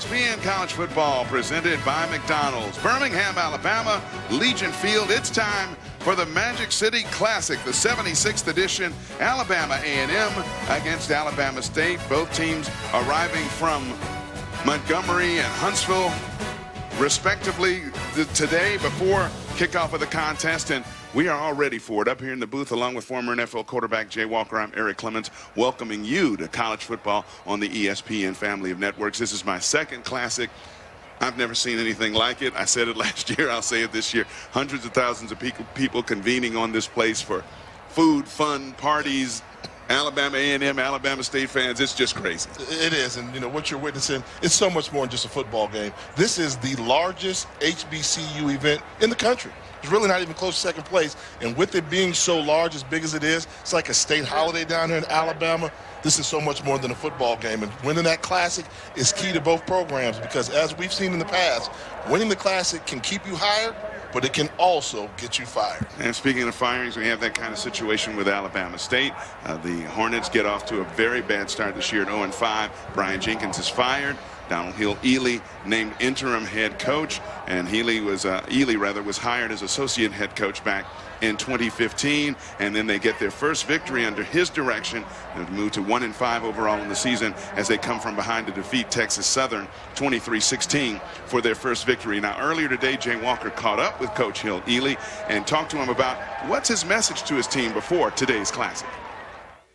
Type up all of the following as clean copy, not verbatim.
ESPN College Football presented by McDonald's. Birmingham, Alabama, Legion Field. It's time for the Magic City Classic, the 76th edition. Alabama A&M against Alabama State. Both teams arriving from Montgomery and Huntsville, respectively, today before kickoff of the contest. And we are all ready for it. Up here in the booth, along with former NFL quarterback Jay Walker, I'm Eric Clemens, welcoming you to college football on the ESPN family of networks. This is my second classic. I've never seen anything like it. I said it last year. I'll say it this year. Hundreds of thousands of people convening on this place for food, fun, parties. Alabama A&M, Alabama State fans, it's just crazy. It is, and you know what you're witnessing, it's so much more than just a football game. This is the largest HBCU event in the country. It's really not even close to second place, and with it being so large, as big as it is, it's like a state holiday down here in Alabama. This is so much more than a football game, and winning that Classic is key to both programs because, as we've seen in the past, winning the Classic can keep you hired, but it can also get you fired. And speaking of firings, we have that kind of situation with Alabama State. The Hornets get off to a very bad start this year at 0-5. Brian Jenkins is fired. Donald Ely named interim head coach, and Ely was hired as associate head coach back in 2015, and then they get their first victory under his direction and move to 1-5 overall in the season as they come from behind to defeat Texas Southern 23-16 for their first victory. Now, earlier today, Jay Walker caught up with Coach Ely and talked to him about what's his message to his team before today's Classic.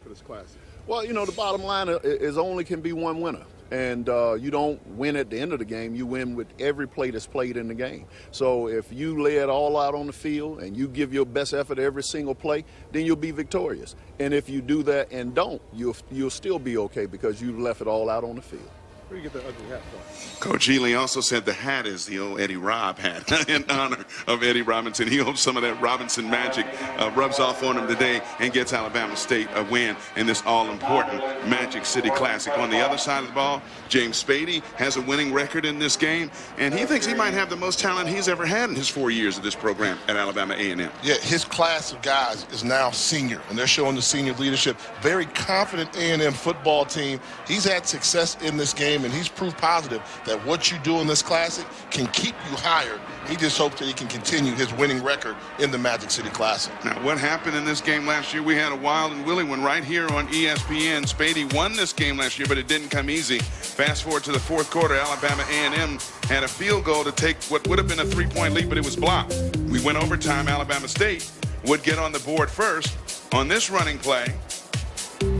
For this Classic. Well, you know, the bottom line is only can be one winner. And you don't win at the end of the game. You win with every play that's played in the game. So if you lay it all out on the field and you give your best effort every single play, then you'll be victorious. And if you do that and don't, you'll still be okay because you left it all out on the field. Where do you get the ugly hat from? Coach Ely also said the hat is the old Eddie Robb hat in honor of Eddie Robinson. He hopes some of that Robinson magic rubs off on him today and gets Alabama State a win in this all-important Magic City Classic. On the other side of the ball, James Spady has a winning record in this game, and he thinks he might have the most talent he's ever had in his 4 years of this program at Alabama A&M. Yeah, his class of guys is now senior, and they're showing the senior leadership. Very confident A&M football team. He's had success in this game, and he's proof positive that what you do in this Classic can keep you hired. He just hopes that he can continue his winning record in the Magic City Classic. Now, what happened in this game last year? We had a wild and willy one right here on ESPN. Spady won this game last year, but it didn't come easy. Fast forward to the fourth quarter, Alabama A&M had a field goal to take what would have been a three-point lead, but it was blocked. We went overtime. Alabama State would get on the board first on this running play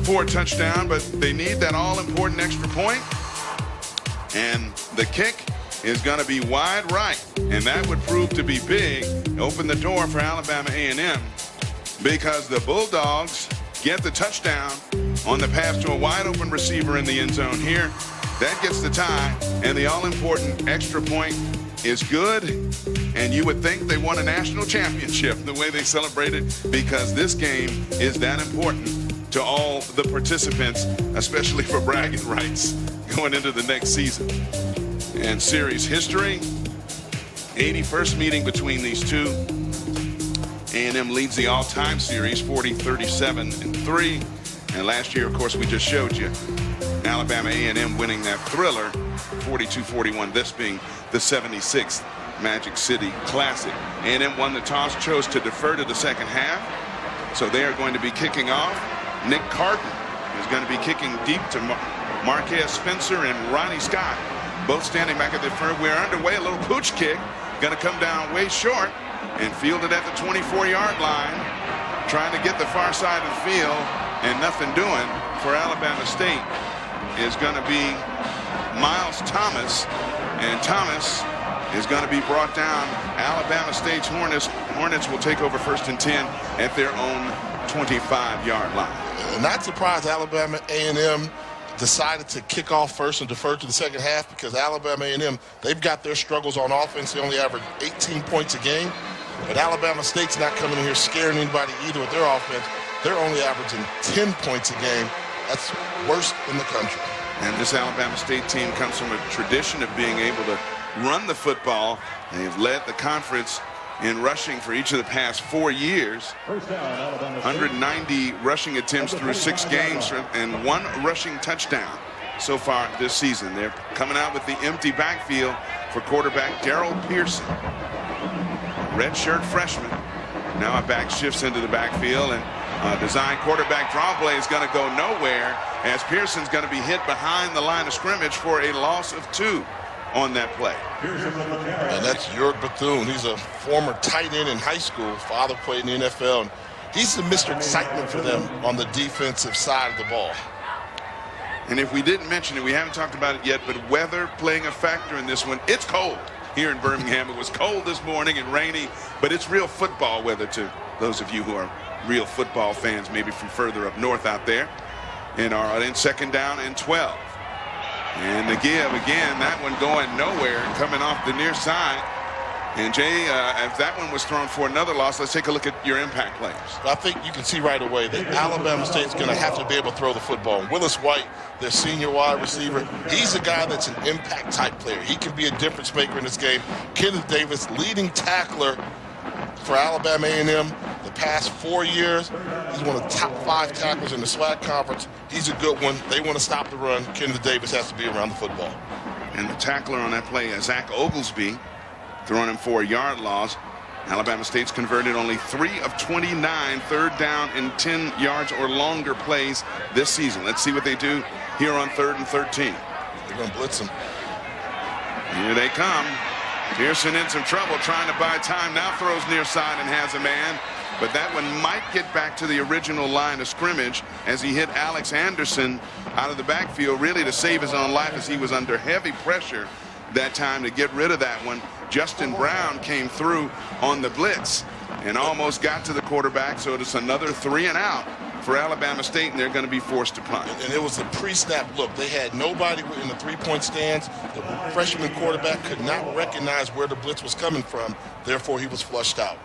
for a touchdown, but they need that all-important extra point. And the kick is going to be wide right, and that would prove to be big. Open the door for Alabama A&M because the Bulldogs get the touchdown on the pass to a wide-open receiver in the end zone here. That gets the tie, and the all-important extra point is good, and you would think they won a national championship the way they celebrated because this game is that important to all the participants, especially for bragging rights going into the next season. And series history, 81st meeting between these two. A&M leads the all-time series 40-37-3. And last year, of course, we just showed you Alabama A&M winning that thriller 42-41, this being the 76th Magic City Classic. A&M won the toss, chose to defer to the second half. So they are going to be kicking off. Nick Carton is going to be kicking deep to Marquez Spencer and Ronnie Scott, both standing back at the front. We're underway. A little pooch kick, going to come down way short and fielded at the 24-yard line, trying to get the far side of the field, and nothing doing for Alabama State is going to be Miles Thomas, and Thomas is going to be brought down. Alabama State's Hornets will take over first and 10 at their own 25-yard line. Not surprised Alabama A&M decided to kick off first and defer to the second half because Alabama A&M, they've got their struggles on offense. They only average 18 points a game. But Alabama State's not coming in here scaring anybody either with their offense. They're only averaging 10 points a game. That's worst in the country. And this Alabama State team comes from a tradition of being able to run the football. They've led the conference in rushing for each of the past 4 years. 190 rushing attempts through 6 games and 1 rushing touchdown. so far this season. They're coming out with the empty backfield for quarterback Darrell Pearson. Redshirt freshman. Now a back shifts into the backfield, and design quarterback draw play is going to go nowhere as Pearson's going to be hit behind the line of scrimmage for a loss of 2 on that play. And that's Jurg Bethune. He's a former tight end in high school. His father played in the NFL. And he's the Mr. Excitement for them on the defensive side of the ball. And if we didn't mention it, we haven't talked about it yet, but weather playing a factor in this one. It's cold here in Birmingham. It was cold this morning and rainy, but it's real football weather to those of you who are real football fans, maybe from further up north out there, and are in 2nd down and 12. And the give again, that one going nowhere, coming off the near side. And Jay, if that one was thrown for another loss, let's take a look at your impact players. I think you can see right away that Alabama State's going to have to be able to throw the football. Willis White, their senior wide receiver, he's a guy that's an impact type player. He can be a difference maker in this game. Kenneth Davis, leading tackler for Alabama A&M the past 4 years. He's one of the top 5 tacklers in the SWAC conference. He's a good one. They want to stop the run. Kenneth Davis has to be around the football. And the tackler on that play is Zach Oglesby, throwing him for a yard loss. Alabama State's converted only 3 of 29 3rd down and 10 yards or longer plays this season. Let's see what they do here on 3rd and 13. They're going to blitz him. Here they come. Pearson in some trouble trying to buy time. Now throws near side and has a man. But that one might get back to the original line of scrimmage as he hit Alex Anderson out of the backfield, really to save his own life as he was under heavy pressure that time to get rid of that one. Justin Brown came through on the blitz and almost got to the quarterback, so it's another 3 and out for Alabama State, and they're going to be forced to punt. And it was a pre-snap look. They had nobody in the 3-point stance. The freshman quarterback could not recognize where the blitz was coming from. Therefore, he was flushed out.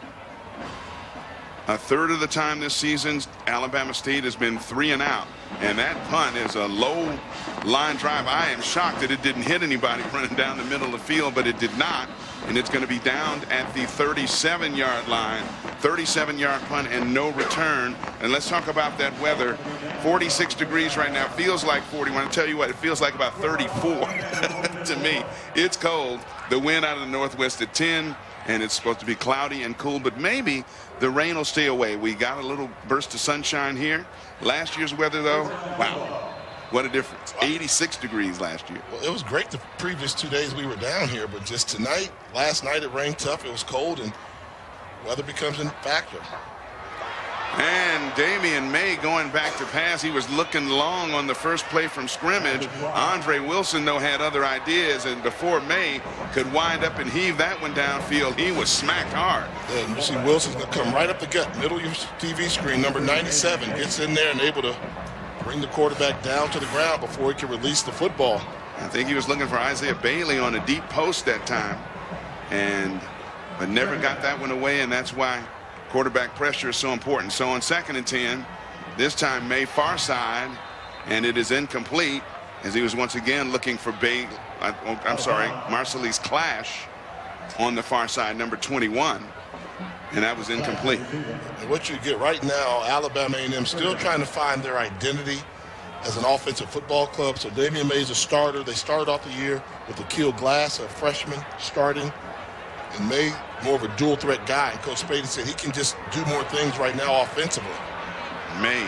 A third of the time this season, Alabama State has been 3 and out. And that punt is a low line drive. I am shocked that it didn't hit anybody running down the middle of the field, but it did not. And it's going to be down at the 37-yard line. 37-yard punt and no return. And let's talk about that weather. 46 degrees right now. Feels like 41. I'll tell you what, it feels like about 34 to me. It's cold. The wind out of the northwest at 10. And it's supposed to be cloudy and cool, but maybe the rain will stay away. We got a little burst of sunshine here. Last year's weather, though, wow, what a difference. 86 degrees last year. Well, it was great the previous 2 days we were down here, but just tonight, last night it rained tough. It was cold, and weather becomes a factor. And Damian May going back to pass. He was looking long on the first play from scrimmage. Andre Wilson, though, had other ideas, and before May could wind up and heave that one downfield, he was smacked hard. And you see Wilson's going to come right up the gut, middle of your TV screen, number 97, gets in there and able to bring the quarterback down to the ground before he can release the football. I think he was looking for Isaiah Bailey on a deep post that time, but never got that one away, and that's why quarterback pressure is so important. So on 2nd and 10, this time May far side, and it is incomplete as he was once again looking for Marcellus Clash on the far side, number 21, and that was incomplete. And what you get right now, Alabama A&M still trying to find their identity as an offensive football club. So Damian May's a starter. They started off the year with Akil Glass, a freshman, starting. And May, more of a dual threat guy. And Coach Spaden said he can just do more things right now offensively. May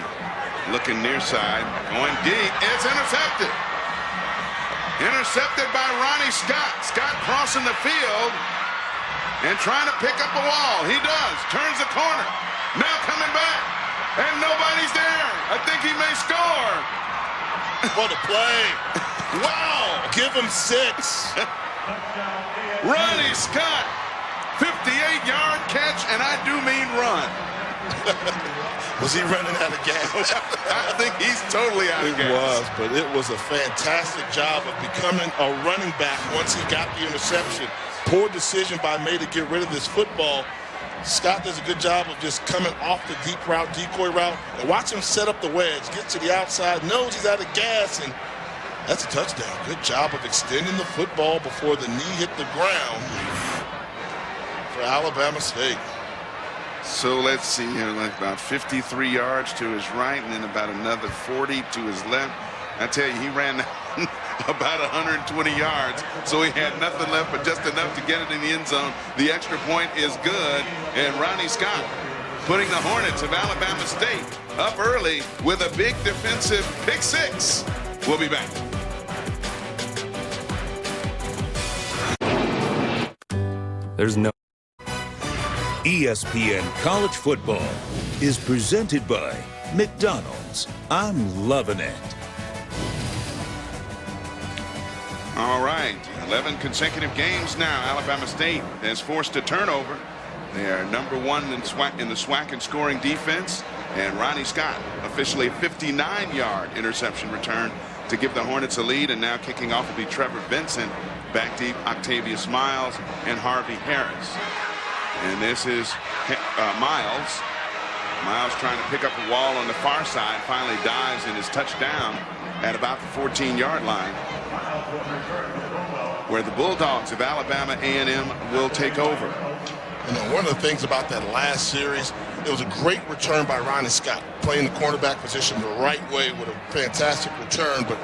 looking near side, going deep. It's intercepted. Intercepted by Ronnie Scott. Scott crossing the field and trying to pick up a wall. He does. Turns the corner. Now coming back. And nobody's there. I think he may score. What a play. Wow. Give him 6. Ronnie Scott, 58-yard catch, and I do mean run. Was he running out of gas? I think he's totally out of gas. It was, but it was a fantastic job of becoming a running back once he got the interception. Poor decision by May to get rid of this football. Scott does a good job of just coming off the deep route, decoy route, and watch him set up the wedge, get to the outside, knows he's out of gas, and that's a touchdown. Good job of extending the football before the knee hit the ground for Alabama State. So let's see here, like about 53 yards to his right and then about another 40 to his left. I tell you, he ran about 120 yards. So he had nothing left but just enough to get it in the end zone. The extra point is good. And Ronnie Scott putting the Hornets of Alabama State up early with a big defensive pick six. We'll be back. There's no. ESPN College Football is presented by McDonald's. I'm loving it. All right, 11 consecutive games now. Alabama State has forced a turnover. They are number one in the SWAC in scoring defense. And Ronnie Scott, officially a 59-yard interception return to give the Hornets a lead. And now kicking off will be Trevor Vincent, back deep Octavius Miles, and Harvey Harris. And this is Miles. Miles trying to pick up a wall on the far side, finally dives in his touchdown at about the 14-yard line, where the Bulldogs of Alabama A&M will take over. You know, one of the things about that last series, it was a great return by Ronnie Scott, playing the cornerback position the right way with a fantastic return, but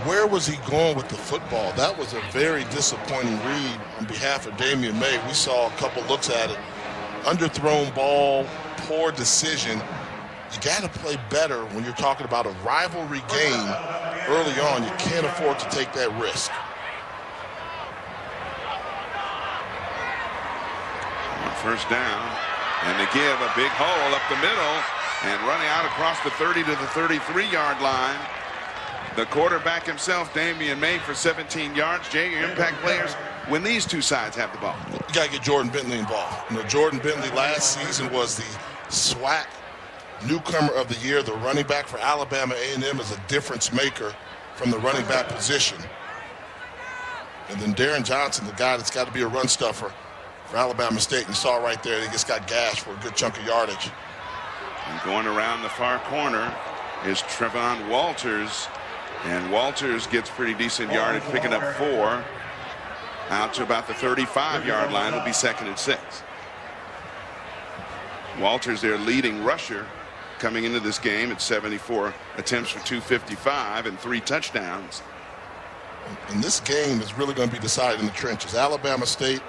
where was he going with the football? That was a very disappointing read on behalf of Damian May. We saw a couple looks at it. Underthrown ball, poor decision. You got to play better when you're talking about a rivalry game early on. You can't afford to take that risk. First down, and they give a big hole up the middle, and running out across the 30 to the 33-yard line. The quarterback himself, Damian May, for 17 yards. Jay, your impact players when these two sides have the ball. You got to get Jordan Bentley involved. You know, Jordan Bentley last season was the SWAC newcomer of the year. The running back for Alabama A&M is a difference maker from the running back position. And then Darren Johnson, the guy that's got to be a run stuffer for Alabama State. You saw right there, he just got gashed for a good chunk of yardage. And going around the far corner is Trevon Walters. And Walters gets pretty decent yardage, picking up 4. Out to about the 35-yard line will be 2nd and 6. Walters, their leading rusher, coming into this game at 74 attempts for 255 and 3 touchdowns. And this game is really going to be decided in the trenches. Alabama State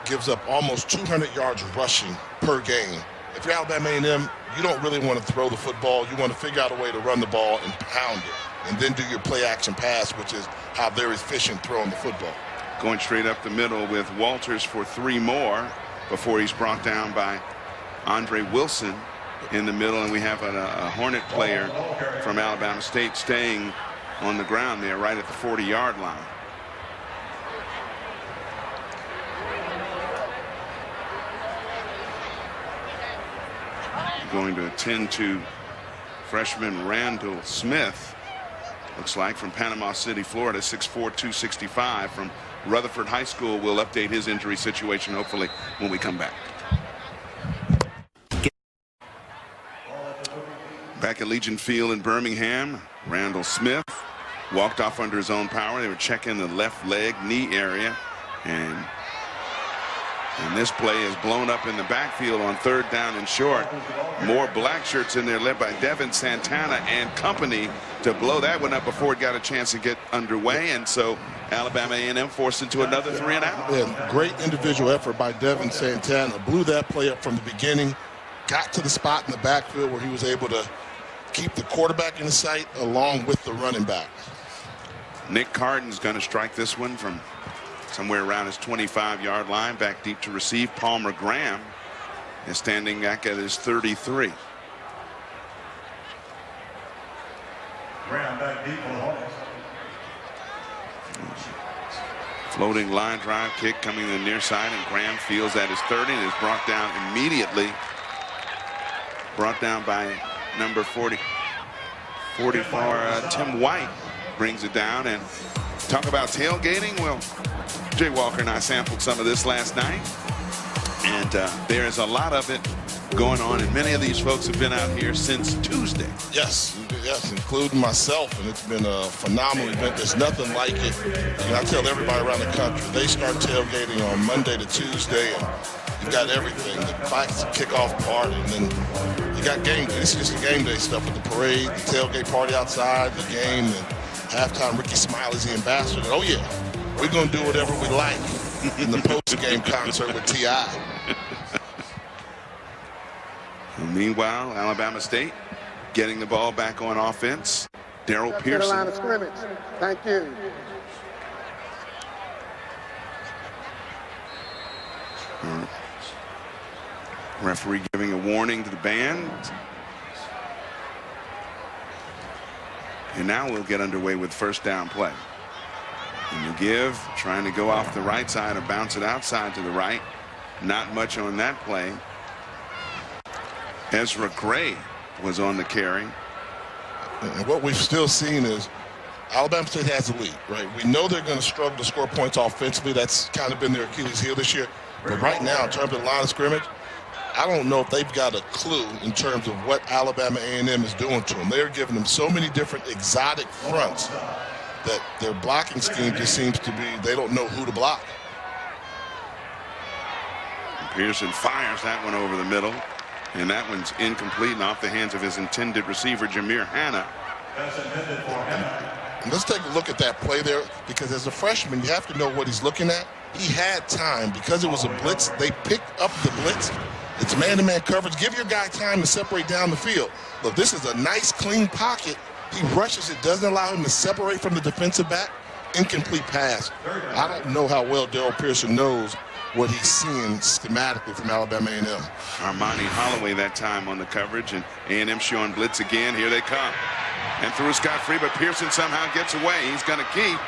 gives up almost 200 yards rushing per game. If you're Alabama A&M, you don't really want to throw the football. You want to figure out a way to run the ball and pound it, and then do your play-action pass, which is how they're efficient throwing the football. Going straight up the middle with Walters for 3 more before he's brought down by Andre Wilson in the middle, and we have a Hornet player from Alabama State staying on the ground there right at the 40-yard line. Going to attend to freshman Randall Smith, looks like, from Panama City, Florida, 6'4", 265 from Rutherford High School. Will update his injury situation hopefully when we come back. Back at Legion Field in Birmingham, Randall Smith walked off under his own power. They were checking the left leg, knee area, and this play is blown up in the backfield on 3rd down and short. More black shirts in there, led by Devin Santana and company, to blow that one up before it got a chance to get underway. And so Alabama A&M forced into another 3 and out. Yeah, great individual effort by Devin Santana. Blew that play up from the beginning. Got to the spot in the backfield where he was able to keep the quarterback in sight along with the running back. Nick Carden's going to strike this one from somewhere around his 25-yard line, back deep to receive. Palmer Graham is standing back at his 33. Graham back deep for the Hornets. Floating line drive kick coming to the near side, and Graham feels at his 30 and is brought down immediately. Brought down by number 44, Tim White brings it down. And talk about tailgating. Well, Jay Walker and I sampled some of this last night, and there is a lot of it going on, and many of these folks have been out here since Tuesday. Yes, including myself, and it's been a phenomenal event. There's nothing like it. And I tell everybody around the country, they start tailgating on Monday to Tuesday, and you've got everything, the fights, the kickoff party, and then you got game day. This is just the game day stuff with the parade, the tailgate party outside, the game, and Halftime, Ricky Smiley's the ambassador. Oh, yeah, we're going to do whatever we like in the post-game concert with T.I. Meanwhile, Alabama State getting the ball back on offense. Darrell Pearson. Line of scrimmage. Thank you. Referee giving a warning to the band. And now we'll get underway with first down play. And McGill trying to go off the right side and bounce it outside to the right. Not much on that play. Ezra Gray was on the carry. And what we've still seen is Alabama State has the lead, right? We know they're going to struggle to score points offensively. That's kind of been their Achilles heel this year. But right now, in terms of the line of scrimmage, I don't know if they've got a clue in terms of what Alabama A&M is doing to them. They're giving them so many different exotic fronts that their blocking scheme just seems to be they don't know who to block. Pearson fires that one over the middle. And that one's incomplete and off the hands of his intended receiver, Jameer Hanna. And let's take a look at that play there, because as a freshman, you have to know what he's looking at. He had time because it was a blitz. They picked up the blitz. It's man-to-man coverage. Give your guy time to separate down the field. Look, this is a nice, clean pocket. He rushes it, doesn't allow him to separate from the defensive back. Incomplete pass. I don't know how well Darrell Pearson knows what he's seeing schematically from Alabama A&M. Armani Holloway that time on the coverage, and A&M showing blitz again. Here they come. And through scot-free, but Pearson somehow gets away. He's going to keep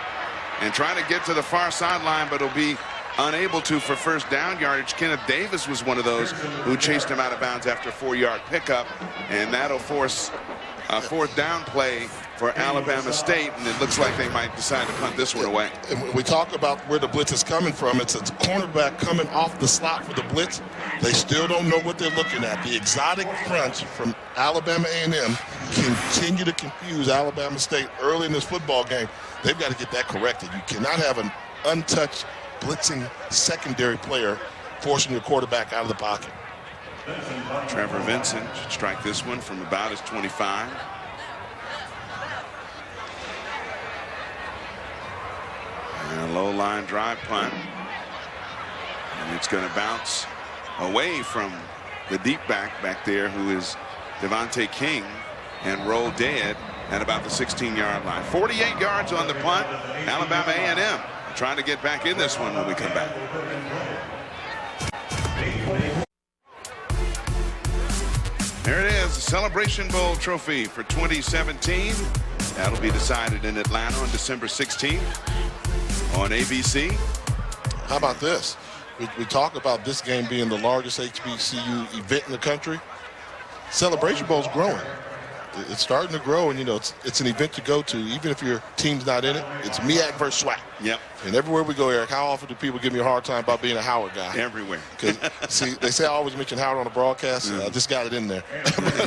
and try to get to the far sideline, but he'll be unable to for first down yardage. Kenneth Davis was one of those who chased him out of bounds after a 4-yard pickup, and that'll force a fourth down play for Alabama State, and it looks like they might decide to punt this one away. And when we talk about where the blitz is coming from, it's a cornerback coming off the slot for the blitz. They still don't know what they're looking at. The exotic fronts from Alabama A&M continue to confuse Alabama State early in this football game. They've got to get that corrected. You cannot have an untouched blitzing secondary player forcing your quarterback out of the pocket. Trevor Vincent should strike this one from about his 25. And a low line drive punt. And it's going to bounce away from the deep back there, who is Devontae King, and roll dead at about the 16-yard line. 48 yards on the punt. Alabama A&M trying to get back in this one when we come back. There it is, the Celebration Bowl trophy for 2017. That'll be decided in Atlanta on December 16th on ABC. How about this? We talk about this game being the largest HBCU event in the country. Celebration Bowl's growing. It's starting to grow, and you know it's an event to go to, even if your team's not in it. It's MEAC versus SWAC. Yep. And everywhere we go, Eric, how often do people give me a hard time about being a Howard guy? Everywhere. Because see, they say I always mention Howard on the broadcast. I just got it in there.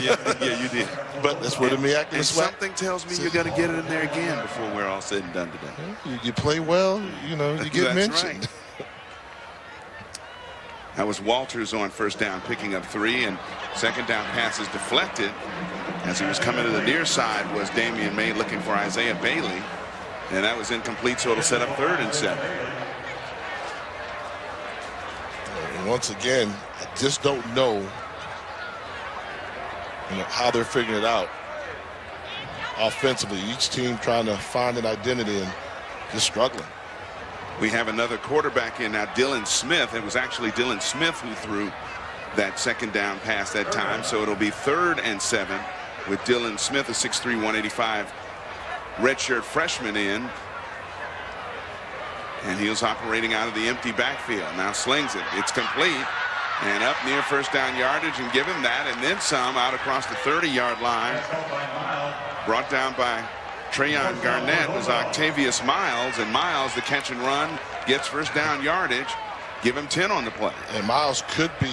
yeah, you did. But that's where the MEAC and the SWAC. Something tells me you're going to get it in there again before we're all said and done today. You play well, you know, you get mentioned. Right. That was Walters on first down, picking up 3, and second down pass is deflected. As he was coming to the near side was Damian May looking for Isaiah Bailey, and that was incomplete, so it'll set up 3rd and 7. And once again, I just don't know, how they're figuring it out offensively. Each team trying to find an identity and just struggling. We have another quarterback in now, Dylan Smith. It was actually Dylan Smith who threw that second down pass that time, so it'll be 3rd and 7 with Dylan Smith, a 6'3", 185 redshirt freshman in. And he was operating out of the empty backfield. Now slings it. It's complete. And up near first down yardage, and give him that and then some out across the 30-yard line. Brought down by Trayon Garnett was Octavius Miles, and Miles, the catch and run, gets first down yardage. Give him 10 on the play. And Miles could be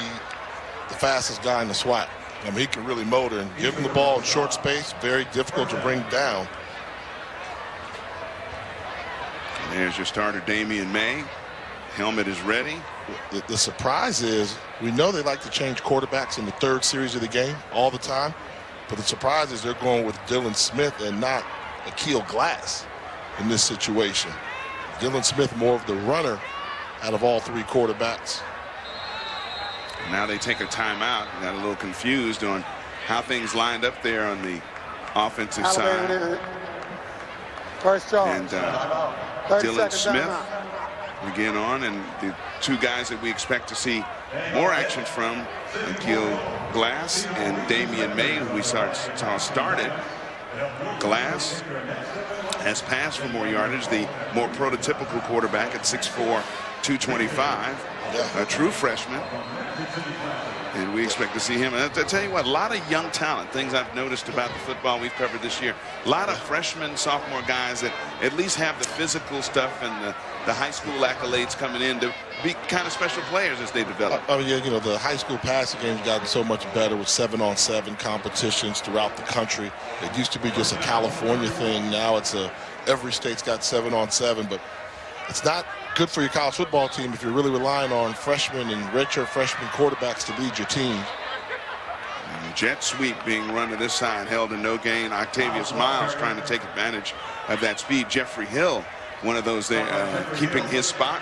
the fastest guy in the SWAC. I mean, he can really motor, and give him the ball in short space, very difficult to bring down. And there's your starter, Damian May. Helmet is ready. The surprise is we know they like to change quarterbacks in the 3rd series of the game all the time, but the surprise is they're going with Dylan Smith and not Akil Glass. in this situation. Dylan Smith more of the runner out of all three quarterbacks. Now they take a timeout. Got a little confused on how things lined up there on the offensive side. First charge. And Dylan Smith again on, and the two guys that we expect to see more action from, Akil Glass and Damian May, who we saw started. Glass has passed for more yardage, the more prototypical quarterback at 6'4", 225, a true freshman. And we expect to see him. And I tell you what, a lot of young talent, things I've noticed about the football we've covered this year. A lot of freshmen, sophomore guys that at least have the physical stuff and the high school accolades coming in to be kind of special players as they develop. I mean, yeah, you know, the high school passing game's gotten so much better with 7-on-7 competitions throughout the country. It used to be just a California thing. Now it's every state's got 7-on-7, but it's not good for your college football team if you're really relying on freshmen and redshirt freshman quarterbacks to lead your team. And jet sweep being run to this side, held in no gain. Octavius Miles trying to take advantage of that speed. Jeffrey Hill, one of those there, keeping his spot.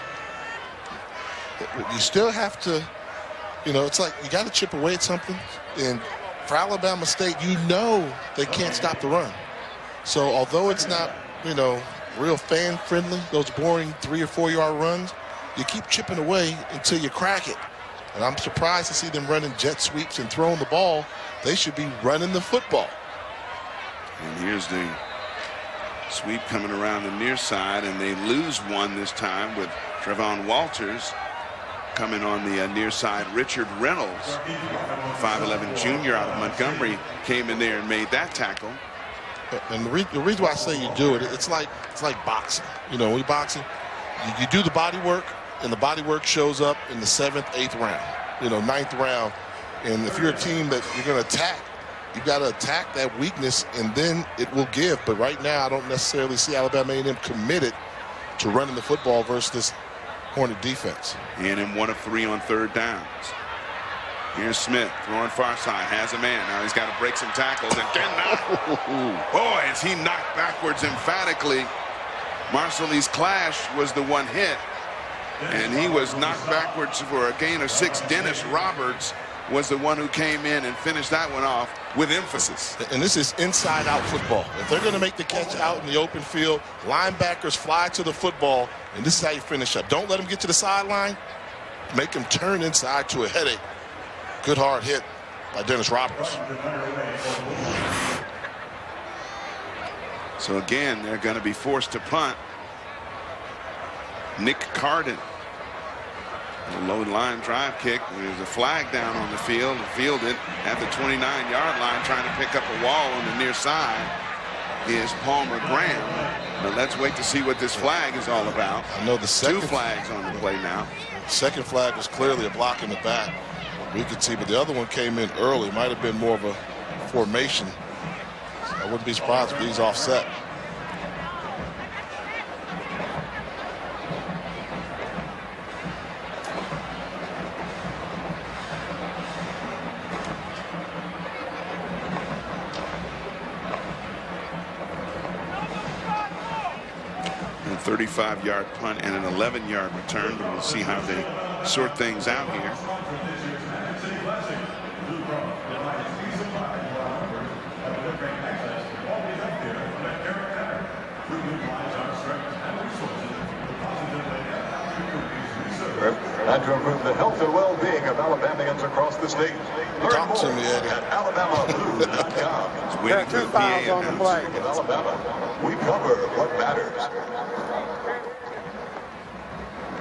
You still have to, you know, it's like you got to chip away at something. And for Alabama State, you know they can't stop the run. So although it's not, you know, real fan-friendly, those boring 3- or 4-yard runs, you keep chipping away until you crack it. And I'm surprised to see them running jet sweeps and throwing the ball. They should be running the football. And here's the sweep coming around the near side, and they lose one this time with Trevon Walters coming on the near side. Richard Reynolds, 5'11" junior out of Montgomery, came in there and made that tackle. And the reason why I say you do it, it's like boxing. You know, when you're boxing, you do the body work, and the body work shows up in the 7th, 8th round, you know, 9th round. And if you're a team that you're going to attack, you've got to attack that weakness, and then it will give. But right now, I don't necessarily see Alabama A&M committed to running the football versus this Hornet defense. A&M 1 of 3 on 3rd downs. Here's Smith throwing far side, has a man. Now he's got to break some tackles and boy, is he knocked backwards emphatically. Marcelese Clash was the one hit, and he was knocked backwards for a gain of 6. Dennis Roberts was the one who came in and finished that one off with emphasis. And this is inside-out football. If they're going to make the catch out in the open field, linebackers fly to the football, and this is how you finish up. Don't let them get to the sideline. Make them turn inside to a headache. Good hard hit by Dennis Roberts. So again, they're going to be forced to punt. Nick Carden. A low line drive kick. There's a flag down on the field. Fielded at the 29-yard line, trying to pick up a wall on the near side is Palmer Graham. But let's wait to see what this flag is all about. I know the second 2 flags on the play now. Second flag was clearly a block in the back. We could see, but the other one came in early. Might have been more of a formation. I wouldn't be surprised if he's offset. A 35-yard punt and an 11-yard return. But we'll see how they sort things out here. And to improve the health and well-being of Alabamians across the state. Talk to me, Eddie. At AlabamaBlue.com. There are 2 fouls on the play. In Alabama, we cover what matters.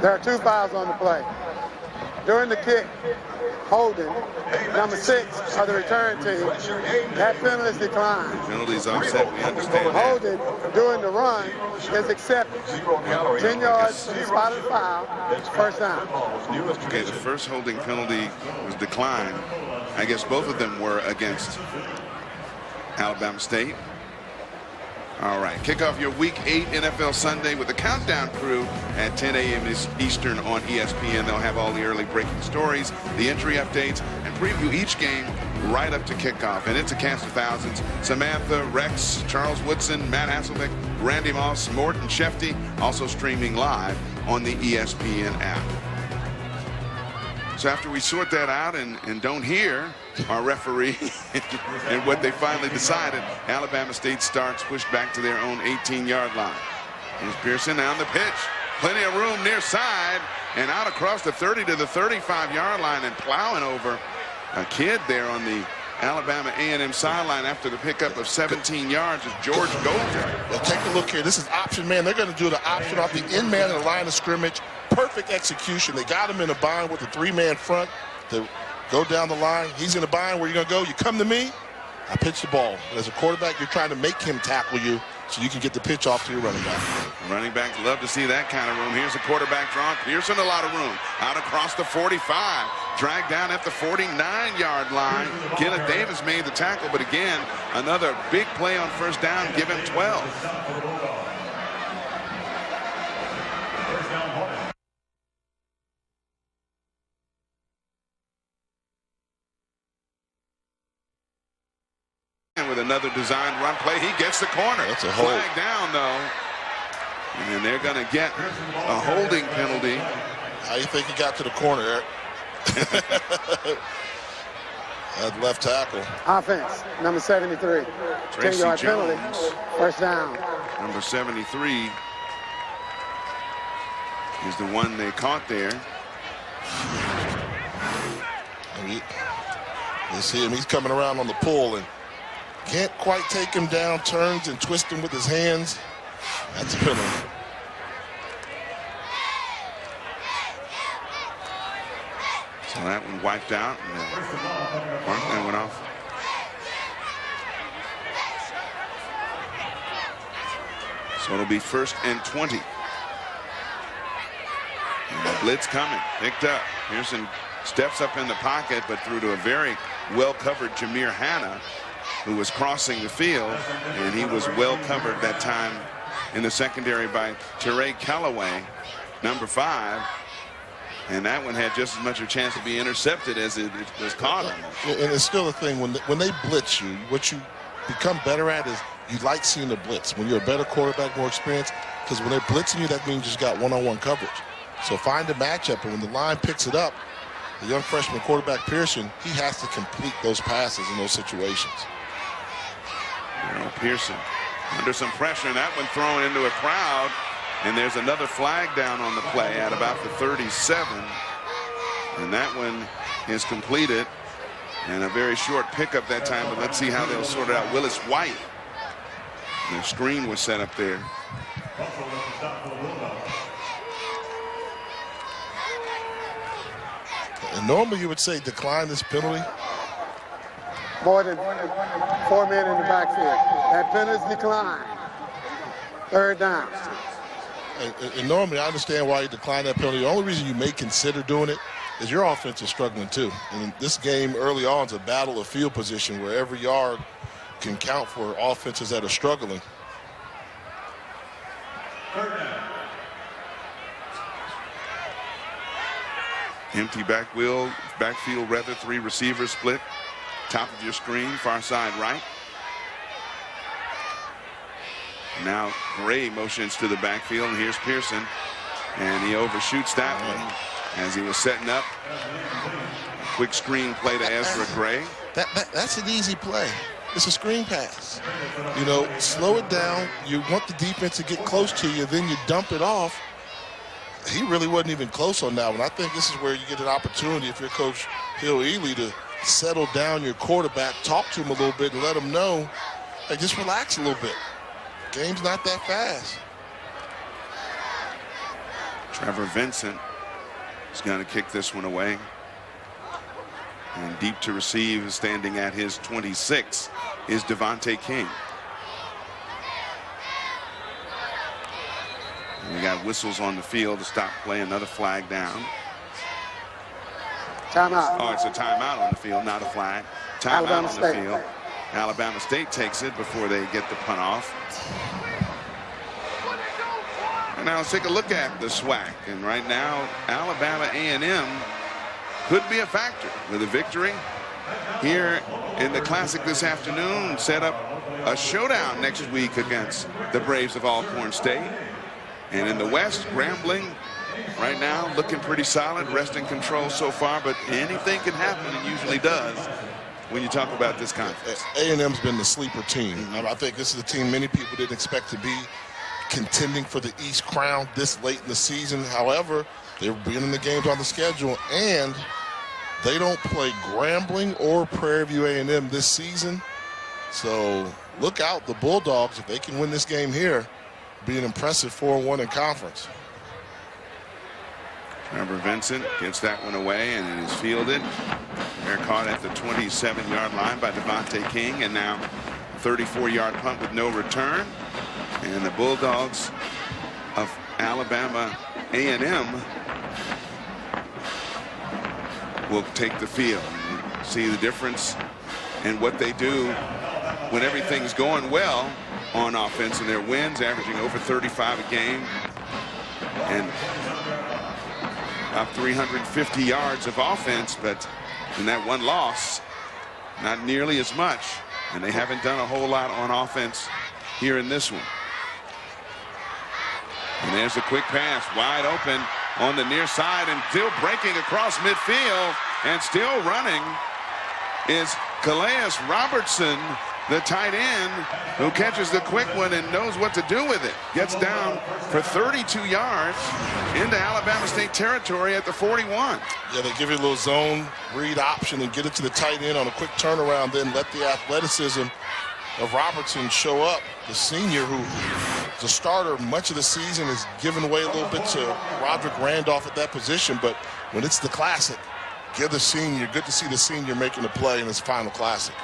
There are 2 fouls on the play. During the kick, holding, number 6 of the return team, that penalty is declined. Penalties offset, we understand that. Holding during the run is accepted. 10 yards, spotted foul, first down. Okay, the first holding penalty was declined. I guess both of them were against Alabama State. All right, kick off your Week 8 NFL Sunday with the Countdown Crew at 10 a.m. Eastern on ESPN. They'll have all the early breaking stories, the injury updates, and preview each game right up to kickoff, and it's a cast of thousands. Samantha, Rex, Charles Woodson, Matt Hasselbeck, Randy Moss, Morton Shefty, also streaming live on the ESPN app. So after we sort that out and don't hear our referee and what they finally decided, Alabama State starts pushed back to their own 18-yard line. Here's Pearson on the pitch. Plenty of room near side and out across the 30 to the 35-yard line and plowing over a kid there on the Alabama A&M sideline after the pickup of 17 yards is George Golden. Well, take a look here. This is option man. They're going to do the option off the end man in the line of scrimmage. Perfect execution. They got him in a bind with a 3-man front to go down the line. He's in a bind. Where you going to go? You come to me, I pitch the ball. But as a quarterback, you're trying to make him tackle you so you can get the pitch off to your running back. Running backs love to see that kind of room. Here's a quarterback draw. Pearson, a lot of room. Out across the 45. Dragged down at the 49-yard line. Kenneth Davis made the tackle, but again, another big play on first down. Give him 12. With another designed run play, he gets the corner. That's a hold. Flag down, though. And they're going to get a holding penalty. How do you think he got to the corner, Eric? That left tackle. Offense, number 73. 10-yard penalty. First down. Number 73 is the one they caught there. You see him, he's coming around on the pull and can't quite take him down, turns and twists him with his hands. That's a penalty. So that one wiped out, and Markman went off. So it'll be 1st and 20. And the blitz coming, picked up. Pearson steps up in the pocket, but threw to a very well-covered Jameer Hanna, who was crossing the field, and he was well covered that time in the secondary by Teray Callaway, number 5. And that one had just as much a chance to be intercepted as it was caught. And it's still a thing, when they blitz you, what you become better at is you like seeing the blitz. When you're a better quarterback, more experienced, because when they're blitzing you, that means you just got one-on-one coverage. So find a matchup, and when the line picks it up, the young freshman quarterback Pearson, he has to complete those passes in those situations. Pearson under some pressure, and that one thrown into a crowd, and there's another flag down on the play at about the 37, and that one is completed, and a very short pickup that time, but let's see how they'll sort it out. Willis White, the screen was set up there. And normally you would say decline this penalty. More than 4 men in the backfield. That penalty decline. 3rd down. And normally I understand why you decline that penalty. The only reason you may consider doing it is your offense is struggling too. And this game early on is a battle of field position where every yard can count for offenses that are struggling. 3rd down. Empty backfield, 3 receivers split. Top of your screen, far side right. Now Gray motions to the backfield, and here's Pearson, and he overshoots that one as he was setting up. Quick screen play to Ezra Gray. That's an easy play. It's a screen pass. You know, slow it down. You want the defense to get close to you, then you dump it off. He really wasn't even close on that one. I think this is where you get an opportunity if you're Coach Hill Ely to settle down your quarterback, talk to him a little bit, and let him know, hey, just relax a little bit. Game's not that fast. Trevor Vincent is going to kick this one away. And deep to receive, standing at his 26, is Devontae King. And we got whistles on the field to stop play. Another flag down. Timeout. Oh, it's a timeout on the field, not a flag. Timeout on the field. Alabama State takes it before they get the punt off. And now let's take a look at the SWAC. And right now, Alabama A&M could be a factor with a victory here in the Classic this afternoon. Set up a showdown next week against the Braves of Alcorn State. And in the West, Grambling right now looking pretty solid, rest in control so far, but anything can happen, and usually does when you talk about this conference. A&M's been the sleeper team. I think this is a team many people didn't expect to be contending for the East crown this late in the season. However, they're beginning the games on the schedule, and they don't play Grambling or Prairie View A&M this season. So look out, the Bulldogs, if they can win this game here, be an impressive 4-1 in conference. Trevor Vincent gets that one away, and it is fielded. They're caught at the 27-yard line by Devontae King, and now 34-yard punt with no return. And the Bulldogs of Alabama A&M will take the field. You see the difference in what they do when everything's going well on offense, and their wins averaging over 35 a game and about 350 yards of offense, but in that one loss, not nearly as much, and they haven't done a whole lot on offense here in this one. And there's a quick pass, wide open on the near side, and still breaking across midfield and still running is Calais Robertson, the tight end, who catches the quick one and knows what to do with it. Gets down for 32 yards into Alabama State territory at the 41. Yeah, they give you a little zone read option and get it to the tight end on a quick turnaround, then let the athleticism of Robertson show up. The senior, who is a starter much of the season, is giving away a little bit to Roderick Randolph at that position, but when it's the Classic, give the senior, good to see the senior making a play in his final Classic.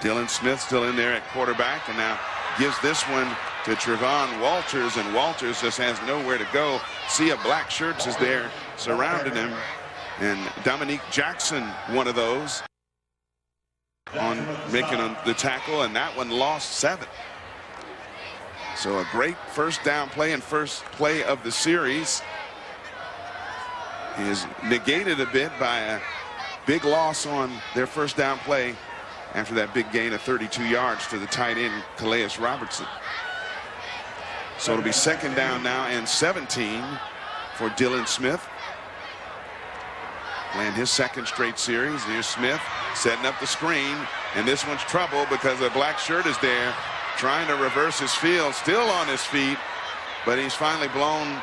Dylan Smith still in there at quarterback, and now gives this one to Trevon Walters, and Walters just has nowhere to go. Sea of black shirts is there surrounding him, and Dominique Jackson, one of those, on making the tackle, and that one lost 7. So a great first down play and first play of the series is negated a bit by a big loss on their first down play after that big gain of 32 yards to the tight end, Calais Robertson. So it'll be second down now and 17 for Dylan Smith. Playing his second straight series. Here's Smith setting up the screen, and this one's trouble because a black shirt is there trying to reverse his field, still on his feet, but he's finally blown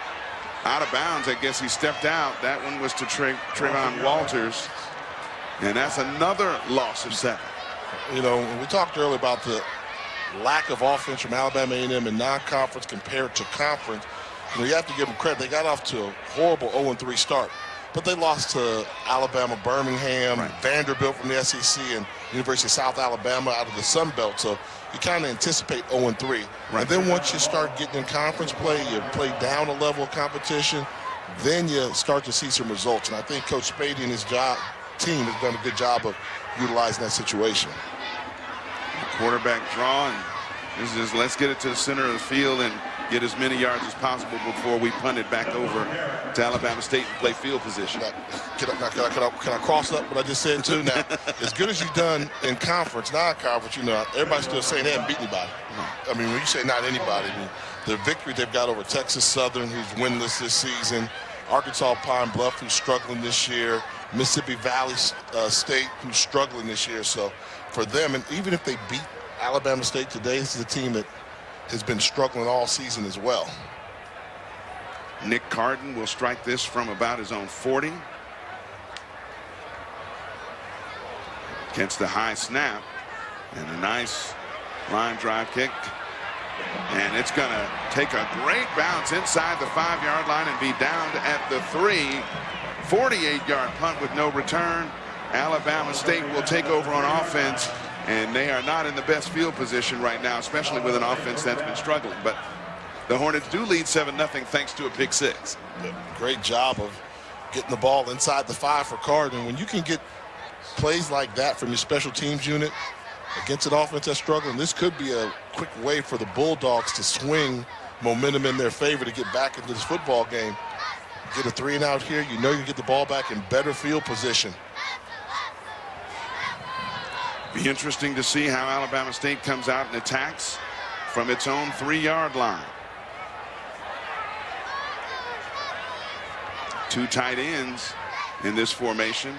out of bounds. I guess he stepped out. That one was to Trevon Walters, and that's another loss of 7. You know, when we talked earlier about the lack of offense from Alabama A&M in non-conference compared to conference, you have to give them credit. They got off to a horrible 0-3 start, but they lost to Alabama, Birmingham, right, Vanderbilt from the SEC, and University of South Alabama out of the Sun Belt. So you kind of anticipate 0-3. Right. And then once you start getting in conference play, you play down a level of competition, then you start to see some results. And I think Coach Spady and his team has done a good job of utilizing that situation. Quarterback draw, and this is just, let's get it to the center of the field and get as many yards as possible before we punt it back over to Alabama State and play field position. Can I cross up what I just said too? Now, as good as you've done in conference, non-conference, you know, everybody's still saying they haven't beat anybody. I mean, when you say not anybody, I mean, the victory they've got over Texas Southern, who's winless this season, Arkansas Pine Bluff, who's struggling this year, Mississippi Valley State, who's struggling this year. So for them, and even if they beat Alabama State today, this is a team that has been struggling all season as well. Nick Carden will strike this from about his own 40. Gets the high snap and a nice line drive kick. And it's going to take a great bounce inside the 5-yard line and be down at the 3. 48-yard punt with no return. Alabama State will take over on offense, and they are not in the best field position right now, especially with an offense that's been struggling. But the Hornets do lead 7-0 thanks to a pick 6. Great job of getting the ball inside the 5 for Carden. When you can get plays like that from your special teams unit against an offense that's struggling, this could be a quick way for the Bulldogs to swing momentum in their favor to get back into this football game. Get a 3-and-out here. You know you get the ball back in better field position. Be interesting to see how Alabama State comes out and attacks from its own 3-yard line. 2 tight ends in this formation.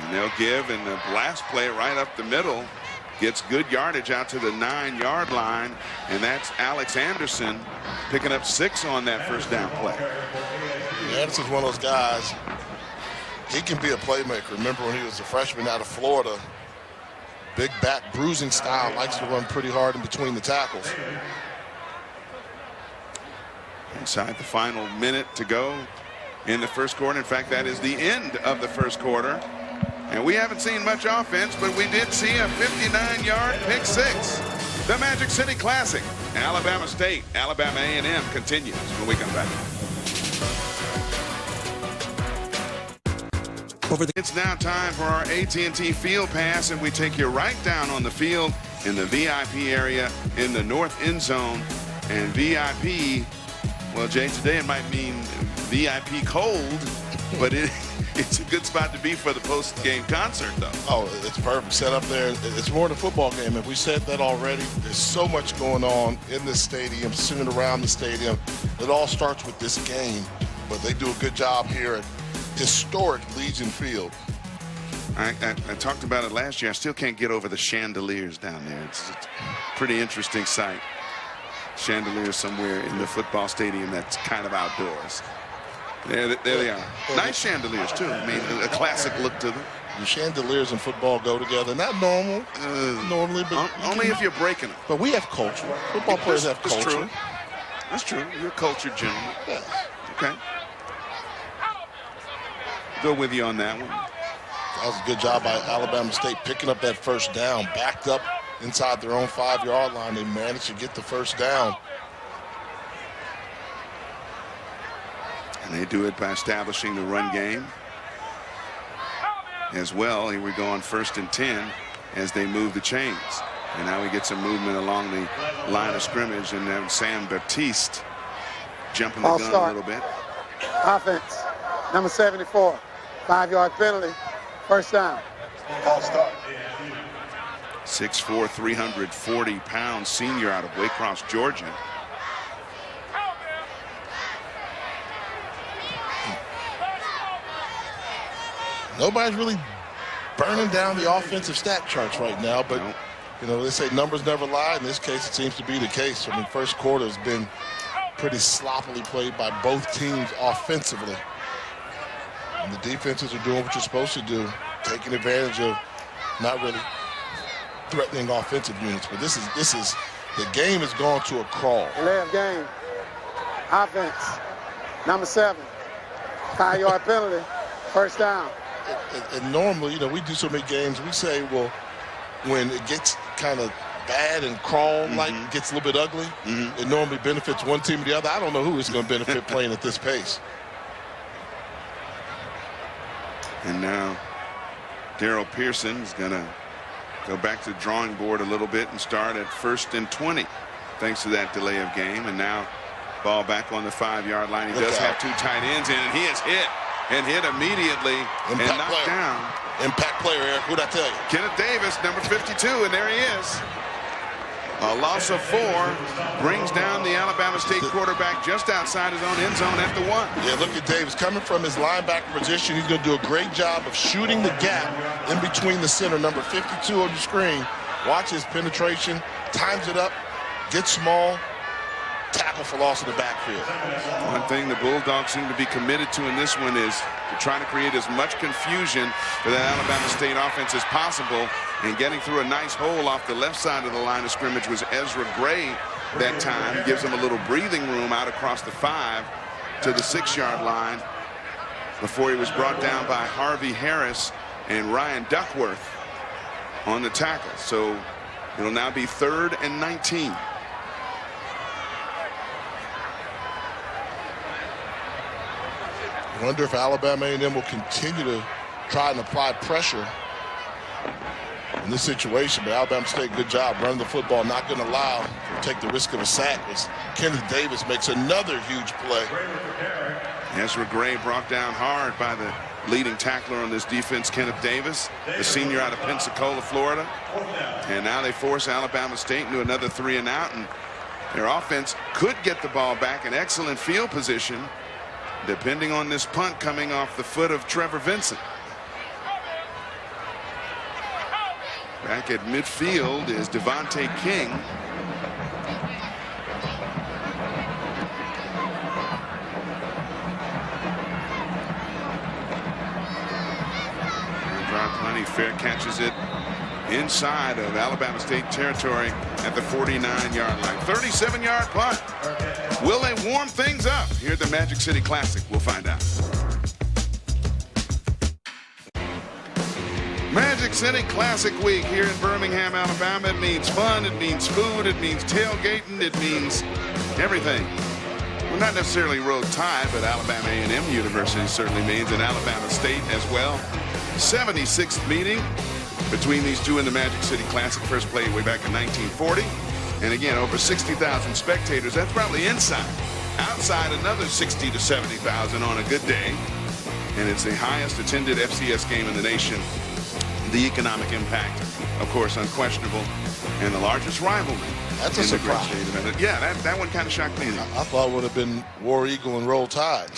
And they'll give, and the last play right up the middle gets good yardage out to the 9-yard line, and that's Alex Anderson picking up 6 on that first down play. Anderson's one of those guys. He can be a playmaker. Remember when he was a freshman out of Florida, big back bruising style, likes to run pretty hard in between the tackles. Inside the final minute to go in the first quarter. In fact, that is the end of the first quarter. And we haven't seen much offense, but we did see a 59-yard pick six. The Magic City Classic. Alabama State, Alabama A&M continues when we come back. It's now time for our AT&T Field Pass, and we take you right down on the field in the VIP area in the north end zone. And VIP, well, Jay, today it might mean VIP cold, but it's a good spot to be for the post-game concert, though. Oh, it's perfect. Set up there. It's more than a football game. If we said that already, there's so much going on in this stadium, sitting around the stadium. It all starts with this game, but they do a good job here at historic Legion Field. I talked about it last year. I still can't get over the chandeliers down there. It's a pretty interesting sight. Chandeliers somewhere in the football stadium that's kind of outdoors. There they are. Nice chandeliers, too. I mean, a classic look to them. The chandeliers and football go together. Not normal, normally, but only if you're breaking them. But we have culture. Football players have culture. That's true. That's true. You're a cultured gentleman. Yeah. Okay. Go with you on that one. That was a good job by Alabama State picking up that first down, backed up inside their own 5-yard line. They managed to get the first down. And they do it by establishing the run game as well. Here we go on 1st and 10 as they move the chains. And now we get some movement along the line of scrimmage, and then Sam Baptiste jumping the gun a little bit. Offense, number 74, 5-yard penalty, first down. 6'4", 340-pound senior out of Waycross, Georgia. Nobody's really burning down the offensive stat charts right now, but you know, they say numbers never lie. In this case, it seems to be the case. I mean, first quarter has been pretty sloppily played by both teams offensively. And the defenses are doing what you're supposed to do, taking advantage of not really threatening offensive units. But this is the game has gone to a crawl. Delay of game. Offense, number 7, 5-yard penalty, first down. And normally, you know, we do so many games, we say, well, when it gets kind of bad and crawl-like, gets a little bit ugly, it normally benefits one team or the other. I don't know who is going to benefit playing at this pace. And now Darrell Pearson is going to go back to the drawing board a little bit and start at 1st and 20, thanks to that delay of game. And now ball back on the 5-yard line. He does have 2 tight ends in, and he is hit. And hit immediately and knocked down. Impact player, Eric. Who'd I tell you? Kenneth Davis, number 52, and there he is. A loss of 4 brings down the Alabama State quarterback just outside his own end zone at the 1. Yeah, look at Davis coming from his linebacker position. He's going to do a great job of shooting the gap in between the center, number 52 on the screen. Watch his penetration, times it up, gets small, tackle for loss in the backfield. One thing the Bulldogs seem to be committed to in this one is to try to create as much confusion for that Alabama State offense as possible. And getting through a nice hole off the left side of the line of scrimmage was Ezra Gray that time. Gives him a little breathing room out across the 5 to the 6-yard line before he was brought down by Harvey Harris and Ryan Duckworth on the tackle. So it'll now be 3rd and 19. I wonder if Alabama A&M will continue to try and apply pressure in this situation. But Alabama State, good job running the football, not going to allow to take the risk of a sack as Kenneth Davis makes another huge play. Ezra Gray brought down hard by the leading tackler on this defense, Kenneth Davis, the senior out of Pensacola, Florida. And now they force Alabama State into another 3 and out, and their offense could get the ball back in excellent field position, depending on this punt coming off the foot of Trevor Vincent. Back at midfield is Devontae King. Plenty fair catches it inside of Alabama State territory at the 49-yard line. 37-yard punt. Will they warm things up here at the Magic City Classic? We'll find out. Magic City Classic Week here in Birmingham, Alabama. It means fun, it means food, it means tailgating, it means everything. Well, not necessarily Road Tide, but Alabama A&M University certainly means, and Alabama State as well. 76th meeting between these two in the Magic City Classic, first played way back in 1940. And again, over 60,000 spectators. That's probably inside. Outside, another 60 to 70,000 on a good day. And it's the highest attended FCS game in the nation. The economic impact, of course, unquestionable. And the largest rivalry. That's a surprise. Yeah, that one kind of shocked me. I thought it would have been War Eagle and Roll Tide.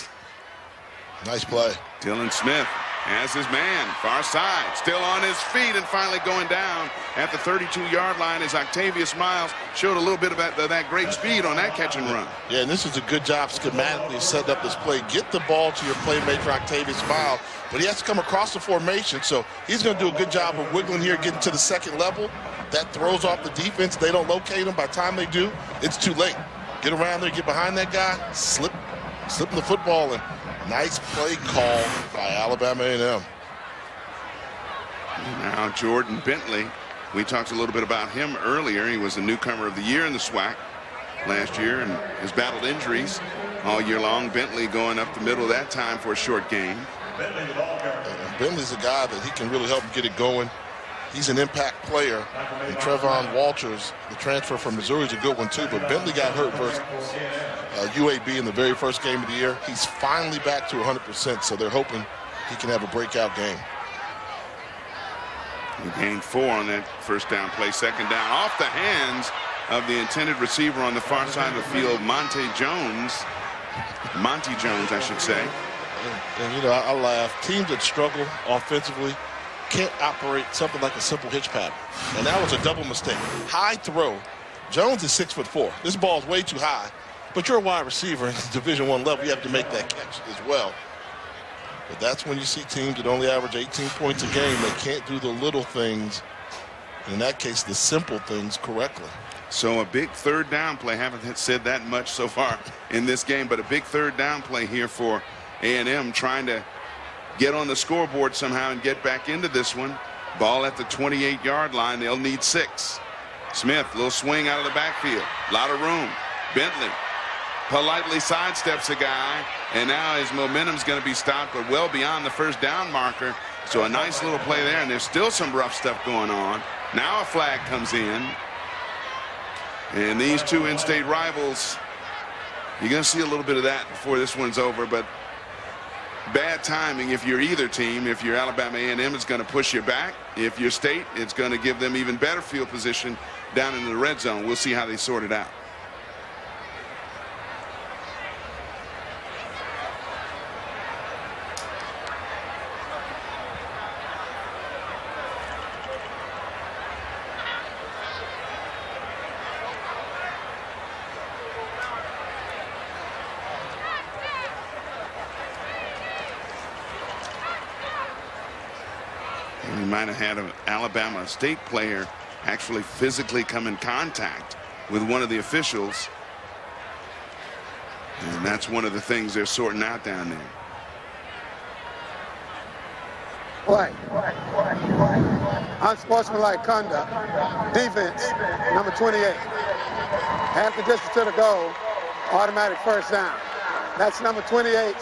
Nice play. Dylan Smith as his man, far side, still on his feet and finally going down at the 32-yard line as Octavius Miles showed a little bit of that great speed on that catch and run. Yeah, and this is a good job schematically setting up this play. Get the ball to your playmaker, Octavius Miles, but he has to come across the formation, so he's going to do a good job of wiggling here, getting to the second level. That throws off the defense. They don't locate him. By the time they do, it's too late. Get around there, get behind that guy, slipping the football in. Nice play call by Alabama A&M. Now Jordan Bentley, we talked a little bit about him earlier. He was the newcomer of the year in the SWAC last year and has battled injuries all year long. Bentley going up the middle of that time for a short game. Bentley's a guy that he can really help get it going. He's an impact player. And Trevon Walters, the transfer from Missouri, is a good one too. But Bentley got hurt versus UAB in the very first game of the year. He's finally back to 100%, so they're hoping he can have a breakout game. He gained 4 on that first down play. Second down off the hands of the intended receiver on the far side of the field, Monty Jones, I should say. And you know, I laugh. Teams that struggle offensively can't operate something like a simple hitch pattern. And that was a double mistake. High throw. Jones is 6'4". This ball is way too high. But you're a wide receiver in the Division I level. You have to make that catch as well. But that's when you see teams that only average 18 points a game. They can't do the little things. In that case, the simple things correctly. So a big third down play. Haven't said that much so far in this game, but a big third down play here for A&M, trying to get on the scoreboard somehow and get back into this one. Ball at the 28-yard line. They'll need 6. Smith, little swing out of the backfield. A lot of room. Bentley politely sidesteps a guy, and now his momentum's going to be stopped, but well beyond the first down marker. So a nice little play there, and there's still some rough stuff going on. Now a flag comes in. And these two in-state rivals, you're going to see a little bit of that before this one's over, but bad timing if you're either team. If you're Alabama A&M, it's going to push you back. If you're State, it's going to give them even better field position down into the red zone. We'll see how they sort it out. We might have had an Alabama State player actually physically come in contact with one of the officials. And that's one of the things they're sorting out down there. Play. Unsportsmanlike conduct. Defense, number 28. Half the distance to the goal, automatic first down. That's number 28,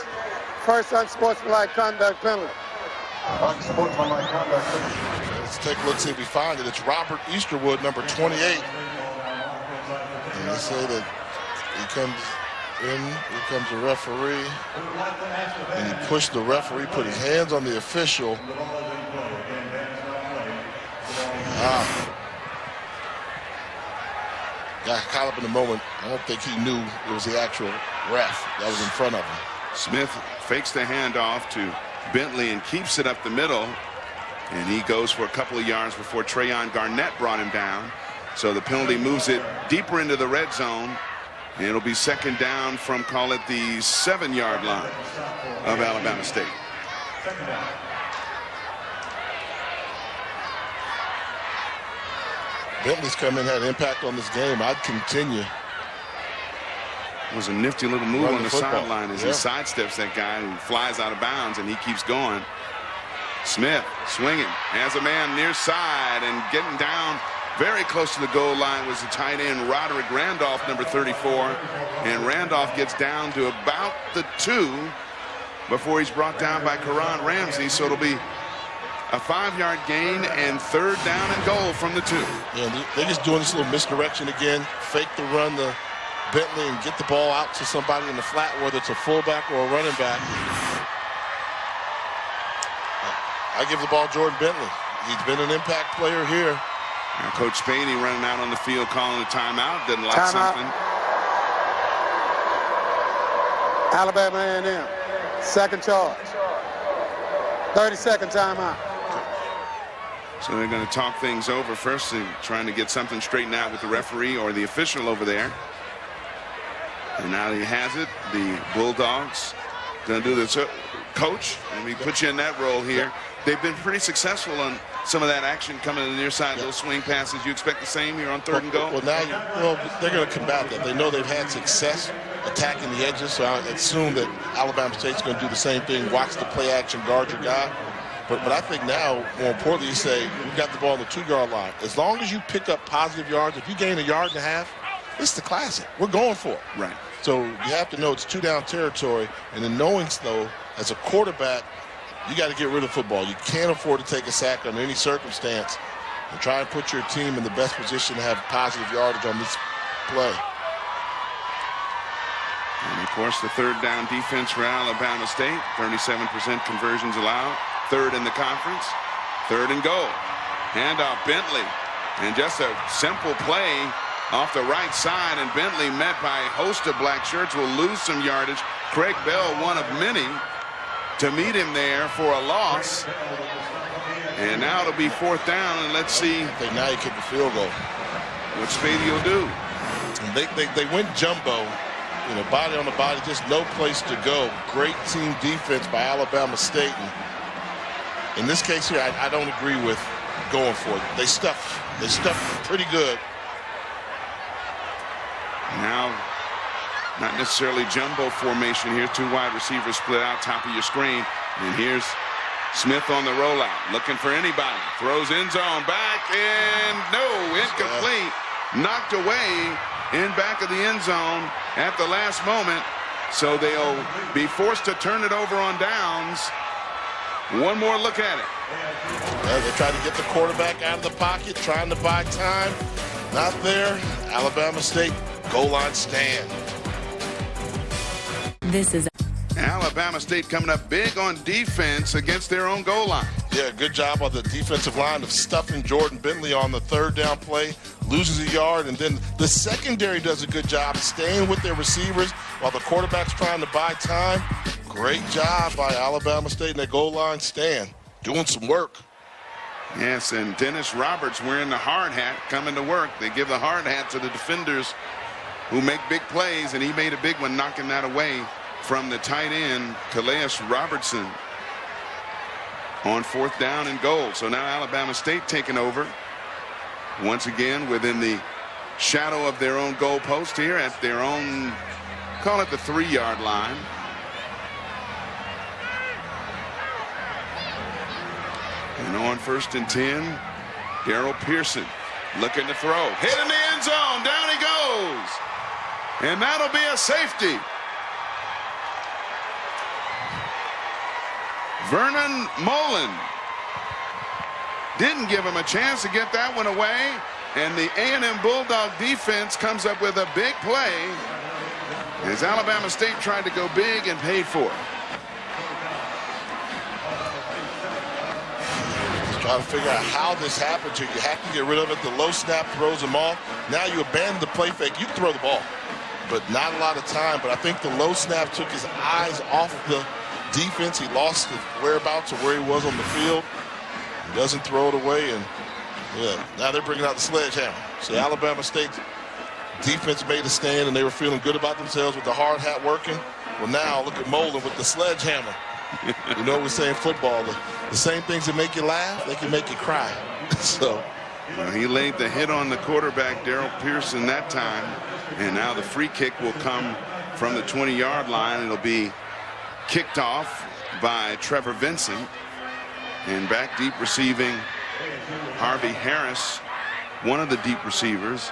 first unsportsmanlike conduct penalty. Unsportsmanlike conduct. Let's take a look, see if we find it. It's Robert Easterwood, number 28. And they say that he comes in. Here comes the referee. And he pushed the referee, put his hands on the official. Got caught up in the moment. I don't think he knew it was the actual ref that was in front of him. Smith fakes the handoff to Bentley and keeps it up the middle. And he goes for a couple of yards before Trayon Garnett brought him down. So the penalty moves it deeper into the red zone. And it'll be second down from, call it, the 7-yard line of Alabama State. Bentley's come in, had an impact on this game. I'd continue. It was a nifty little move on the sideline as he sidesteps that guy who flies out of bounds, and he keeps going. Smith swinging, has a man near side and getting down very close to the goal line was the tight end Roderick Randolph, number 34. And Randolph gets down to about the 2 before he's brought down by Karan Ramsey. So it'll be a 5-yard gain and 3rd down and goal from the 2. Yeah, they're just doing this little misdirection again. Fake the run to Bentley and get the ball out to somebody in the flat, whether it's a fullback or a running back. I give the ball to Jordan Bentley. He's been an impact player here. Now Coach Spaney running out on the field calling a timeout. Didn't like something. Alabama A&M, second charge. 30-second timeout. So they're going to talk things over first and trying to get something straightened out with the referee or the official over there. And now he has it. The Bulldogs going to do this. Coach, let me put you in that role here. They've been pretty successful on some of that action coming to the near side, little swing passes. You expect the same here on 3rd and goal? Well, now they're going to combat that. They know they've had success attacking the edges, so I assume that Alabama State's going to do the same thing, watch the play action, guard your guy. But I think now, more importantly, you say, we've got the ball on the 2-yard line. As long as you pick up positive yards, if you gain 1.5 yards, it's the classic. We're going for it. Right. So you have to know it's 2-down territory, and then knowing, though, as a quarterback, you got to get rid of football. You can't afford to take a sack under any circumstance and try and put your team in the best position to have positive yardage on this play. And, of course, the 3rd down defense for Alabama State. 37% conversions allowed. 3rd in the conference. 3rd and goal. Handoff Bentley. And just a simple play off the right side. And Bentley, met by a host of black shirts, will lose some yardage. Craig Bell, one of many to meet him there for a loss. And now it'll be 4th down, and let's see. I think now you kick the field goal. What Spady will do. And they went jumbo, you know, body on the body, just no place to go. Great team defense by Alabama State. And in this case here, I don't agree with going for it. They stuffed pretty good. Now, not necessarily jumbo formation here. 2 wide receivers split out top of your screen. And here's Smith on the rollout, looking for anybody. Throws end zone back, and no, incomplete. Knocked away in back of the end zone at the last moment. So they'll be forced to turn it over on downs. One more look at it. Well, they tried to get the quarterback out of the pocket, trying to buy time. Not there. Alabama State, goal line stand. This is Alabama State coming up big on defense against their own goal line. Yeah, good job on the defensive line of stuffing Jordan Bentley on the 3rd down play. Loses 1 yard, and then the secondary does a good job staying with their receivers while the quarterback's trying to buy time. Great job by Alabama State in their goal line stand. Doing some work. Yes, and Dennis Roberts wearing the hard hat coming to work. They give the hard hat to the defenders who make big plays, and he made a big one knocking that away from the tight end, Calais Robertson, on 4th down and goal. So now Alabama State taking over once again within the shadow of their own goal post here at their own, call it the 3-yard line. And on 1st and 10, Darrell Pearson looking to throw. Hit in the end zone. Down he goes. And that'll be a safety. Vernon Mullen didn't give him a chance to get that one away. And the A&M Bulldog defense comes up with a big play as Alabama State tried to go big and paid for it. Trying to figure out how this happened. You have to get rid of it. The low snap throws them off. Now you abandon the play fake. You can throw the ball, but not a lot of time. But I think the low snap took his eyes off the defense. He lost his whereabouts of where he was on the field. He doesn't throw it away, and yeah, now they're bringing out the sledgehammer. So Alabama State defense made a stand, and they were feeling good about themselves with the hard hat working. Well, now look at Molden with the sledgehammer. You know, we're saying football, the same things that make you laugh, they can make you cry. So he laid the hit on the quarterback, Darrell Pearson, that time. And now the free kick will come from the 20-yard line. It'll be kicked off by Trevor Vincent. And back deep receiving Harvey Harris, one of the deep receivers,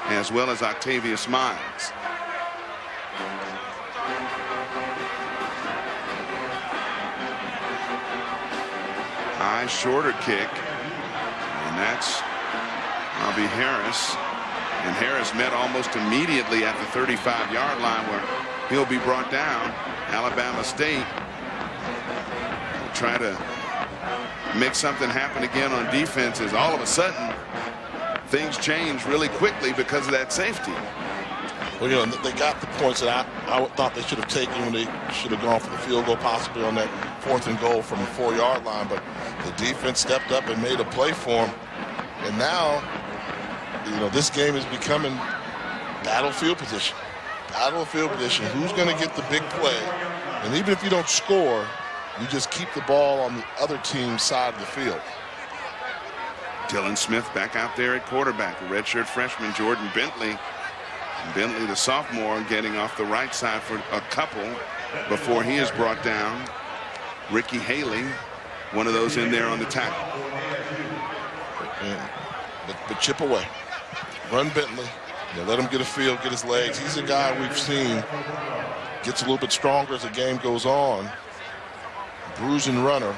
as well as Octavius Miles. High shorter kick, and that's Harvey Harris. And Harris met almost immediately at the 35-yard line, where he'll be brought down. Alabama State will try to make something happen again on defense, as all of a sudden things change really quickly because of that safety. Well, you know, they got the points that I thought they should have taken when they should have gone for the field goal, possibly on that 4th and goal from the 4-yard line. But the defense stepped up and made a play for them. And now, you know, this game is becoming battlefield position. Battlefield position. Who's going to get the big play? And even if you don't score, you just keep the ball on the other team's side of the field. Dylan Smith back out there at quarterback. The redshirt freshman Jordan Bentley. Bentley, the sophomore, getting off the right side for a couple before he is brought down. Ricky Haley, one of those in there on the tackle. But chip away. Run Bentley. You know, let him get a feel, get his legs. He's a guy we've seen gets a little bit stronger as the game goes on. Bruising runner.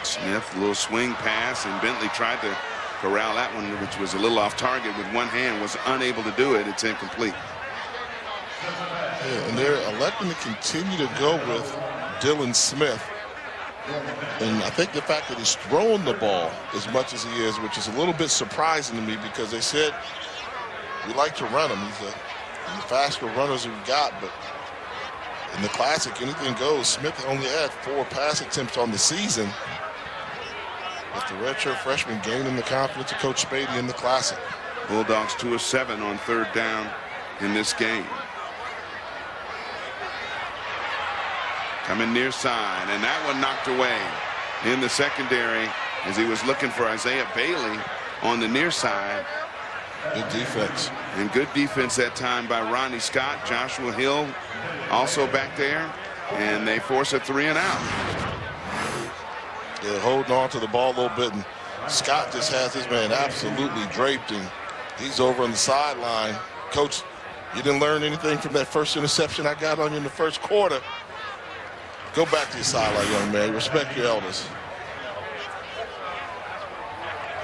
Smith, a little swing pass, and Bentley tried to corral that one, which was a little off target with one hand, was unable to do it. It's incomplete. Yeah, and they're electing to continue to go with Dylan Smith. And I think the fact that he's throwing the ball as much as he is, which is a little bit surprising to me, because they said we like to run him. He's the faster runners we've got, but in the Classic, anything goes. Smith only had 4 pass attempts on the season. But the redshirt freshman gaining the confidence of Coach Spady in the Classic. Bulldogs 2 of 7 on 3rd down in this game. Coming near side, and that one knocked away in the secondary as he was looking for Isaiah Bailey on the near side. Good defense. And good defense that time by Ronnie Scott. Joshua Hill also back there, and they force a 3 and out. Yeah, holding on to the ball a little bit, and Scott just has his man absolutely draped, and he's over on the sideline. Coach, you didn't learn anything from that first interception I got on you in the first quarter. Go back to your sideline, young man. Respect your elders.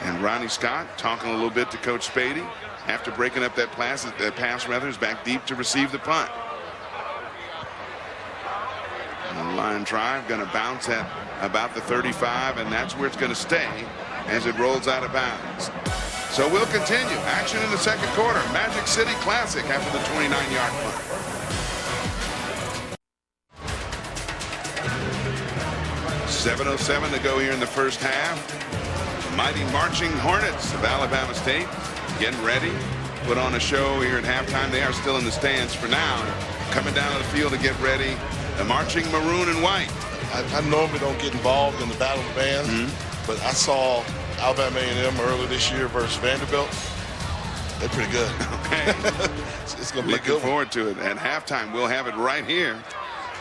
And Ronnie Scott talking a little bit to Coach Spady after breaking up that pass is back deep to receive the punt. And the line drive going to bounce at about the 35, and that's where it's going to stay as it rolls out of bounds. So we'll continue action in the second quarter. Magic City Classic after the 29-yard punt. .707 to go here in the first half. Mighty marching Hornets of Alabama State getting ready, put on a show here at halftime. They are still in the stands for now, coming down to the field to get ready. The marching maroon and white. I normally don't get involved in the battle of bands, but I saw Alabama A&M earlier this year versus Vanderbilt. They're pretty good. Okay. It's going to be looking forward to it. At halftime, we'll have it right here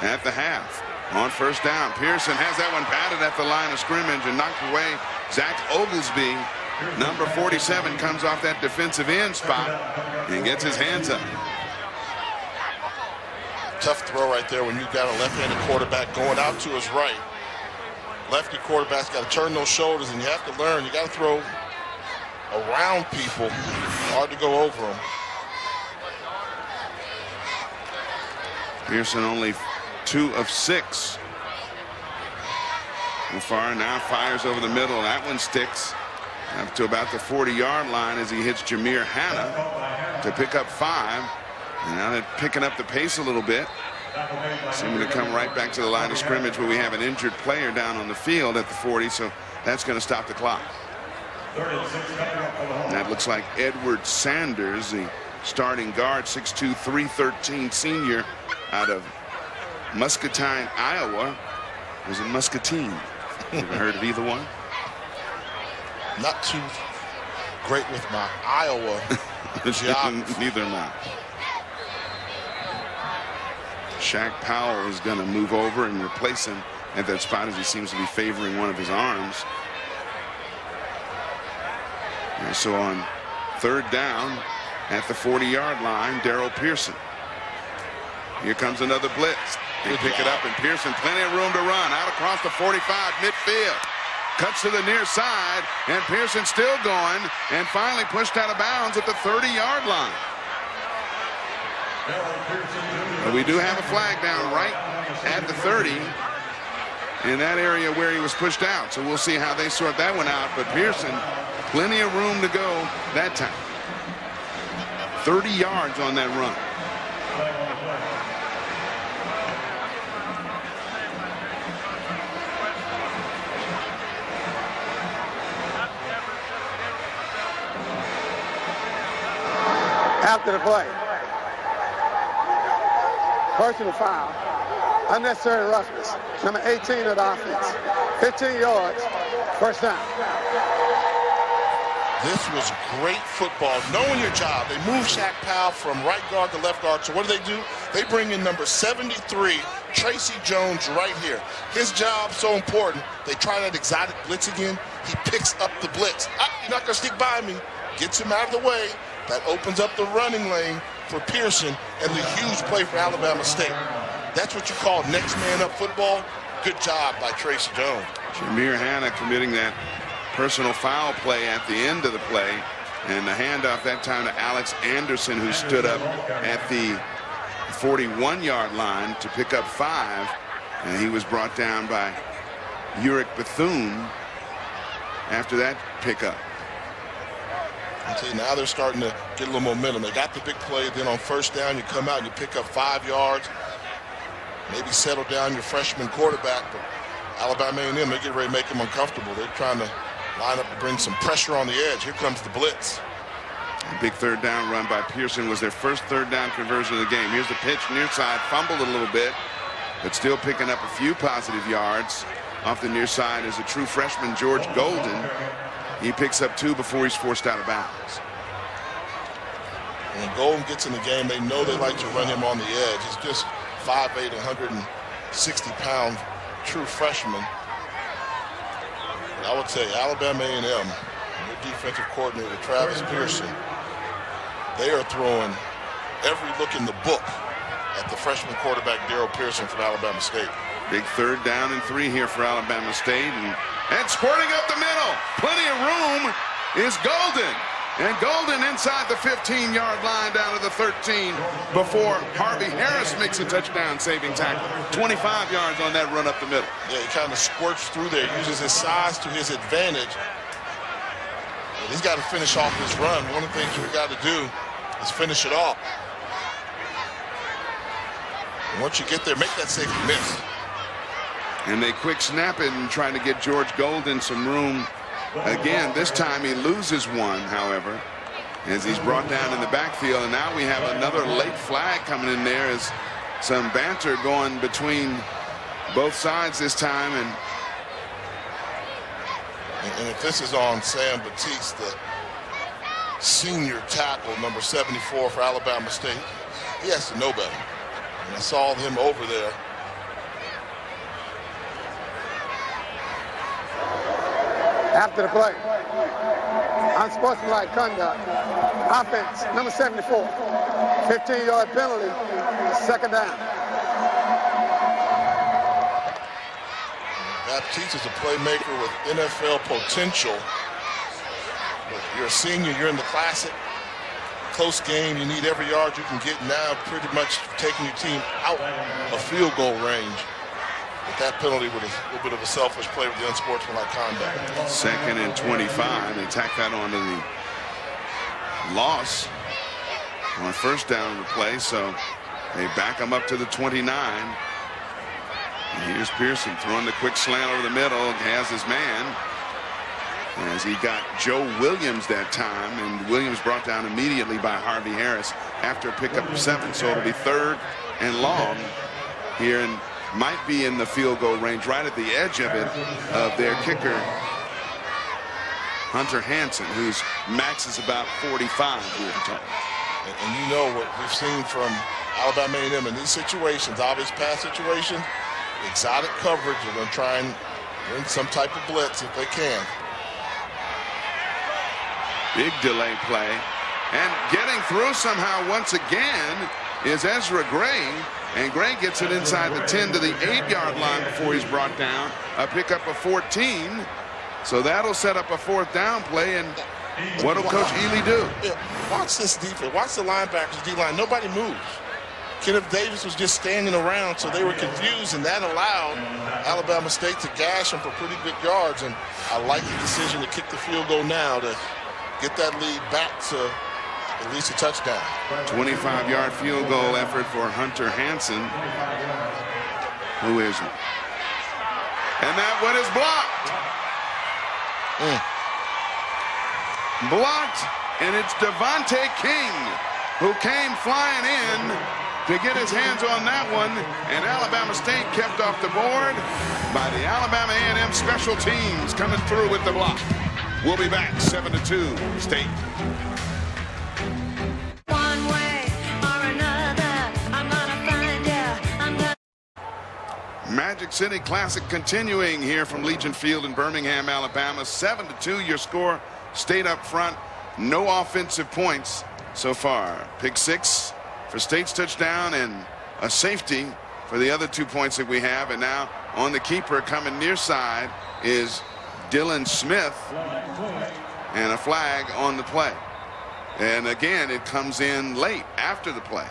at the half. On first down, Pearson has that one batted at the line of scrimmage and knocked away. Zach Oglesby, number 47, comes off that defensive end spot and gets his hands up. Tough throw right there when you've got a left-handed quarterback going out to his right. Lefty quarterback's got to turn those shoulders, and you have to learn. You got to throw around people. Hard to go over them. Pearson only 2 of 6 so far. Now fires over the middle. That one sticks up to about the 40-yard line as he hits Jameer Hanna to pick up 5. And now they're picking up the pace a little bit. Seeming to come right back to the line of scrimmage where we have an injured player down on the field at the 40, so that's going to stop the clock. And that looks like Edward Sanders, the starting guard, 6'2", 313 senior out of Muscatine, Iowa. Was it Muscatine? Ever heard of either one? Not too great with my Iowa geography. Neither am I. Shaq Powell is going to move over and replace him at that spot as he seems to be favoring one of his arms. And so on 3rd down at the 40-yard line, Darrell Pearson. Here comes another blitz. They pick it up, and Pearson, plenty of room to run. Out across the 45, midfield. Cuts to the near side, and Pearson still going, and finally pushed out of bounds at the 30-yard line. But we do have a flag down right at the 30 in that area where he was pushed out. So we'll see how they sort that one out. But Pearson, plenty of room to go that time. 30 yards on that run. After the play. Personal foul. Unnecessary roughness. Number 18 of the offense. 15 yards. First down. This was great football. Knowing your job. They move Shaq Powell from right guard to left guard. So what do? They bring in number 73, Tracy Jones, right here. His job so important. They try that exotic blitz again. He picks up the blitz. You're not going to stick by me. Gets him out of the way. That opens up the running lane for Pearson and the huge play for Alabama State. That's what you call next man up football. Good job by Tracy Jones. Jameer Hanna committing that personal foul play at the end of the play, and the handoff that time to Alex Anderson, who stood up at the 41-yard line to pick up 5, and he was brought down by Uric Bethune after that pickup. Now they're starting to get a little momentum. They got the big play, then on first down you come out and you pick up 5 yards. Maybe settle down your freshman quarterback, but Alabama A&M, they get ready to make them uncomfortable. They're trying to line up to bring some pressure on the edge. Here comes the blitz. A big 3rd down run by Pearson was their first 3rd down conversion of the game. Here's the pitch near side, fumbled a little bit, but still picking up a few positive yards. Off the near side is a true freshman, George Golden. He picks up 2 before he's forced out of bounds. When Golden gets in the game, they know they like to run him on the edge. He's just 5'8", 160-pound true freshman. But I would say Alabama A&M, their defensive coordinator, Travis Pearson, they are throwing every look in the book at the freshman quarterback, Darrell Pearson from Alabama State. Big 3rd down and 3 here for Alabama State. And squirting up the middle, plenty of room, is Golden. And Golden inside the 15-yard line down to the 13 before Harvey Harris makes a touchdown-saving tackle. 25 yards on that run up the middle. Yeah, he kind of squirts through there, uses his size to his advantage. But he's got to finish off this run. One of the things we've got to do is finish it off. And once you get there, make that safety miss. And they quick snap it and try to get George Golden some room. Again, this time he loses one, however, as he's brought down in the backfield. And now we have another late flag coming in there as some banter going between both sides this time. And if this is on Sam Batiste, the senior tackle, number 74 for Alabama State, he has to know better. And I saw him over there. After the play, unsportsmanlike conduct, offense, number 74, 15-yard penalty, 2nd down. Baptiste is a playmaker with NFL potential. But you're a senior, you're in the Classic. Close game, you need every yard you can get now, pretty much taking your team out of field goal range. But that penalty was a little bit of a selfish play with the unsportsmanlike conduct. 2nd and 25. They tack that onto the loss on 1st down of the play, so they back him up to the 29. And here's Pearson throwing the quick slant over the middle, has his man, as he got Joe Williams that time, and Williams brought down immediately by Harvey Harris after a pickup of 7. So it'll be 3rd and long here, and might be in the field goal range, right at the edge of it, of their kicker Hunter Hansen, whose max is about 45 here tonight. And you know what we've seen from Alabama A&M in these situations, obvious pass situations, exotic coverage. They're going to try and win some type of blitz if they can. Big delay play. And getting through somehow once again is Ezra Gray. And Gray gets it inside the 10 to the 8-yard line before he's brought down. A pickup of 14. So that'll set up a 4th down play. And what'll Coach Ely do? Yeah, watch this defense. Watch the linebackers, D-line. Nobody moves. Kenneth Davis was just standing around, so they were confused, and that allowed Alabama State to gash them for pretty good yards. And I like the decision to kick the field goal now to get that lead back to at least a touchdown. 25-yard field goal effort for Hunter Hansen. Who is it? And that one is blocked. Blocked, and it's Devontae King who came flying in to get his hands on that one, and Alabama State kept off the board by the Alabama A&M special teams coming through with the block. We'll be back 7-2 State. One way or another, I'm gonna find ya. Magic City Classic continuing here from Legion Field in Birmingham, Alabama. 7-2 your score. State up front. No offensive points so far. Pick 6 for State's touchdown and a safety for the other 2 points that we have. And now on the keeper coming near side is Dylan Smith, and a flag on the play. And again, it comes in late after the play.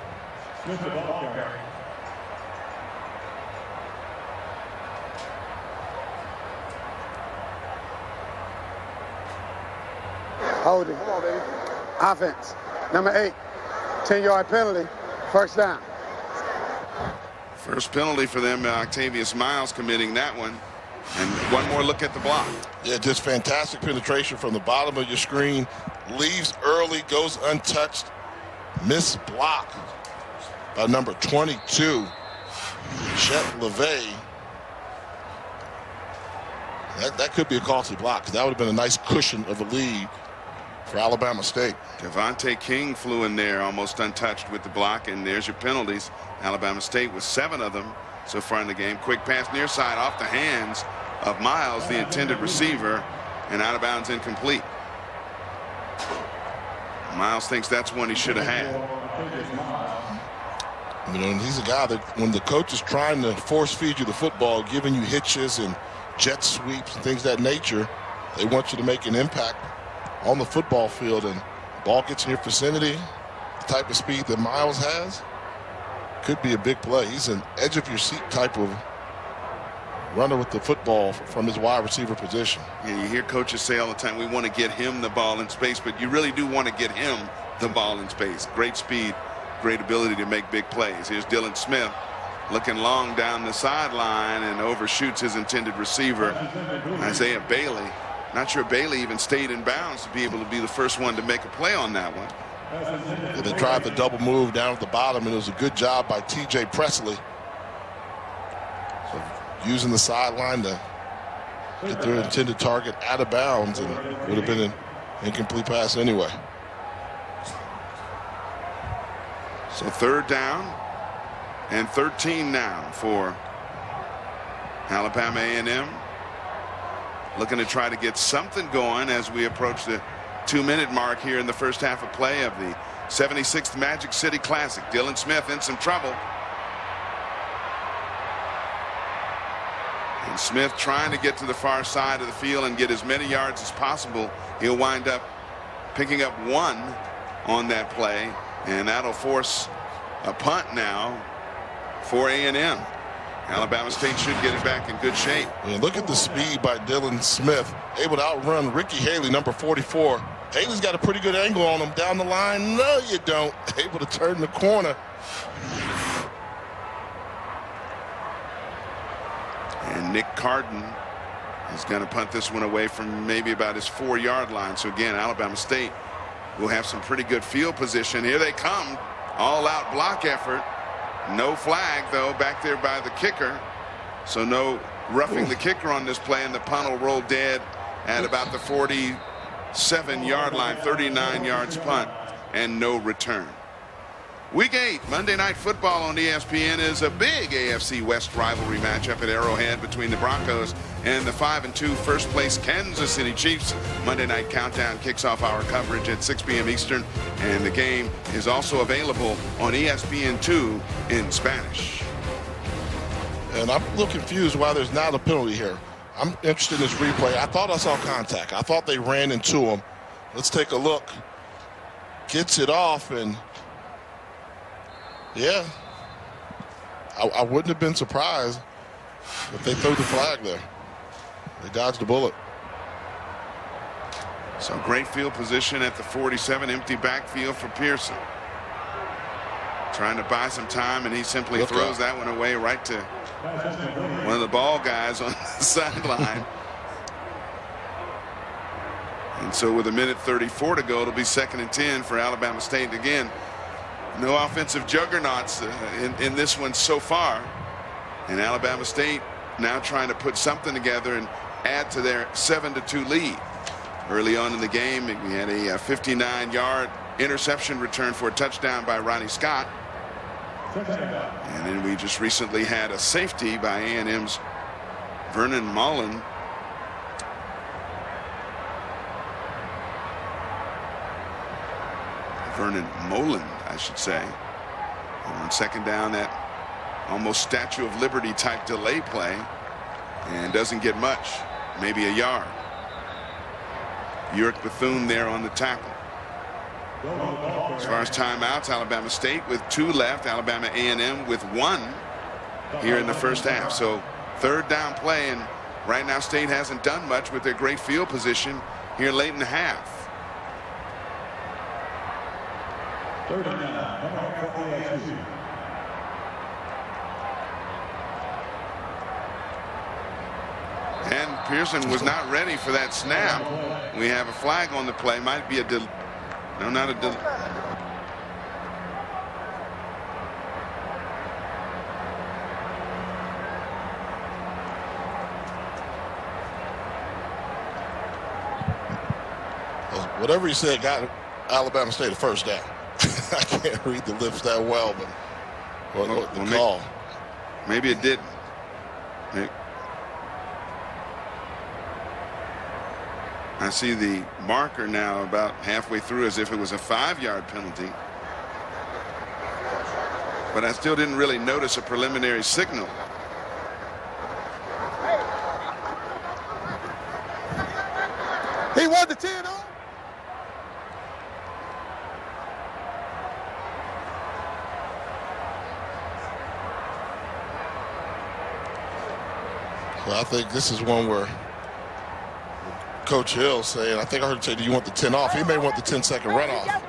Holding. Offense. Number 8. 10-yard penalty. 1st down. First penalty for them. Octavius Miles committing that one. And one more look at the block. Yeah, just fantastic penetration from the bottom of your screen. Leaves early, goes untouched. Missed block by number 22, Chet LeVay. That could be a costly block, because that would have been a nice cushion of a lead for Alabama State. Devontae King flew in there almost untouched with the block, and there's your penalties. Alabama State with 7 of them so far in the game. Quick pass near side off the hands of Miles, the intended receiver, and out of bounds, incomplete. Miles thinks that's one he should have had. You know, and he's a guy that when the coach is trying to force feed you the football, giving you hitches and jet sweeps and things of that nature, they want you to make an impact on the football field, and ball gets in your vicinity, the type of speed that Miles has, could be a big play. He's an edge of your seat type of runner with the football from his wide receiver position. Yeah, you hear coaches say all the time, we want to get him the ball in space, but you really do want to get him the ball in space. Great speed, great ability to make big plays. Here's Dylan Smith looking long down the sideline and overshoots his intended receiver, Isaiah Bailey. Not sure Bailey even stayed in bounds to be able to be the first one to make a play on that one. Yeah, they tried the double move down at the bottom, and it was a good job by T.J. Presley. So using the sideline to get their intended target out of bounds, and it would have been an incomplete pass anyway. So 3rd down and 13 now for Alabama A&M. Looking to try to get something going as we approach the 2-minute mark here in the first half of play of the 76th Magic City Classic. Dylan Smith in some trouble. And Smith trying to get to the far side of the field and get as many yards as possible. He'll wind up picking up 1 on that play, and that'll force a punt now for A&M. Alabama State should get it back in good shape. And look at the speed by Dylan Smith, able to outrun Ricky Haley, number 44. Haley's got a pretty good angle on him down the line. No, you don't. Able to turn the corner. And Nick Carden is going to punt this one away from maybe about his 4-yard line. So again, Alabama State will have some pretty good field position. Here they come. All-out block effort. No flag, though, back there by the kicker. So no roughing the kicker on this play, and the punt will roll dead at about the 47-yard line, 39 yards punt, and no return. Week 8, Monday Night Football on ESPN is a big AFC West rivalry matchup at Arrowhead between the Broncos and the 5-2 first-place Kansas City Chiefs. Monday Night Countdown kicks off our coverage at 6 p.m. Eastern, and the game is also available on ESPNU in Spanish. And I'm a little confused why there's not a penalty here. I'm interested in this replay. I thought I saw contact. I thought they ran into him. Let's take a look. Gets it off, and yeah, I wouldn't have been surprised if they threw the flag there. They dodged the bullet. So great field position at the 47, empty backfield for Pearson. Trying to buy some time, and he simply throws that one away right to one of the ball guys on the sideline. And so with 1:34 to go, it'll be 2nd and 10 for Alabama State. Again, no offensive juggernauts in this one so far. And Alabama State now trying to put something together and add to their 7-2 lead. Early on in the game, we had a 59-yard interception return for a touchdown by Ronnie Scott. And then we just recently had a safety by A&M's Vernon Mullen. Vernon Moland, I should say. And on 2nd down, that almost Statue of Liberty type delay play, and doesn't get much, maybe a yard. Uric Bethune there on the tackle. As far as timeouts, Alabama State with 2 left, Alabama A&M with 1 here in the first half. So 3rd down play, and right now State hasn't done much with their great field position here late in the half. 3rd down. And Pearson was not ready for that snap. We have a flag on the play. Might be a no, not a whatever he said got Alabama State a 1st down. I can't read the lips that well, but the call. Maybe it didn't. I see the marker now about halfway through as if it was a 5-yard penalty. But I still didn't really notice a preliminary signal. He won the 10-0. Well, I think this is one where Coach Hill saying, I think I heard him say, do you want the 10 off? He may want the 10-second runoff.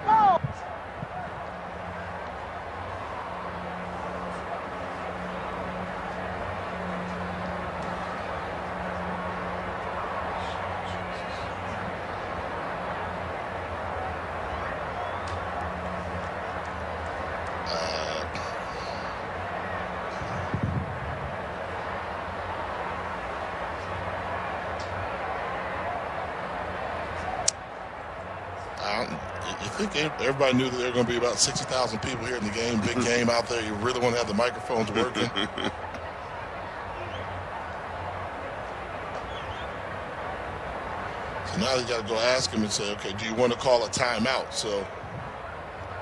I think everybody knew that there were going to be about 60,000 people here in the game. Big game out there. You really want to have the microphones working. So now you got to go ask him and say, okay, do you want to call a timeout? So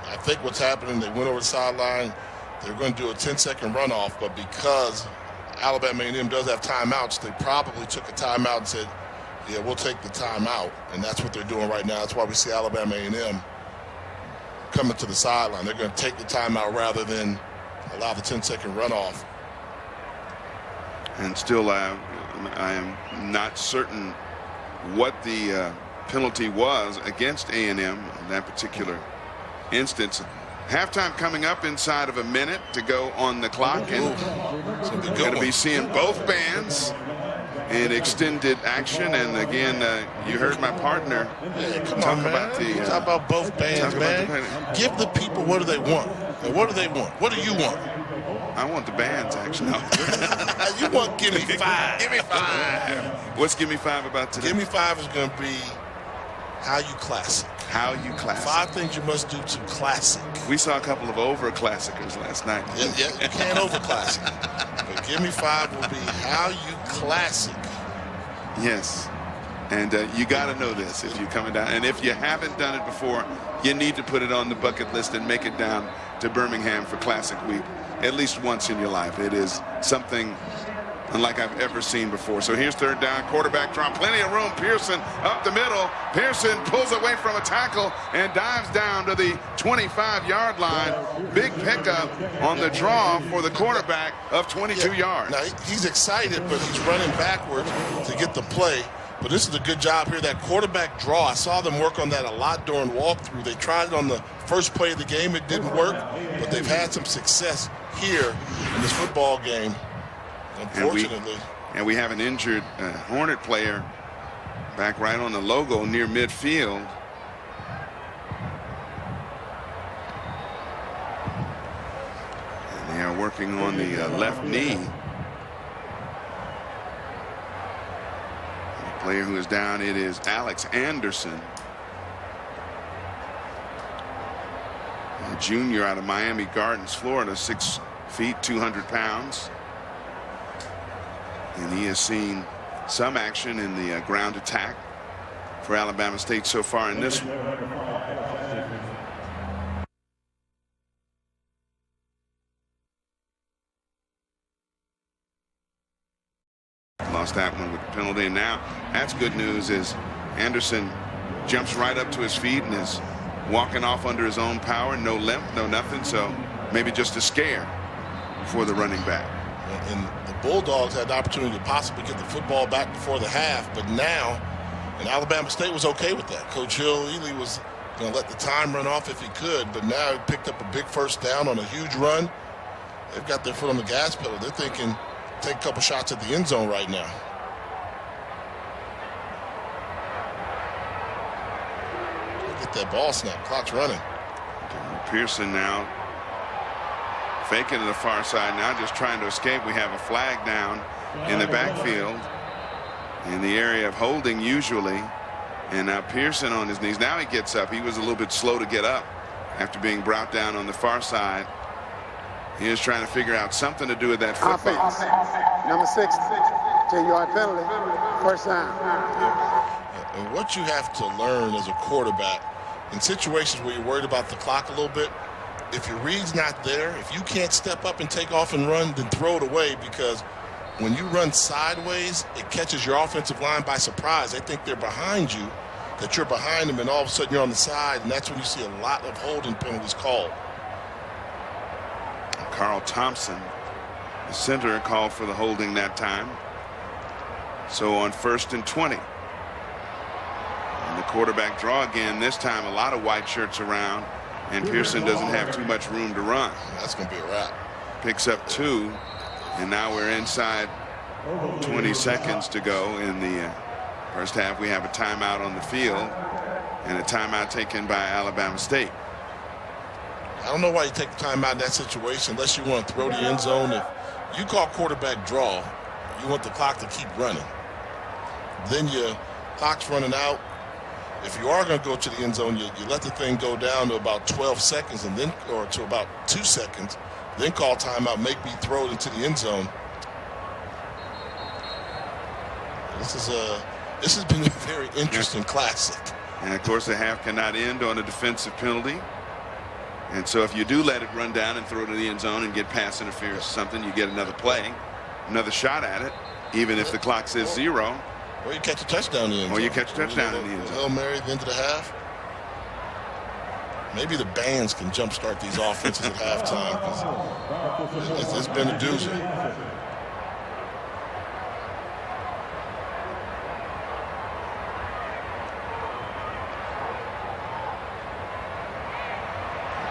I think what's happening, they went over the sideline. They're going to do a 10-second runoff, but because Alabama A&M does have timeouts, they probably took a timeout and said, yeah, we'll take the timeout. And that's what they're doing right now. That's why we see Alabama A&M coming to the sideline. They're going to take the timeout rather than allow the 10-second runoff. And still, I am not certain what the penalty was against A&M in that particular instance. Halftime coming up inside of a minute to go on the clock, and we're going to be seeing both bands in extended action. And again, you heard my partner talk about both bands, man. Give the people what do they want. And what do they want? What do you want? I want the bands, actually. No. You want Give Me 5. Give Me 5. What's Give Me 5 about today? Give Me 5 is going to be how you classic. How you classic. 5 things you must do to classic. We saw a couple of over-classicers last night. Yeah, you can't over-classic. But Give Me 5 will be how you classic. Yes. And you got to know this if you're coming down. And if you haven't done it before, you need to put it on the bucket list and make it down to Birmingham for Classic Week at least once in your life. It is something unlike I've ever seen before. So here's third down, quarterback draw, plenty of room. Pearson up the middle. Pearson pulls away from a tackle and dives down to the 25-yard line. Big pickup on the draw for the quarterback of 22 yards. Now, he's excited, but he's running backwards to get the play. But this is a good job here. That quarterback draw, I saw them work on that a lot during walkthrough. They tried it on the first play of the game. It didn't work, but they've had some success here in this football game. Unfortunately. And we have an injured Hornet player back right on the logo near midfield. And they are working on the left knee. The player who is down, it is Alex Anderson, a junior out of Miami Gardens, Florida, 6 feet, 200 pounds. And he has seen some action in the ground attack for Alabama State so far in this one. Lost that one with the penalty. And now that's good news, is Anderson jumps right up to his feet and is walking off under his own power. No limp, no nothing. So maybe just a scare for the running back. And the Bulldogs had the opportunity to possibly get the football back before the half, but now, and Alabama State was okay with that. Coach Hill-Ely was going to let the time run off if he could, but now he picked up a big first down on a huge run. They've got their foot on the gas pedal. They're thinking take a couple shots at the end zone right now. Get that ball snap. Clock's running. Pearson now faking to the far side, now just trying to escape. We have a flag down in the backfield in the area of holding usually. And now Pearson on his knees. Now he gets up. He was a little bit slow to get up after being brought down on the far side. He is trying to figure out something to do with that football. Offense. Number 6, 10-yard penalty. First down. And what you have to learn as a quarterback in situations where you're worried about the clock a little bit, if your read's not there, if you can't step up and take off and run, then throw it away, because when you run sideways, it catches your offensive line by surprise. They think they're behind you, that you're behind them, and all of a sudden you're on the side, and that's when you see a lot of holding penalties called. Carl Thompson, the center, called for the holding that time. So on 1st and 20. And the quarterback draw again, this time a lot of white shirts around. And Pearson doesn't have too much room to run. That's going to be a wrap. Picks up 2, and now we're inside 20 seconds to go in the first half. We have a timeout on the field and a timeout taken by Alabama State. I don't know why you take the timeout in that situation unless you want to throw the end zone. If you call quarterback draw, you want the clock to keep running. Then your clock's running out. If you are going to go to the end zone, you let the thing go down to about 12 seconds, and then, or to about 2 seconds, then call timeout, make me throw it into the end zone. This has been a very interesting classic. And of course, the half cannot end on a defensive penalty. And so if you do let it run down and throw it to the end zone and get pass interference or something, you get another play. another shot at it, even if the clock says 0. Or you catch a touchdown in the end zone. Or you catch a touchdown in the end zone. Hail Mary at the end of the half. Maybe the bands can jumpstart these offenses at halftime, because it's been a doozy.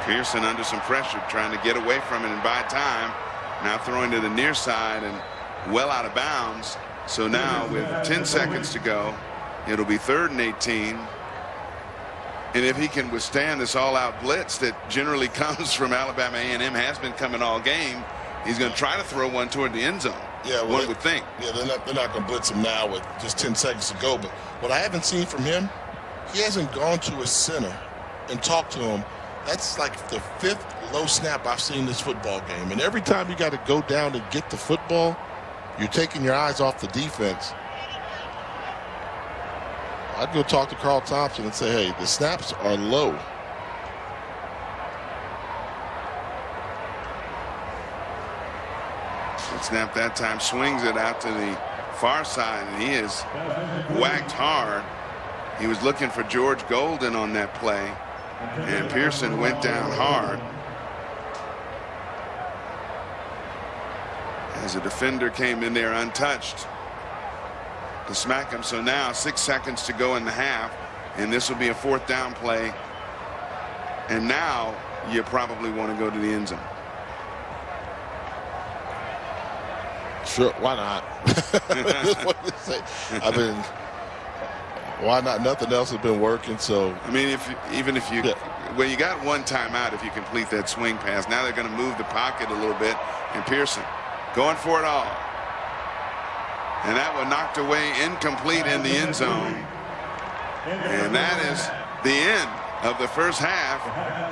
Pearson under some pressure, trying to get away from it and buy time. Now throwing to the near side and well out of bounds. So now with 10 seconds to go, it'll be 3rd and 18. And if he can withstand this all-out blitz that generally comes from Alabama A&M, has been coming all game, he's going to try to throw one toward the end zone. Yeah, well, one would think. Yeah, they're not going to blitz him now with just 10 seconds to go. But what I haven't seen from him, he hasn't gone to his center and talked to him. That's like the 5th low snap I've seen this football game. And every time you got to go down and get the football, you're taking your eyes off the defense. I'd go talk to Carl Thompson and say, hey, the snaps are low. The snap that time swings it out to the far side, and he is whacked hard. He was looking for George Golden on that play, and Pearson went down hard as a defender came in there untouched to smack him. So now 6 seconds to go in the half, and this will be a 4th down play. And now you probably want to go to the end zone. Sure, why not? I mean, why not? Nothing else has been working. So I mean, well, you got one timeout if you complete that swing pass. Now they're going to move the pocket a little bit, and Pearson going for it all. And that one knocked away, incomplete in the end zone. And that is the end of the first half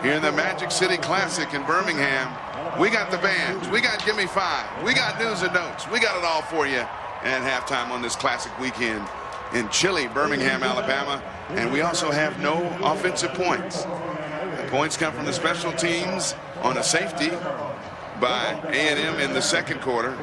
here in the Magic City Classic in Birmingham. We got the bands, we got Gimme 5, we got news and notes, we got it all for you at halftime on this classic weekend in chilly Birmingham, Alabama. And we also have no offensive points. The points come from the special teams on a safety by A&M in the 2nd quarter.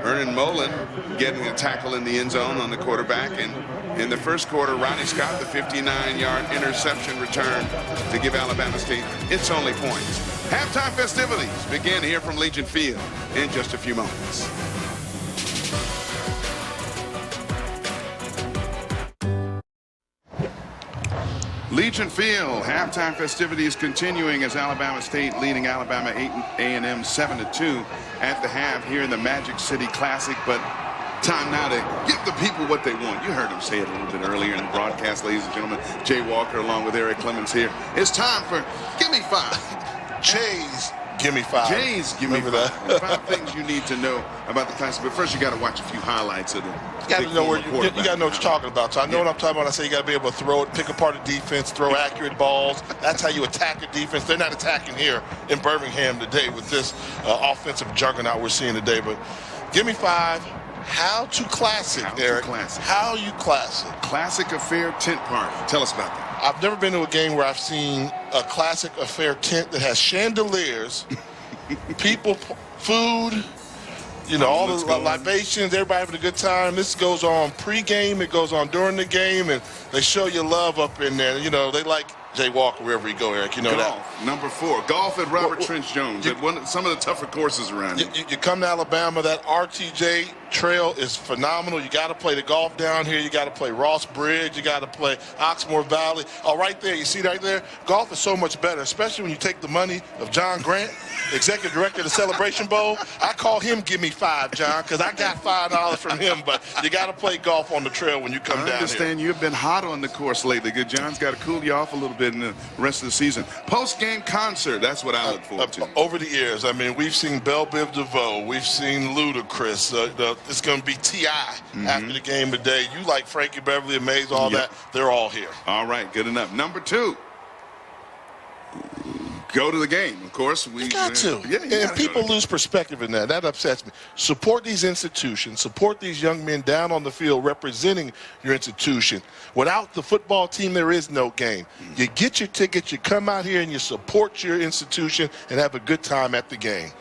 Vernon Mullen getting a tackle in the end zone on the quarterback. And in the 1st quarter, Ronnie Scott, the 59-yard interception return to give Alabama State its only points. Halftime festivities begin here from Legion Field in just a few moments. Legion Field, halftime festivities continuing as Alabama State leading Alabama A&M 7-2 at the half here in the Magic City Classic. But time now to give the people what they want. You heard him say it a little bit earlier in the broadcast, ladies and gentlemen. Jay Walker along with Eric Clemens here. It's time for Gimme 5. Jay's Gimme 5. Jay's Gimme 5. 5 things you need to know about the Classic. But first, you got to watch a few highlights of the. You got to know you got to know what you're talking about. So I know what I'm talking about. I say you got to be able to throw it, pick apart the defense, throw accurate balls. That's how you attack a defense. They're not attacking here in Birmingham today with this offensive juggernaut we're seeing today. But Gimme 5. How to classic, Eric. How you classic. Classic Affair tent party. Tell us about that. I've never been to a game where I've seen a classic affair tent that has chandeliers, people, food, you know, all the libations, everybody having a good time. This goes on pre-game, it goes on during the game, and they show you love up in there. You know, they like Jay Walker wherever you go, Eric. You know golf, that. Number 4. Golf at Robert Trench Jones. At some of the tougher courses around here. You come to Alabama, that RTJ trail is phenomenal. You got to play the golf down here. You got to play Ross Bridge. You got to play Oxmoor Valley. Oh, right there. You see right there? Golf is so much better, especially when you take the money of John Grant, executive director of the Celebration Bowl. I call him Gimme 5, John, because I got $5 from him. But you got to play golf on the trail when you come down here. I understand you've been hot on the course lately. Good, John's got to cool you off a little bit in the rest of the season. Post-game concert. That's what I look forward to. Over the years, I mean, we've seen Belle Biv DeVoe. We've seen Ludacris. It's going to be T.I. after the game today. You like Frankie Beverly, Mays, all that. They're all here. All right, good enough. Number 2. Go to the game, of course. You got to. And people lose perspective in that. That upsets me. Support these institutions. Support these young men down on the field representing your institution. Without the football team, there is no game. You get your tickets, you come out here, and you support your institution and have a good time at the game.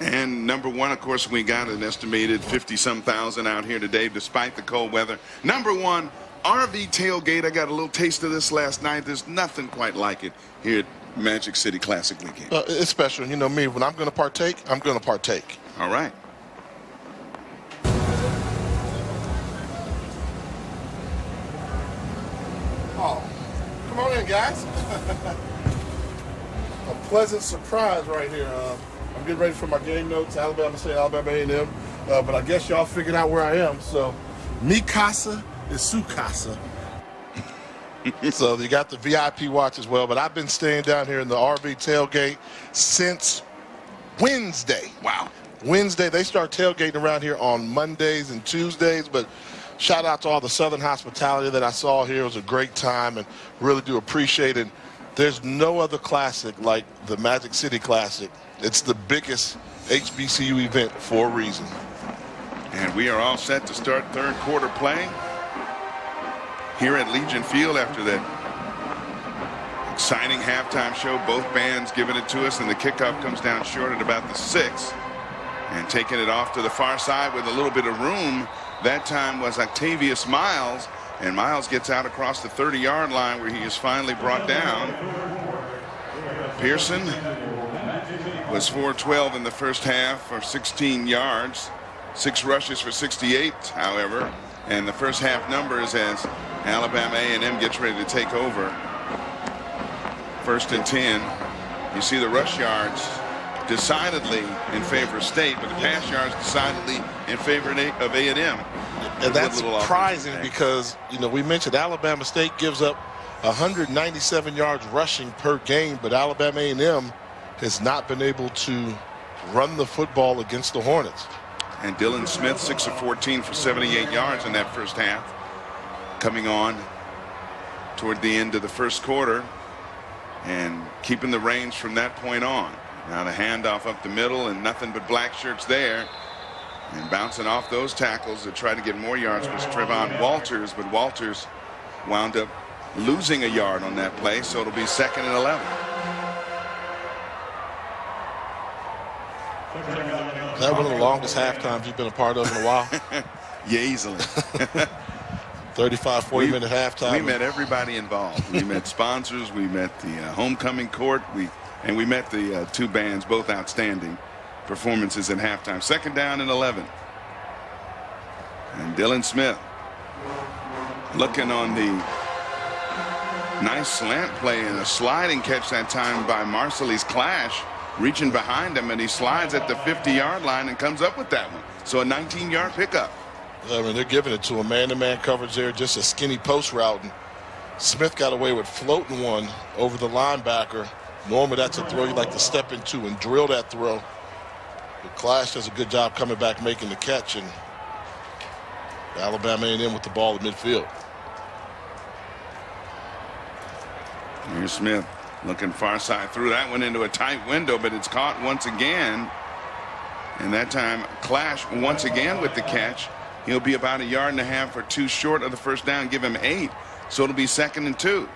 And number one, of course, we got an estimated 50-some thousand out here today despite the cold weather. Number one, RV tailgate. I got a little taste of this last night. There's nothing quite like it here at Magic City Classic Weekend. It's special. You know me, when I'm going to partake, I'm going to partake. All right. Oh, come on in, guys. A pleasant surprise right here. I'm getting ready for my game notes, Alabama State, Alabama A&M. But I guess y'all figured out where I am. So, mi casa is su casa. So you got the VIP watch as well. But I've been staying down here in the RV tailgate since Wednesday. Wow. Wednesday, they start tailgating around here on Mondays and Tuesdays. But shout out to all the Southern hospitality that I saw here. It was a great time and really do appreciate it. There's no other classic like the Magic City Classic. It's the biggest HBCU event for a reason. And we are all set to start third quarter play here at Legion Field after that exciting halftime show. Both bands giving it to us, and the kickoff comes down short at about the 6. And taking it off to the far side with a little bit of room. That time was Octavius Miles. And Miles gets out across the 30-yard line where he is finally brought down. Pearson was 4-12 in the first half for 16 yards. 6 rushes for 68, however. And the first half numbers as Alabama A&M gets ready to take over. 1st and 10. You see the rush yards decidedly in favor of State, but the pass yards decidedly in favor of A&M. And that's surprising because, you know, we mentioned Alabama State gives up 197 yards rushing per game, but Alabama A&M has not been able to run the football against the Hornets. And Dylan Smith, 6 of 14 for 78 yards in that first half. Coming on toward the end of the first quarter and keeping the reins from that point on. Now the handoff up the middle and nothing but black shirts there. And bouncing off those tackles to try to get more yards was Trevon Walters, but Walters wound up losing a yard on that play, so it'll be 2nd and 11. Is that one of the longest halftimes you've been a part of in a while? Yeah, easily. 35, 40-minute halftime. We met everybody involved. We met sponsors. We met the homecoming court. And we met the 2 bands, both outstanding performances at halftime. 2nd down and 11. And Dylan Smith looking on the nice slant play and a sliding catch that time by Marcelise Clash, reaching behind him, and he slides at the 50-yard line and comes up with that one. So a 19-yard pickup. I mean, they're giving it to him. Man-to-man coverage there, just a skinny post route. And Smith got away with floating one over the linebacker. Normally that's a throw you like to step into and drill that throw. But Clash does a good job coming back, making the catch, and Alabama A&M with the ball at midfield. Here's Smith looking far side, threw that one into a tight window, but it's caught once again. And that time Clash once again with the catch. He'll be about 1.5 yards or 2 short of the first down, give him 8. So it'll be 2nd and 2.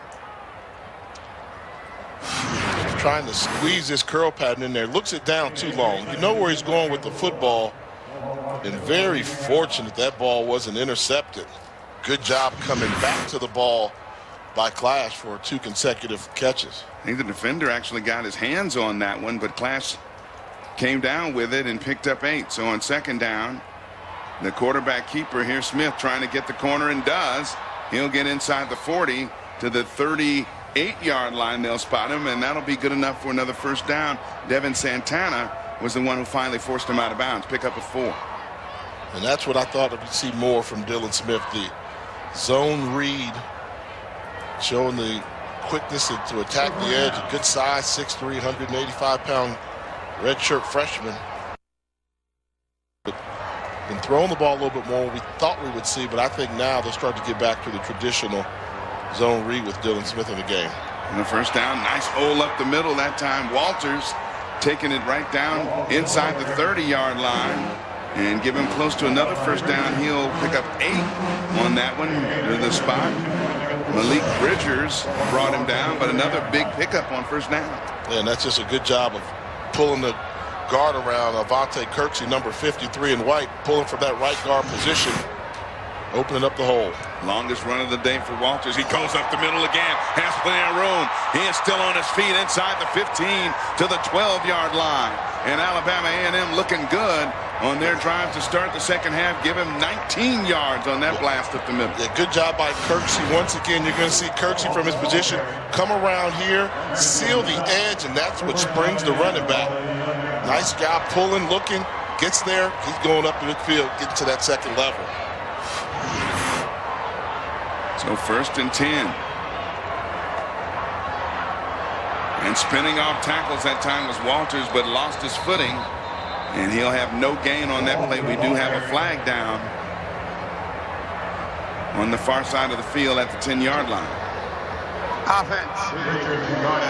Trying to squeeze this curl pattern in there. Looks it down too long. You know where he's going with the football. And very fortunate that ball wasn't intercepted. Good job coming back to the ball by Clash for 2 consecutive catches. I think the defender actually got his hands on that one, but Clash came down with it and picked up 8. So on 2nd down, the quarterback keeper here, Smith, trying to get the corner, and does. He'll get inside the 40 to the 38-yard line. They'll spot him, and that'll be good enough for another first down. Devin Santana was the one who finally forced him out of bounds. Pick up a 4. And that's what I thought we'd see more from Dylan Smith. The zone read, showing the quickness to attack the edge. A good size, 6'3", 185-pound redshirt freshman. But been throwing the ball a little bit more than we thought we would see, but I think now they'll start to get back to the traditional zone read with Dylan Smith in the game. And the first down, nice hole up the middle that time. Walters taking it right down inside the 30-yard line and give him close to another first down. He'll pick up 8 on that one to the spot. Malik Bridgers brought him down, but another big pickup on first down. Yeah, and that's just a good job of pulling the guard around Avante Kirksey, number 53 in white, pulling from that right guard position, opening up the hole. Longest run of the day for Walters. He goes up the middle again. Has plenty of room. He is still on his feet inside the 15 to the 12-yard line. And Alabama A&M looking good on their drive to start the second half. Give him 19 yards on that blast up the middle. Yeah, good job by Kirksey. Once again, you're going to see Kirksey from his position come around here, seal the edge, and that's what springs the running back. Nice job pulling, looking, gets there. He's going up the field, getting to that second level. So 1st and 10. And spinning off tackles that time was Walters, but lost his footing. And he'll have no gain on that play. We do have a flag down on the far side of the field at the 10-yard line. Offense.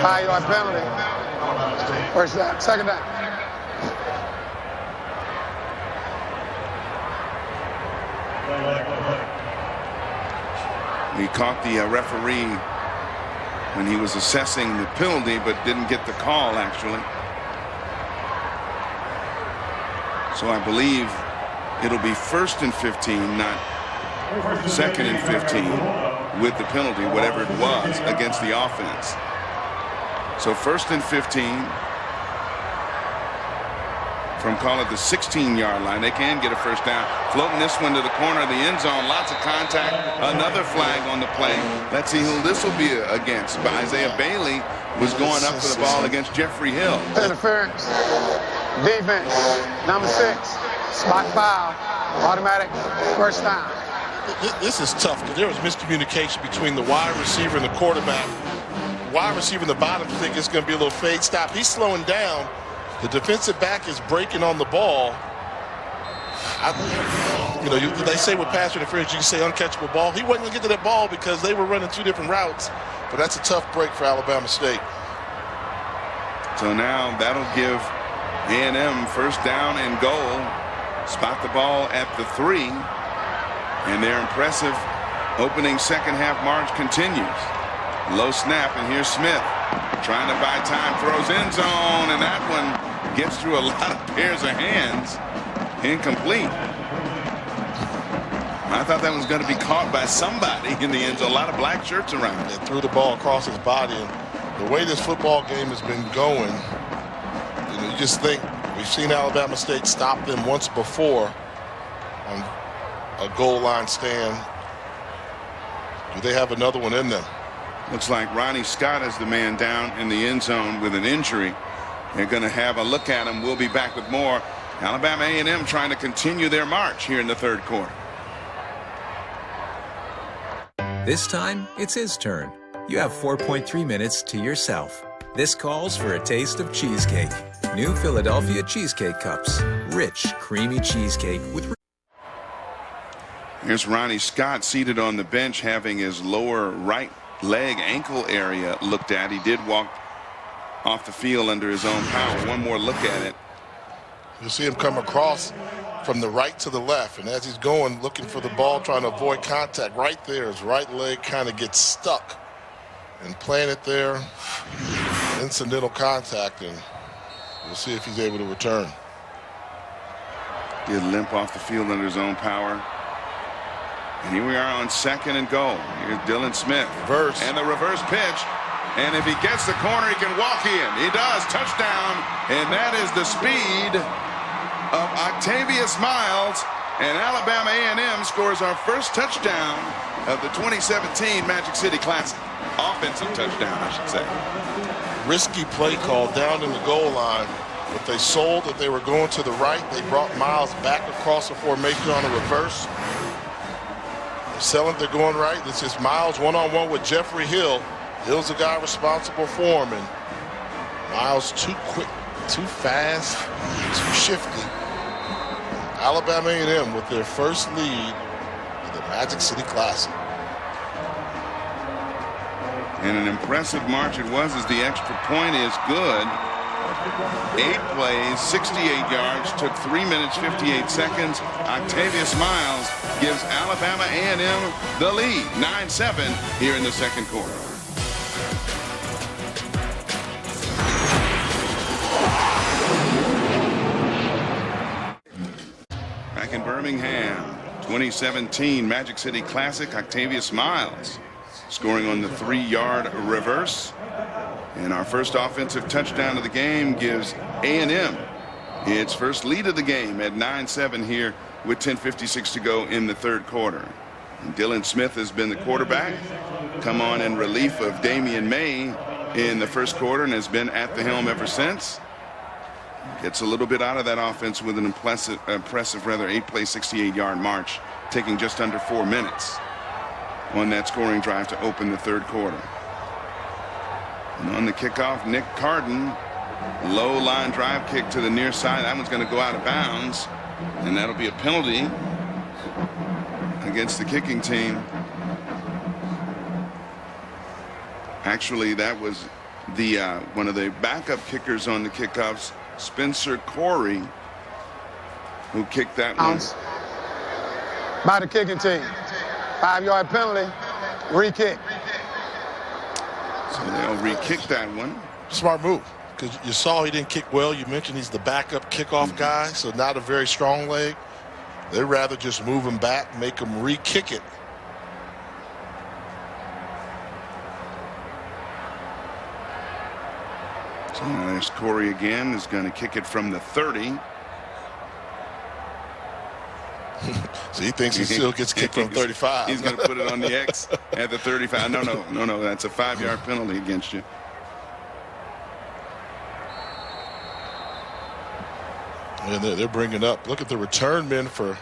5-yard penalty. First down. Second down. He caught the referee when he was assessing the penalty, but didn't get the call, actually. So I believe it'll be 1st and 15, not 2nd and 15 with the penalty, whatever it was, against the offense. So 1st and 15 from, call it, the 16-yard line. They can get a first down. Floating this one to the corner of the end zone. Lots of contact. Another flag on the play. Let's see who this will be against. But Isaiah Bailey was going up for the ball against Jeffrey Hill. Interference. Defense. Number 6. Spot foul. Automatic first down. This is tough because there was miscommunication between the wide receiver and the quarterback. Wide receiver in the bottom think it's going to be a little fade stop. He's slowing down. The defensive back is breaking on the ball. They say with pass interference, you can say uncatchable ball. He wasn't going to get to that ball because they were running 2 different routes. But that's a tough break for Alabama State. So now that'll give A&M first down and goal. Spot the ball at the 3. And their impressive opening second half march continues. Low snap, and here's Smith. Trying to buy time, throws end zone, and that one gets through a lot of pairs of hands. Incomplete. I thought that was going to be caught by somebody in the end zone. A lot of black shirts around. They threw the ball across his body, and the way this football game has been going, you just think we've seen Alabama State stop them once before on a goal line stand. Do they have another one in them? Looks like Ronnie Scott is the man down in the end zone with an injury. They're going to have a look at him. We'll be back with more. Alabama A&M trying to continue their march here in the third quarter. This time, it's his turn. You have 4.3 minutes to yourself. This calls for a taste of cheesecake. New Philadelphia Cheesecake Cups. Rich, creamy cheesecake with... Here's Ronnie Scott seated on the bench having his lower right leg ankle area looked at. He did walk off the field under his own power. One more look at it. You'll see him come across from the right to the left, and as he's going, looking for the ball, trying to avoid contact, right there, his right leg kind of gets stuck and planted there. Incidental contact, and we'll see if he's able to return. Did limp off the field under his own power. And here we are on 2nd and goal. Here's Dylan Smith. Reverse. And the reverse pitch. And if he gets the corner, he can walk in. He does. Touchdown. And that is the speed of Octavius Miles. And Alabama A&M scores our first touchdown of the 2017 Magic City Classic. Offensive touchdown, I should say. Risky play call down in the goal line. But they sold that they were going to the right. They brought Miles back across the formation on a reverse. Selling, they're going right. This is Miles one-on-one with Jeffrey Hill. Hill's the guy responsible for him, and Miles too quick, too fast, too shifty. Alabama A&M with their first lead in the Magic City Classic. And an impressive march it was, as the extra point is good. 8 plays, 68 yards, took 3 minutes, 58 seconds. Octavius Miles gives Alabama A&M the lead, 9-7 here in the second quarter. Birmingham. 2017 Magic City Classic, Octavius Miles scoring on the 3-yard reverse. And our first offensive touchdown of the game gives A&M its first lead of the game at 9-7 here with 10:56 to go in the third quarter. And Dylan Smith has been the quarterback, come on in relief of Damian May in the first quarter and has been at the helm ever since. Gets a little bit out of that offense with an impressive 8-play, 68-yard march, taking just under 4 minutes on that scoring drive to open the third quarter. And on the kickoff, Nick Carden, low line drive kick to the near side. That one's going to go out of bounds, and that'll be a penalty against the kicking team. Actually, that was the one of the backup kickers on the kickoffs, Spencer Corey, who kicked that one. By the kicking team. 5-yard penalty, re-kick. So they'll re-kick that one. Smart move, because you saw he didn't kick well. You mentioned he's the backup kickoff guy, so not a very strong leg. They'd rather just move him back, make him re-kick it. So there's Corey again, is going to kick it from the 30. So he thinks he still gets kicked from 35. He's going to put it on the X at the 35. No, that's a 5-yard penalty against you. And they're bringing up, look at the return men for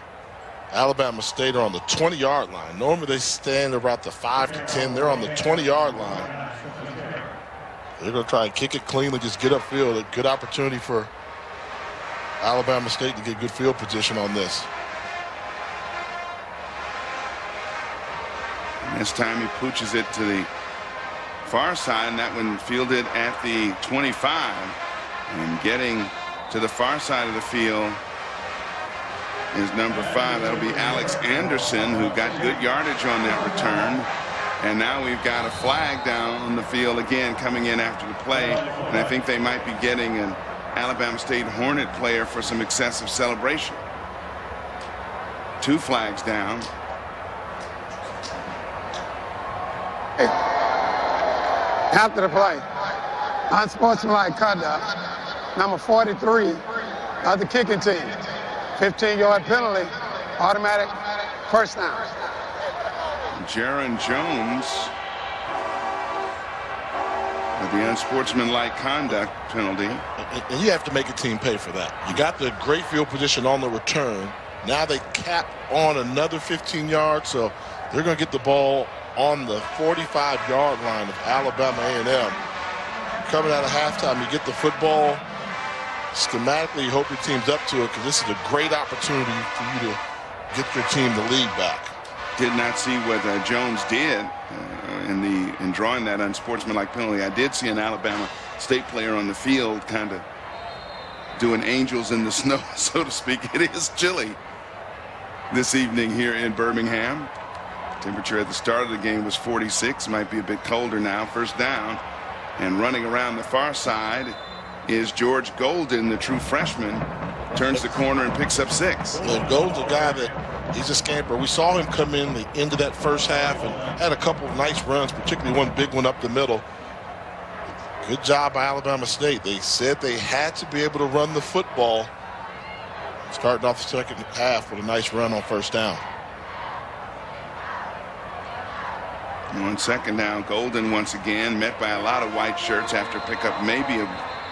Alabama State are on the 20-yard line. Normally they stand about the 5 to 10. They're on the 20-yard line. They're going to try and kick it cleanly, just get upfield. A good opportunity for Alabama State to get good field position on this. This time he pooches it to the far side, and that one fielded at the 25. And getting to the far side of the field is number 5. That'll be Alex Anderson, who got good yardage on that return. And now we've got a flag down on the field again coming in after the play. And I think they might be getting an Alabama State Hornet player for some excessive celebration. 2 flags down. After the play, unsportsmanlike conduct, number 43 of the kicking team. 15-yard penalty, automatic first down. Jaron Jones with the unsportsmanlike conduct penalty. And you have to make a team pay for that. You got the great field position on the return. Now they cap on another 15 yards, so they're going to get the ball on the 45-yard line of Alabama A&M. Coming out of halftime, you get the football. Schematically, you hope your team's up to it, because this is a great opportunity for you to get your team the lead back. Did not see what Jones did in drawing that unsportsmanlike penalty. I did see an Alabama State player on the field kind of doing angels in the snow, so to speak. It is chilly this evening here in Birmingham. Temperature at the start of the game was 46. Might be a bit colder now. First down, and running around the far side is George Golden, the true freshman. Turns the corner and picks up 6. And Golden's a guy that he's a scamper. We saw him come in the end of that first half and had a couple of nice runs, particularly one big one up the middle. Good job by Alabama State. They said they had to be able to run the football. Starting off the second half with a nice run on first down. On second down, Golden once again met by a lot of white shirts after pickup maybe of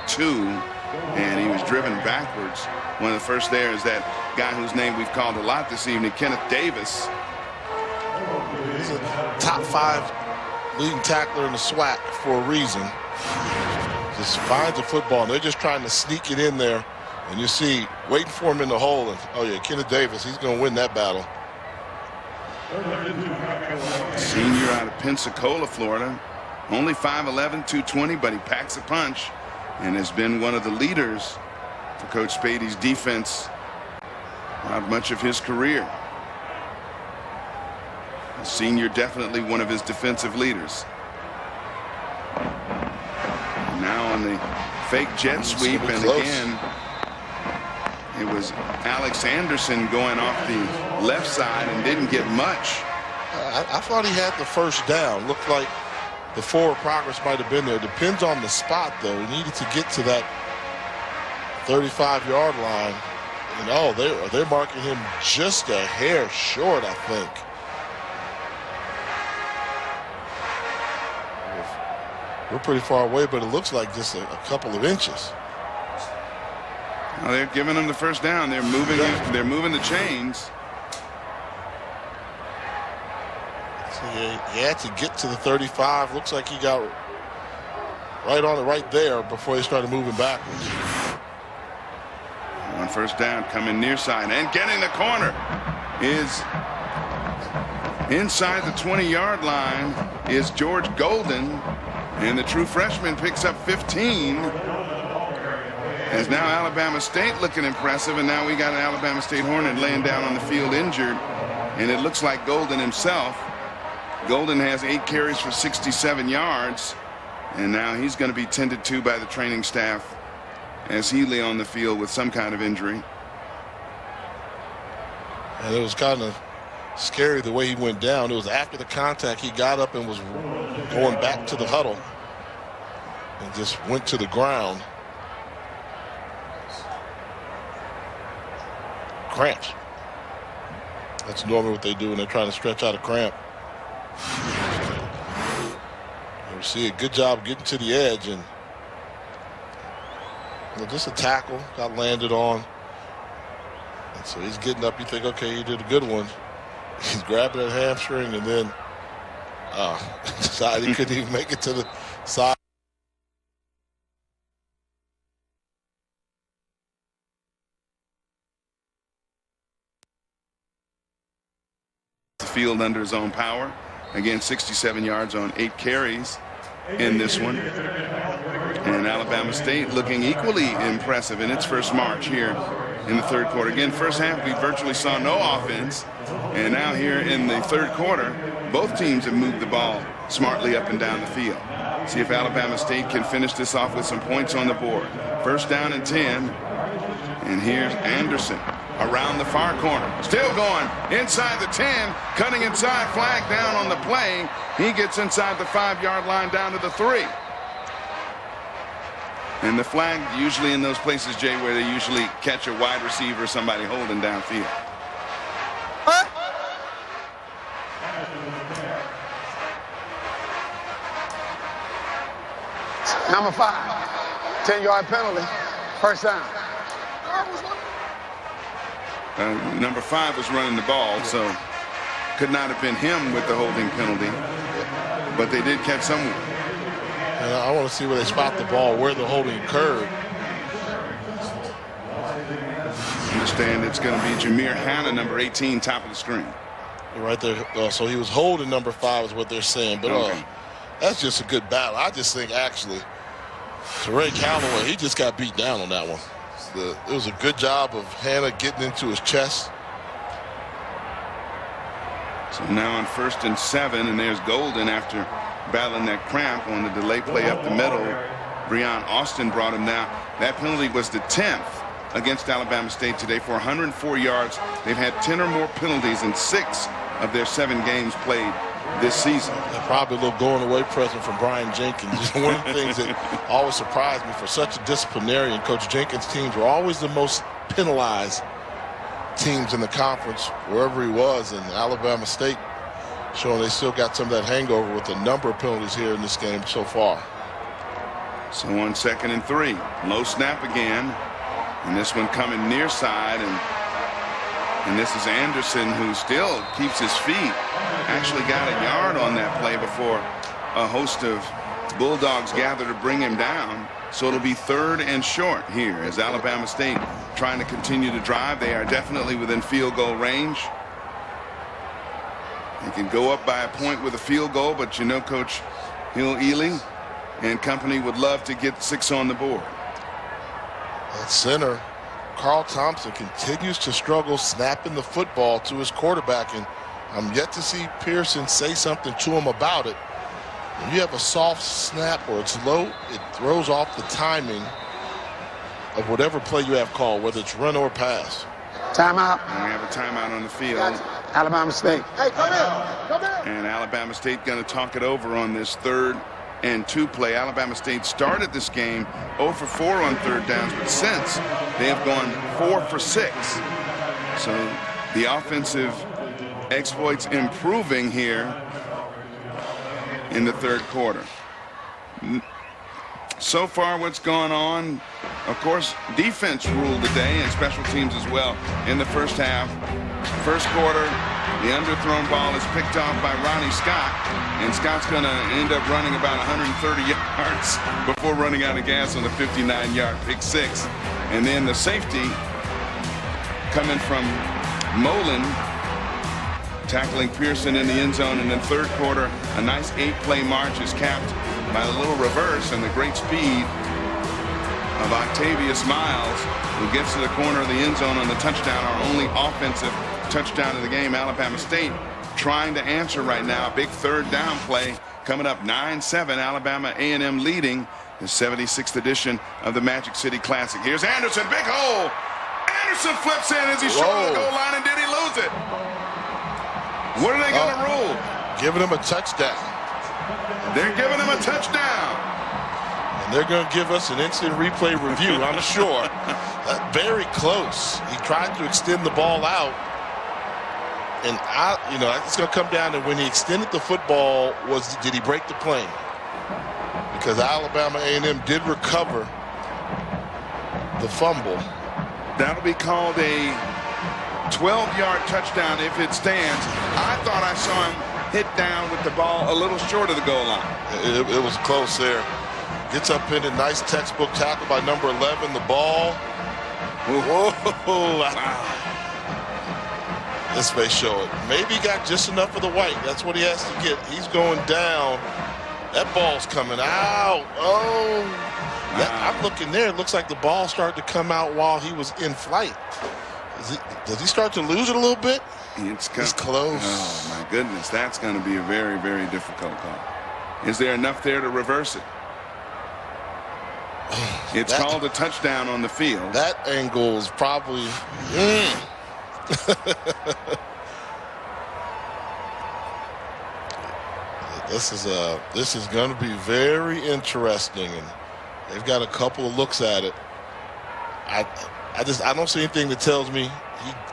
2, and he was driven backwards. One of the first there is that guy whose name we've called a lot this evening, Kenneth Davis. He's a top 5 leading tackler in the SWAC for a reason. Just finds the football, and they're just trying to sneak it in there. And you see, waiting for him in the hole, and oh yeah, Kenneth Davis, he's going to win that battle. Senior out of Pensacola, Florida. Only 5'11", 220, but he packs a punch and has been one of the leaders for Coach Spade's defense throughout much of his career. A senior, definitely one of his defensive leaders. And now on the fake jet sweep, and again, It was Alex Anderson going off the left side and didn't get much. I thought he had the first down. Looked like the forward progress might have been there. Depends on the spot, though. He needed to get to that 35-yard line. And they're marking him just a hair short, I think. We're pretty far away, but it looks like just a couple of inches. Well, they're giving him the first down. They're moving. They're moving the chains. So he had to get to the 35. Looks like he got right on it right there before he started moving backwards. On first down, coming near side and getting the corner is inside the 20-yard line is George Golden, and the true freshman picks up 15. As now Alabama State looking impressive, and now we got an Alabama State Hornet laying down on the field injured, and it looks like Golden himself. Golden has 8 carries for 67 yards, and now he's going to be tended to by the training staff as he lay on the field with some kind of injury. And it was kind of scary the way he went down. It was after the contact he got up and was going back to the huddle and just went to the ground. Cramps. That's normally what they do when they're trying to stretch out a cramp. You see a good job getting to the edge, and just a tackle got landed on. And so he's getting up. You think, okay, he did a good one. He's grabbing that hamstring, and then decided he couldn't even make it to the side. The field under his own power. Again, 67 yards on 8 carries in this one. And Alabama State looking equally impressive in its first march here in the third quarter. Again, first half we virtually saw no offense. And now here in the third quarter, both teams have moved the ball smartly up and down the field. See if Alabama State can finish this off with some points on the board. First down and 10. And here's Anderson around the far corner. Still going inside the 10, cutting inside, flag down on the play. He gets inside the 5-yard line down to the 3. And the flag usually in those places, Jay, where they usually catch a wide receiver, somebody holding downfield. Number 5, 10-yard penalty, first down. Number 5 was running the ball, so could not have been him with the holding penalty, but they did catch someone. And I want to see where they spot the ball, where the holding occurred. Understand it's going to be Jameer Hanna, number 18, top of the screen. Right there. So he was holding number 5 is what they're saying. But that's just a good battle. I just think, actually, Teray Callaway, he just got beat down on that one. It was a good job of Hanna getting into his chest. So now on 1st and 7, and there's Golden after battling that cramp on the delay play up the middle. Breon Austin brought him down. That penalty was the 10th against Alabama State today for 104 yards. They've had 10 or more penalties in 6 of their 7 games played this season. And probably a little going-away present from Brian Jenkins. One of the things that always surprised me, for such a disciplinarian, Coach Jenkins' teams were always the most penalized teams in the conference, wherever he was. And Alabama State showing they still got some of that hangover with a number of penalties here in this game so far. So on 2nd and 3, low snap again, and this one coming near side, and this is Anderson, who still keeps his feet. Actually got a yard on that play before a host of Bulldogs gather to bring him down. So it'll be 3rd and short here as Alabama State trying to continue to drive. They are definitely within field goal range. They can go up by a point with a field goal, but you know Coach Hill Ealing and company would love to get 6 on the board. At center, Carl Thompson continues to struggle snapping the football to his quarterback, and I'm yet to see Pearson say something to him about it. When you have a soft snap or it's low, it throws off the timing of whatever play you have called, whether it's run or pass. Timeout. And we have a timeout on the field. Alabama State. Hey, come here. And Alabama State going to talk it over on this 3rd and 2 play. Alabama State started this game 0 for 4 on 3rd downs, but since they have gone 4 for 6. So the offensive exploits improving here in the 3rd quarter. So far, what's gone on, of course, defense ruled the day and special teams as well in the first half. First quarter, the underthrown ball is picked off by Ronnie Scott, and Scott's going to end up running about 130 yards before running out of gas on the 59-yard pick 6. And then the safety coming from Mullen, tackling Pearson in the end zone. And then 3rd quarter, a nice 8-play march is capped by a little reverse and the great speed of Octavius Miles, who gets to the corner of the end zone on the touchdown, our only offensive touchdown of the game. Alabama State trying to answer right now. Big 3rd down play coming up 9-7. Alabama A&M leading the 76th edition of the Magic City Classic. Here's Anderson, big hole. Anderson flips in as he's short of the goal line, and did he lose it? What are they going to rule? Giving him a touchdown. They're giving him a touchdown. And they're going to give us an instant replay review, I'm sure. Very close. He tried to extend the ball out. And, it's going to come down to when he extended the football, did he break the plane? Because Alabama A&M did recover the fumble. That'll be called a 12-yard touchdown if it stands. I thought I saw him hit down with the ball a little short of the goal line. It was close there. Gets up in a nice textbook tackle by number 11. The ball. Whoa. Wow. This may show it. Maybe he got just enough of the white. That's what he has to get. He's going down. That ball's coming out. Oh. I'm looking there. It looks like the ball started to come out while he was in flight. Does he start to lose it a little bit? It's close. Oh, my goodness. That's going to be a very, very difficult call. Is there enough there to reverse it? It's called a touchdown on the field. That angle is probably... This is going to be very interesting, and they've got a couple of looks at it. I don't see anything that tells me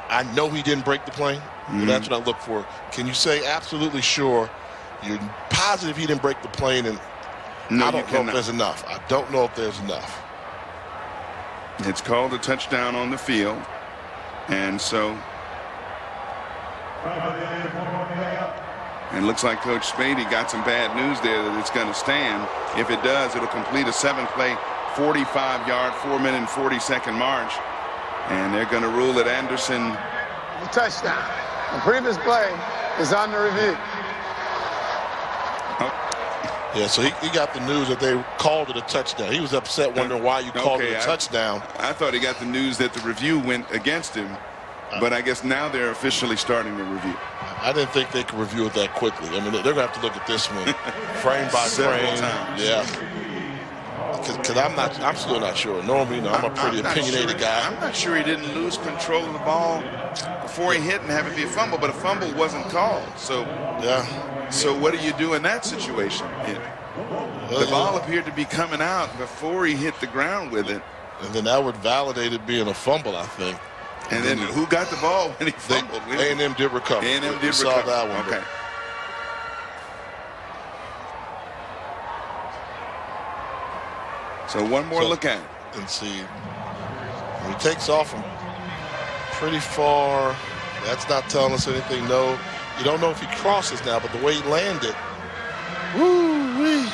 I know he didn't break the plane. But that's what I look for. Can you say absolutely sure you're positive he didn't break the plane? And no, I don't know if there's enough. I don't know if there's enough. It's called a touchdown on the field, and so it looks like Coach Spady got some bad news there that it's going to stand. If it does, it'll complete a 7-play, 45-yard, 4-minute and 40-second march, and they're going to rule it Anderson. Touchdown. The previous play is under review. Yeah, so he got the news that they called it a touchdown. He was upset, wondering why you called it a touchdown. I thought he got the news that the review went against him, but I guess now they're officially starting the review. I didn't think they could review it that quickly. I mean, they're going to have to look at this one frame by frame. Times. Yeah. Because I'm still not sure. Normally, I'm a pretty opinionated guy. I'm not sure he didn't lose control of the ball before he hit and have it be a fumble, but a fumble wasn't called. So, yeah. So what do you do in that situation? The ball appeared to be coming out before he hit the ground with it. And then that would validate it being a fumble, I think. And then who got the ball when he fumbled? A&M did recover. A&M did recover. Saw that one. Okay. So one more look at it. And see. When he takes off from pretty far, that's not telling us anything. No, you don't know if he crosses now, but the way he landed, woo-wee.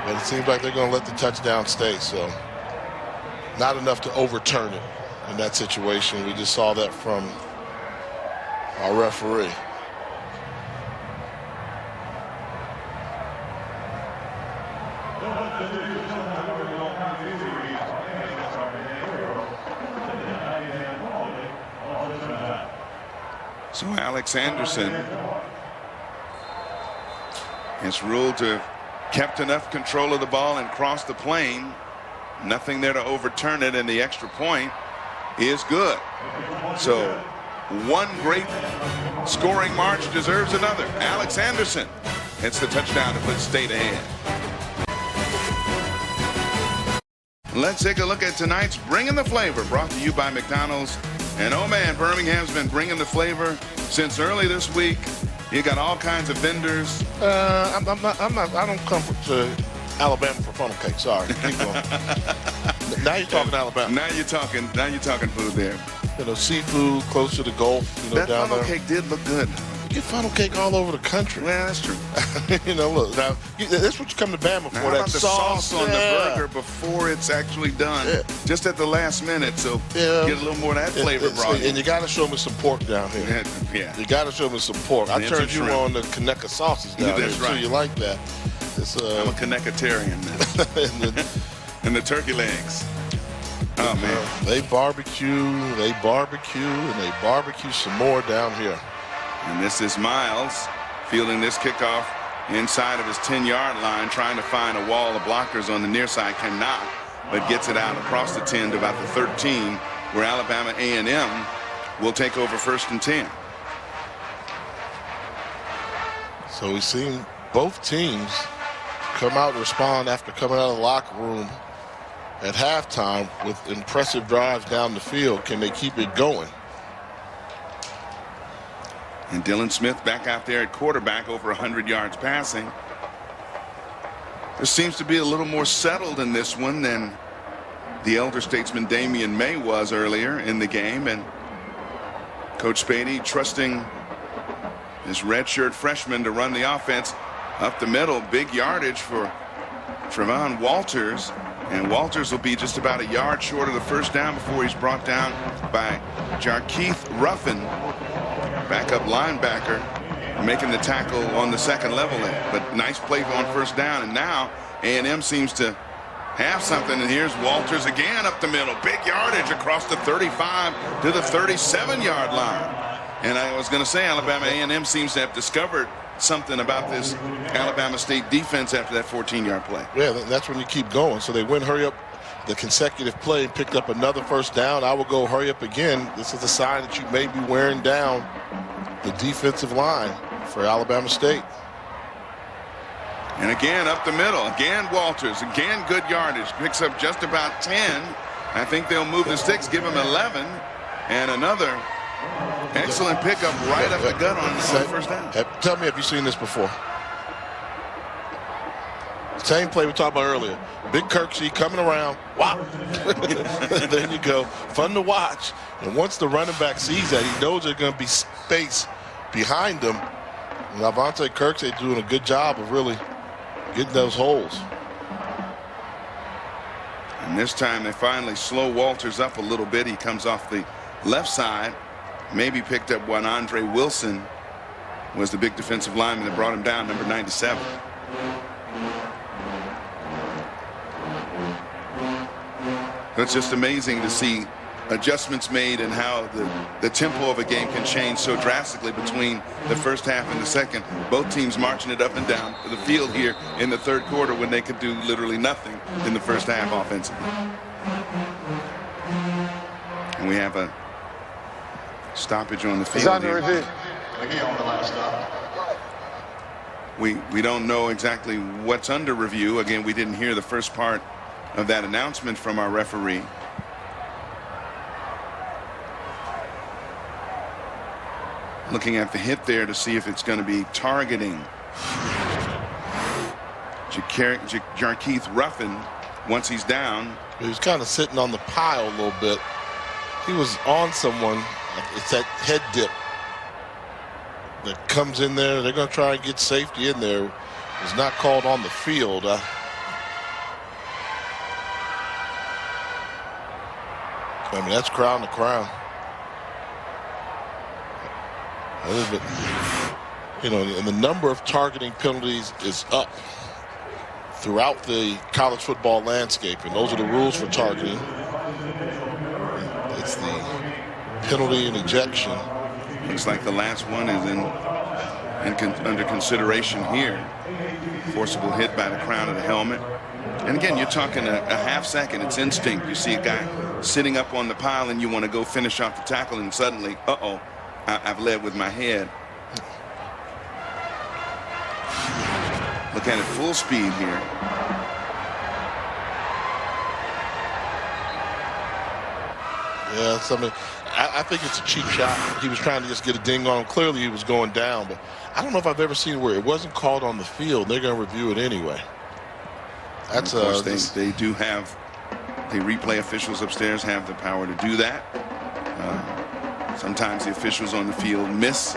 But it seems like they're going to let the touchdown stay, so not enough to overturn it in that situation. We just saw that from our referee. So Alex Anderson is ruled to kept enough control of the ball and crossed the plane. Nothing there to overturn it, and the extra point is good. So one great scoring march deserves another. Alex Anderson hits the touchdown to put State ahead. Let's take a look at tonight's Bringing the Flavor, brought to you by McDonald's. And oh man, Birmingham's been bringing the flavor since early this week. You got all kinds of vendors. I don't come to Alabama for funnel cake. Sorry. Keep going. Now you're talking Alabama. Now you're talking food there. You know, seafood close to the Gulf. You know, that down funnel there. cake did look good. You get funnel cake all over the country. Yeah, that's true. You know, look, now that's what you come to Bama for. Now, that about the sauce on the burger before it's actually done, just at the last minute, so get a little more of that flavor brought in. And you got to show me some pork down here. Yeah. You got to show me some pork. I turned you on the Kaneka sauces down That's here, right. so you like that. It's, I'm a Kanekatarian now. And the turkey legs. Oh, man. They barbecue, and they barbecue some more down here. And this is Miles fielding this kickoff inside of his 10-yard line, trying to find a wall of blockers on the near side. Cannot, but gets it out across the 10 to about the 13, where Alabama A&M will take over 1st and 10. So we've seen both teams come out and respond after coming out of the locker room at halftime with impressive drives down the field. Can they keep it going? And Dylan Smith back out there at quarterback, over 100 yards passing. There seems to be a little more settled in this one than the elder statesman Damian May was earlier in the game. And Coach Spady trusting his redshirt freshman to run the offense up the middle. Big yardage for Trevon Walters. And Walters will be just about a yard short of the first down before he's brought down by Jarkeith Ruffin, backup linebacker, making the tackle on the second level there. But nice play on first down, and now A&M seems to have something. And here's Walters again up the middle. Big yardage across the 35 to the 37-yard line. And I was going to say, Alabama A&M seems to have discovered something about this Alabama State defense after that 14-yard play. Yeah, that's when you keep going. So they went hurry up the consecutive play and picked up another first down. I will go hurry up again. This is a sign that you may be wearing down the defensive line for Alabama State. And again up the middle. Again Walters. Again good yardage. Picks up just about 10. I think they'll move the sticks, give him 11. And another excellent pickup right up the gut on first down. Tell me, have you seen this before? Same play we talked about earlier. Big Kirksey coming around. Wow. There you go. Fun to watch. And once the running back sees that, he knows there's going to be space behind him. And Avante Kirksey doing a good job of really getting those holes. And this time they finally slow Walters up a little bit. He comes off the left side. Maybe picked up one. Andre Wilson was the big defensive lineman that brought him down, number 97. It's just amazing to see adjustments made and how the tempo of a game can change so drastically between the first half and the second. Both teams marching it up and down the field here in the third quarter when they could do literally nothing in the first half offensively. And we have a stoppage on the field. It's under review. We don't know exactly what's under review. Again, we didn't hear the first part of that announcement from our referee. Looking at the hit there to see if it's going to be targeting Jarkeith Ruffin once he's down. He was kind of sitting on the pile a little bit. He was on someone. It's that head dip that comes in there. They're going to try and get safety in there. It's not called on the field. I mean, that's crown to crown. You know, and the number of targeting penalties is up throughout the college football landscape, and those are the rules for targeting. It's the penalty and ejection. Looks like the last one is in under consideration here. Forcible hit by the crown of the helmet. And again, you're talking a half second. It's instinct. You see a guy sitting up on the pile and you want to go finish off the tackle, and suddenly, uh-oh, I've led with my head. Look at it full speed here. Yeah, something. I think it's a cheap shot. He was trying to just get a ding on him. Clearly, he was going down, but I don't know if I've ever seen where it wasn't called on the field. They're going to review it anyway. That's of course, they do have the replay officials upstairs have the power to do that. Sometimes the officials on the field miss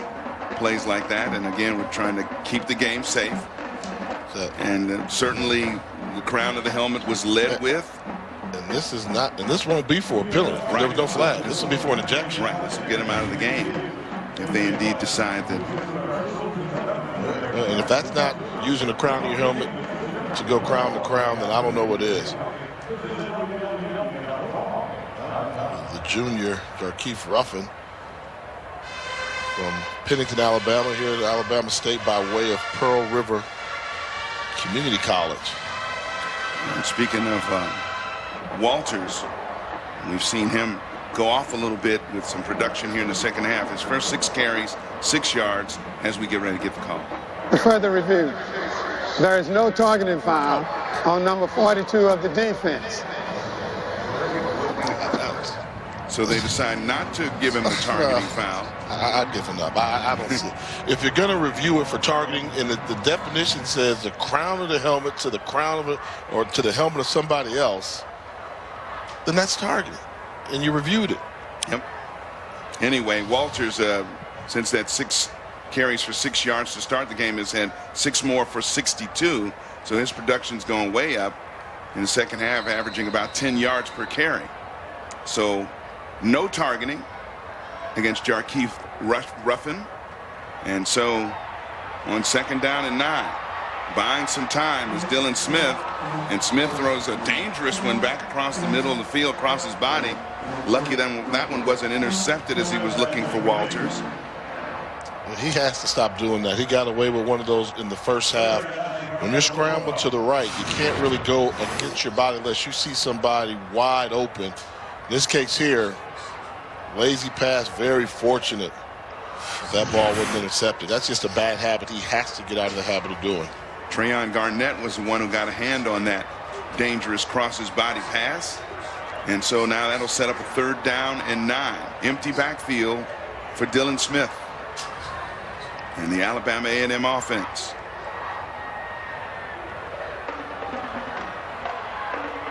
plays like that, and again, we're trying to keep the game safe. And certainly, the crown of the helmet was led with. And this is not, and this won't be for a penalty. Right. There was no flag. This will be for an ejection. Right. This will get him out of the game if they indeed decide that. And if that's not using the crown of your helmet to go crown to crown, then I don't know what is. The junior, Jarkeith Ruffin, from Pennington, Alabama, here at Alabama State by way of Pearl River Community College. And speaking of Walters, we've seen him go off a little bit with some production here in the second half. His first 6 carries, 6 yards, as we get ready to get the call. Further review. There is no targeting foul on number 42 of the defense. So they decide not to give him the targeting foul. I've given up. I don't see it. If you're going to review it for targeting, and the definition says the crown of the helmet to the crown of it, or to the helmet of somebody else, then that's targeting, and you reviewed it. Yep. Anyway, Walters, since that 6 carries for 6 yards to start the game, has had 6 more for 62. So his production's going way up in the second half, averaging about 10 yards per carry. So no targeting against Jarkeith Ruffin. And so on 2nd down and 9, buying some time is Dylan Smith. And Smith throws a dangerous one back across the middle of the field, across his body. Lucky that one wasn't intercepted as he was looking for Walters. He has to stop doing that. He got away with one of those in the first half. When you're scrambling to the right, you can't really go against your body unless you see somebody wide open. In this case here, lazy pass, very fortunate that ball wasn't intercepted. That's just a bad habit he has to get out of the habit of doing. Trayon Garnett was the one who got a hand on that dangerous cross-his-body pass. And so now that'll set up a 3rd down and 9. Empty backfield for Dylan Smith and the Alabama A&M offense.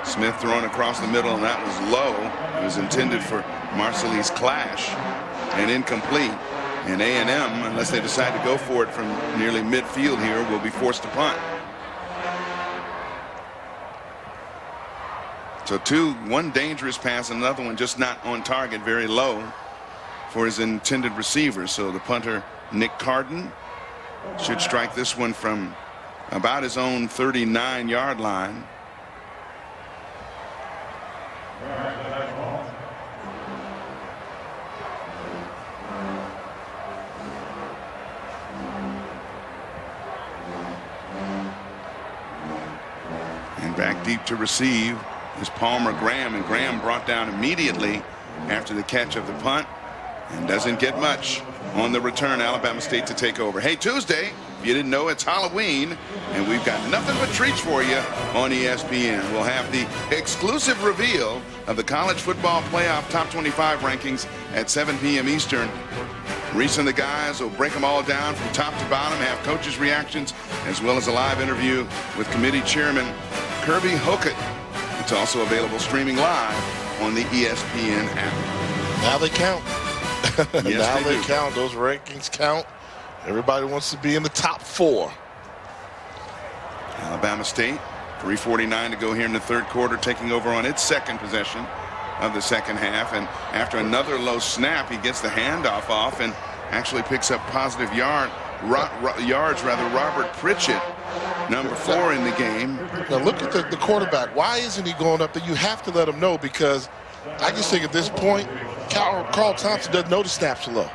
Smith throwing across the middle, and that was low. It was intended for Marcellus Clash and incomplete. And A&M, unless they decide to go for it from nearly midfield here, will be forced to punt. So one dangerous pass, another one just not on target, very low for his intended receiver. So the punter, Nick Carden, should strike this one from about his own 39-yard line. And back deep to receive is Palmer Graham, and Graham brought down immediately after the catch of the punt and doesn't get much on the return. Alabama State to take over. Hey, Tuesday, if you didn't know, it's Halloween, and we've got nothing but treats for you on ESPN. We'll have the exclusive reveal of the college football playoff top 25 rankings at 7 p.m. Eastern. Reese and the guys will break them all down from top to bottom, have coaches' reactions, as well as a live interview with committee chairman Kirby Hocutt. It's also available streaming live on the ESPN app. Now they count. Yes, now they do. count. Those rankings count. Everybody wants to be in the top 4. Alabama State, 3:49 to go here in the 3rd quarter, taking over on its 2nd possession of the 2nd half. And after another low snap, he gets the handoff off and actually picks up positive yards. Robert Pritchett, number 4 in the game. Now look at the quarterback. Why isn't he going up there? You have to let him know, because I just think at this point, Carl Thompson doesn't know the snaps are low.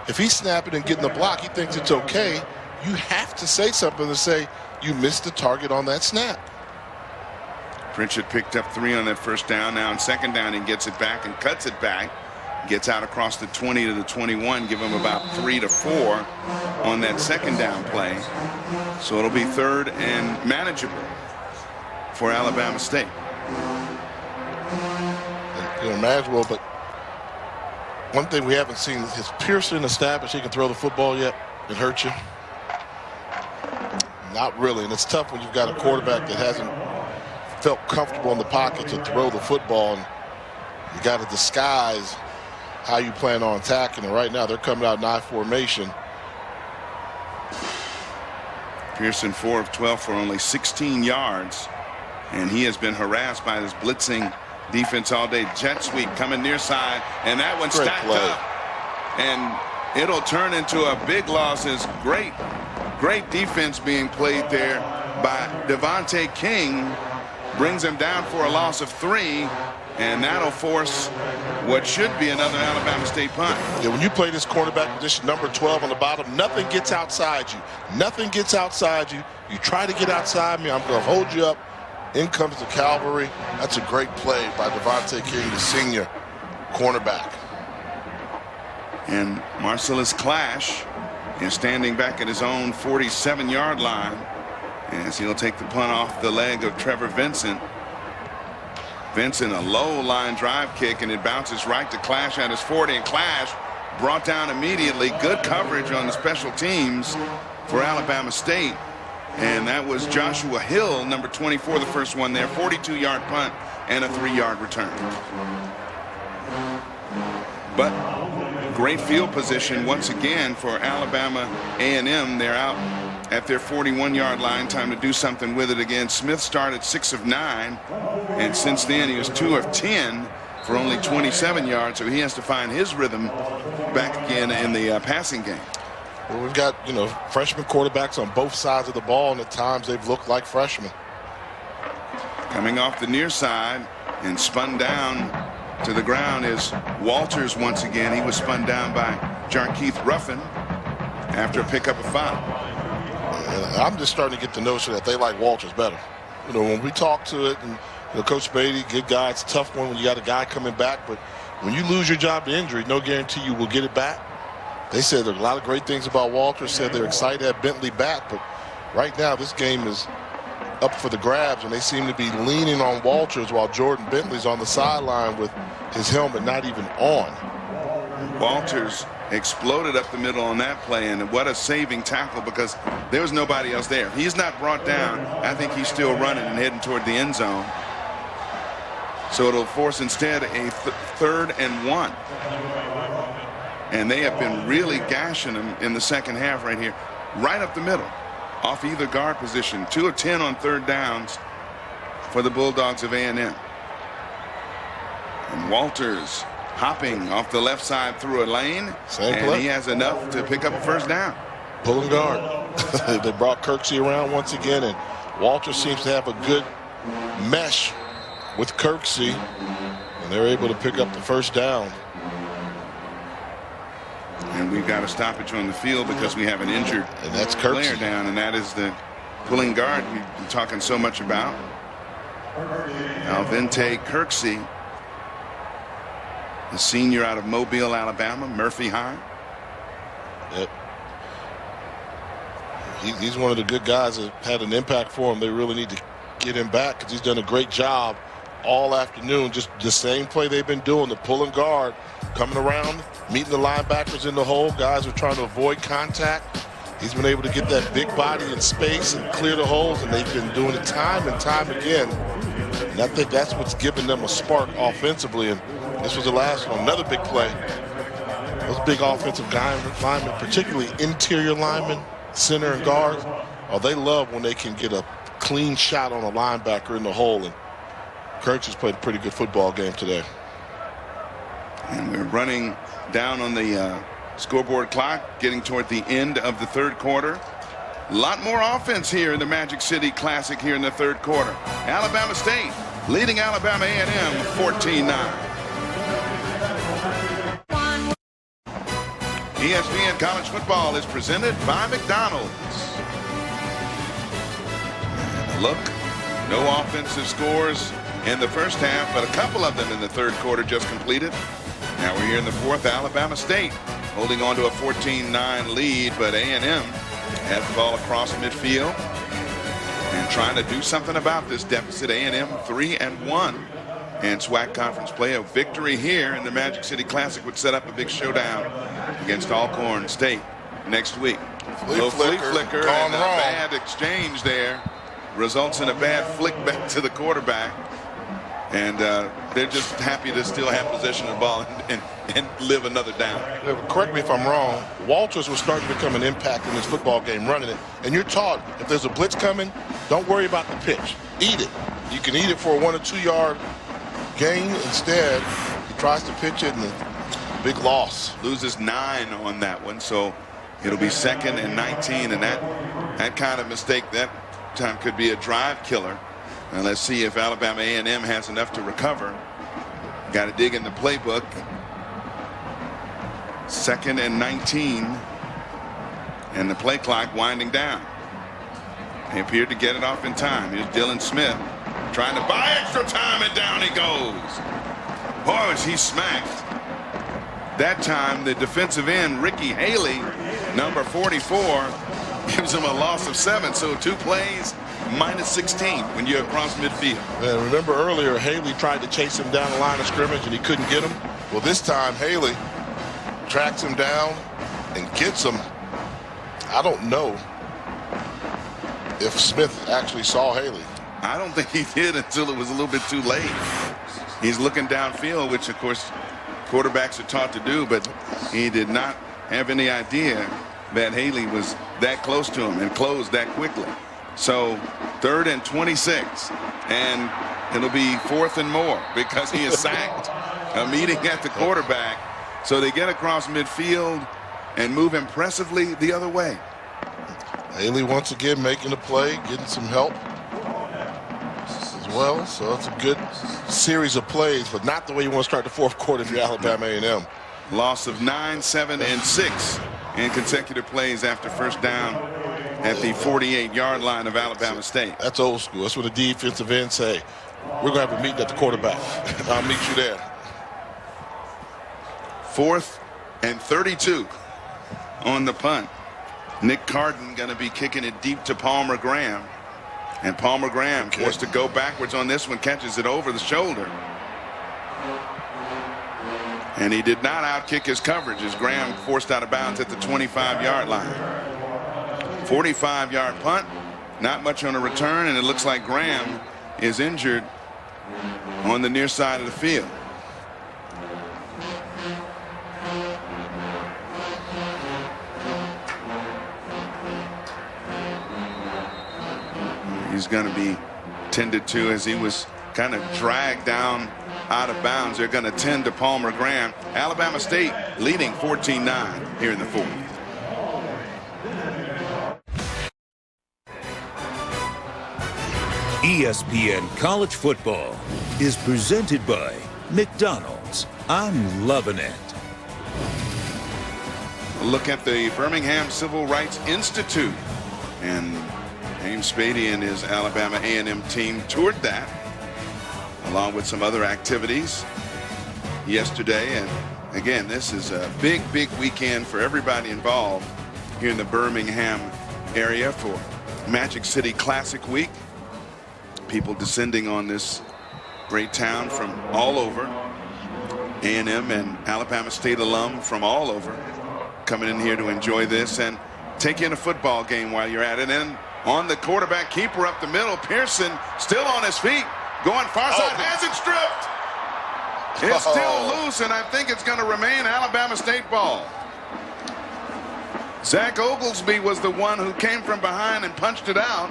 If he's snapping and getting the block, he thinks it's okay. you have to say something to say you missed the target on that snap. Pritchett picked up 3 on that first down. Now on second down, he gets it back and cuts it back. Gets out across the 20 to the 21. Give him about 3 to 4 on that second down play. So it'll be 3rd and manageable for Alabama State. You know, manageable, but one thing we haven't seen is Pearson established he can throw the football yet. It hurt you? Not really, and it's tough when you've got a quarterback that hasn't felt comfortable in the pocket to throw the football, and you got to disguise how you plan on attacking. And right now they're coming out in I formation. Pearson 4 of 12 for only 16 yards, and he has been harassed by this blitzing defense all day. Jet sweep coming near side, and that one stacked up, and it'll turn into a big loss. Is great defense being played there by Devontae King. Brings him down for a loss of 3, and that'll force what should be another Alabama State punt. Yeah, when you play this cornerback position, number 12 on the bottom, nothing gets outside you. Nothing gets outside you. You try to get outside me, I'm going to hold you up. In comes the cavalry. That's a great play by Devontae King, the senior cornerback. And Marcellus Clash is standing back at his own 47-yard line as he'll take the punt off the leg of Trevor Vincent. Vincent, a low line drive kick, and it bounces right to Clash at his 40, and Clash brought down immediately. Good coverage on the special teams for Alabama State. And that was Joshua Hill, number 24, the first one there. 42-yard punt and a 3-yard return. But great field position once again for Alabama A&M. They're out at their 41-yard line. Time to do something with it again. Smith started 6 of 9, and since then he was 2 of 10 for only 27 yards. So he has to find his rhythm back again in the passing game. Well, we've got, you know, freshman quarterbacks on both sides of the ball, and at times they've looked like freshmen. Coming off the near side and spun down to the ground is Walters once again. He was spun down by Jarkeith Ruffin after a pickup of 5. And I'm just starting to get the notion that they like Walters better. You know, when we talk to it, and you know, Coach Beatty, good guy, it's a tough one when you got a guy coming back, but when you lose your job to injury, no guarantee you will get it back. They said there are a lot of great things about Walters, said they're excited to have Bentley back, but right now this game is up for the grabs, and they seem to be leaning on Walters while Jordan Bentley's on the sideline with his helmet not even on. Walters exploded up the middle on that play, and what a saving tackle, because there was nobody else there. He's not brought down. I think he's still running and heading toward the end zone. So it'll force instead a 3rd and 1. And they have been really gashing him in the second half right here, right up the middle, off either guard position. 2 of 10 on 3rd downs for the Bulldogs of A&M. And Walters hopping off the left side through a lane, and he has enough to pick up a 1st down. Pulling guard. They brought Kirksey around once again, and Walters seems to have a good mesh with Kirksey, and they're able to pick up the 1st down. And we've got a stoppage on the field because we have an injured player down, and that is the pulling guard we've been talking so much about. Alvinte Kirksey, the senior out of Mobile, Alabama, Murphy High. Yep. He's one of the good guys that had an impact for him. They really need to get him back because he's done a great job all afternoon. Just the same play they've been doing, the pulling guard, coming around, meeting the linebackers in the hole. Guys are trying to avoid contact. He's been able to get that big body in space and clear the holes, and they've been doing it time and time again. And I think that's what's given them a spark offensively. And this was the last one, another big play. Those big offensive linemen, particularly interior linemen, center and guards, they love when they can get a clean shot on a linebacker in the hole. And Kirksey has played a pretty good football game today. And we're running down on the scoreboard clock, getting toward the end of the 3rd quarter. A lot more offense here in the Magic City Classic here in the 3rd quarter. Alabama State leading Alabama A&M 14-9. ESPN College Football is presented by McDonald's. Look, no offensive scores in the first half, but a couple of them in the third quarter just completed. Now we're here in the fourth. Alabama State holding on to a 14-9 lead, but A&M has the ball across midfield and trying to do something about this deficit. A&M 3-1 and SWAC conference play. A victory here in the Magic City Classic would set up a big showdown against Alcorn State next week. Flea flicker and a bad exchange there results in a bad flick back to the quarterback. And they're just happy to still have possession of the ball and live another down. Correct me if I'm wrong. Walters was starting to become an impact in this football game running it. And you're taught if there's a blitz coming, don't worry about the pitch. Eat it. You can eat it for a 1 or 2 yard gain. Instead, he tries to pitch it and a big loss. Loses 9 on that one. So it'll be 2nd and 19. And that kind of mistake that time could be a drive killer. And let's see if Alabama A&M has enough to recover. Got to dig in the playbook. 2nd and 19. And the play clock winding down. They appeared to get it off in time. Here's Dylan Smith trying to buy extra time, and down he goes. Boy, was he smacked. That time, the defensive end, Ricky Haley, number 44, gives him a loss of 7. So 2 plays. -16 when you're across midfield. And remember earlier, Haley tried to chase him down the line of scrimmage and he couldn't get him. Well, this time Haley tracks him down and gets him. I don't know if Smith actually saw Haley. I don't think he did until it was a little bit too late. He's looking downfield, which of course quarterbacks are taught to do, but he did not have any idea that Haley was that close to him and closed that quickly. So 3rd and 26, and it'll be 4th and more because he is sacked. A meeting at the quarterback. So they get across midfield and move impressively the other way. Haley once again making a play, getting some help as well. So it's a good series of plays, but not the way you want to start the fourth quarter if you're Alabama A&M. Loss of 9, 7, and 6 in consecutive plays after first down at the 48-yard line of Alabama State. That's old school. That's what the defensive end say. We're going to have a meeting at the quarterback. I'll meet you there. 4th and 32 on the punt. Nick Carden going to be kicking it deep to Palmer Graham. And Palmer Graham forced to go backwards on this one, catches it over the shoulder. And he did not outkick his coverage as Graham forced out of bounds at the 25-yard line. 45-yard punt, not much on a return, and it looks like Graham is injured on the near side of the field. He's going to be tended to as he was kind of dragged down out of bounds. They're going to tend to Palmer Graham. Alabama State leading 14-9 here in the fourth. ESPN College Football is presented by McDonald's. I'm loving it. Look at the Birmingham Civil Rights Institute. And James Spady and his Alabama A&M team toured that, along with some other activities yesterday. And again, this is a big, big weekend for everybody involved here in the Birmingham area for Magic City Classic Week. People descending on this great town from all over. A&M and Alabama State alum from all over coming in here to enjoy this and take in a football game while you're at it. And on the quarterback keeper up the middle, Pearson still on his feet, going far side, has it stripped. It's still loose, and I think it's going to remain Alabama State ball. Zach Oglesby was the one who came from behind and punched it out.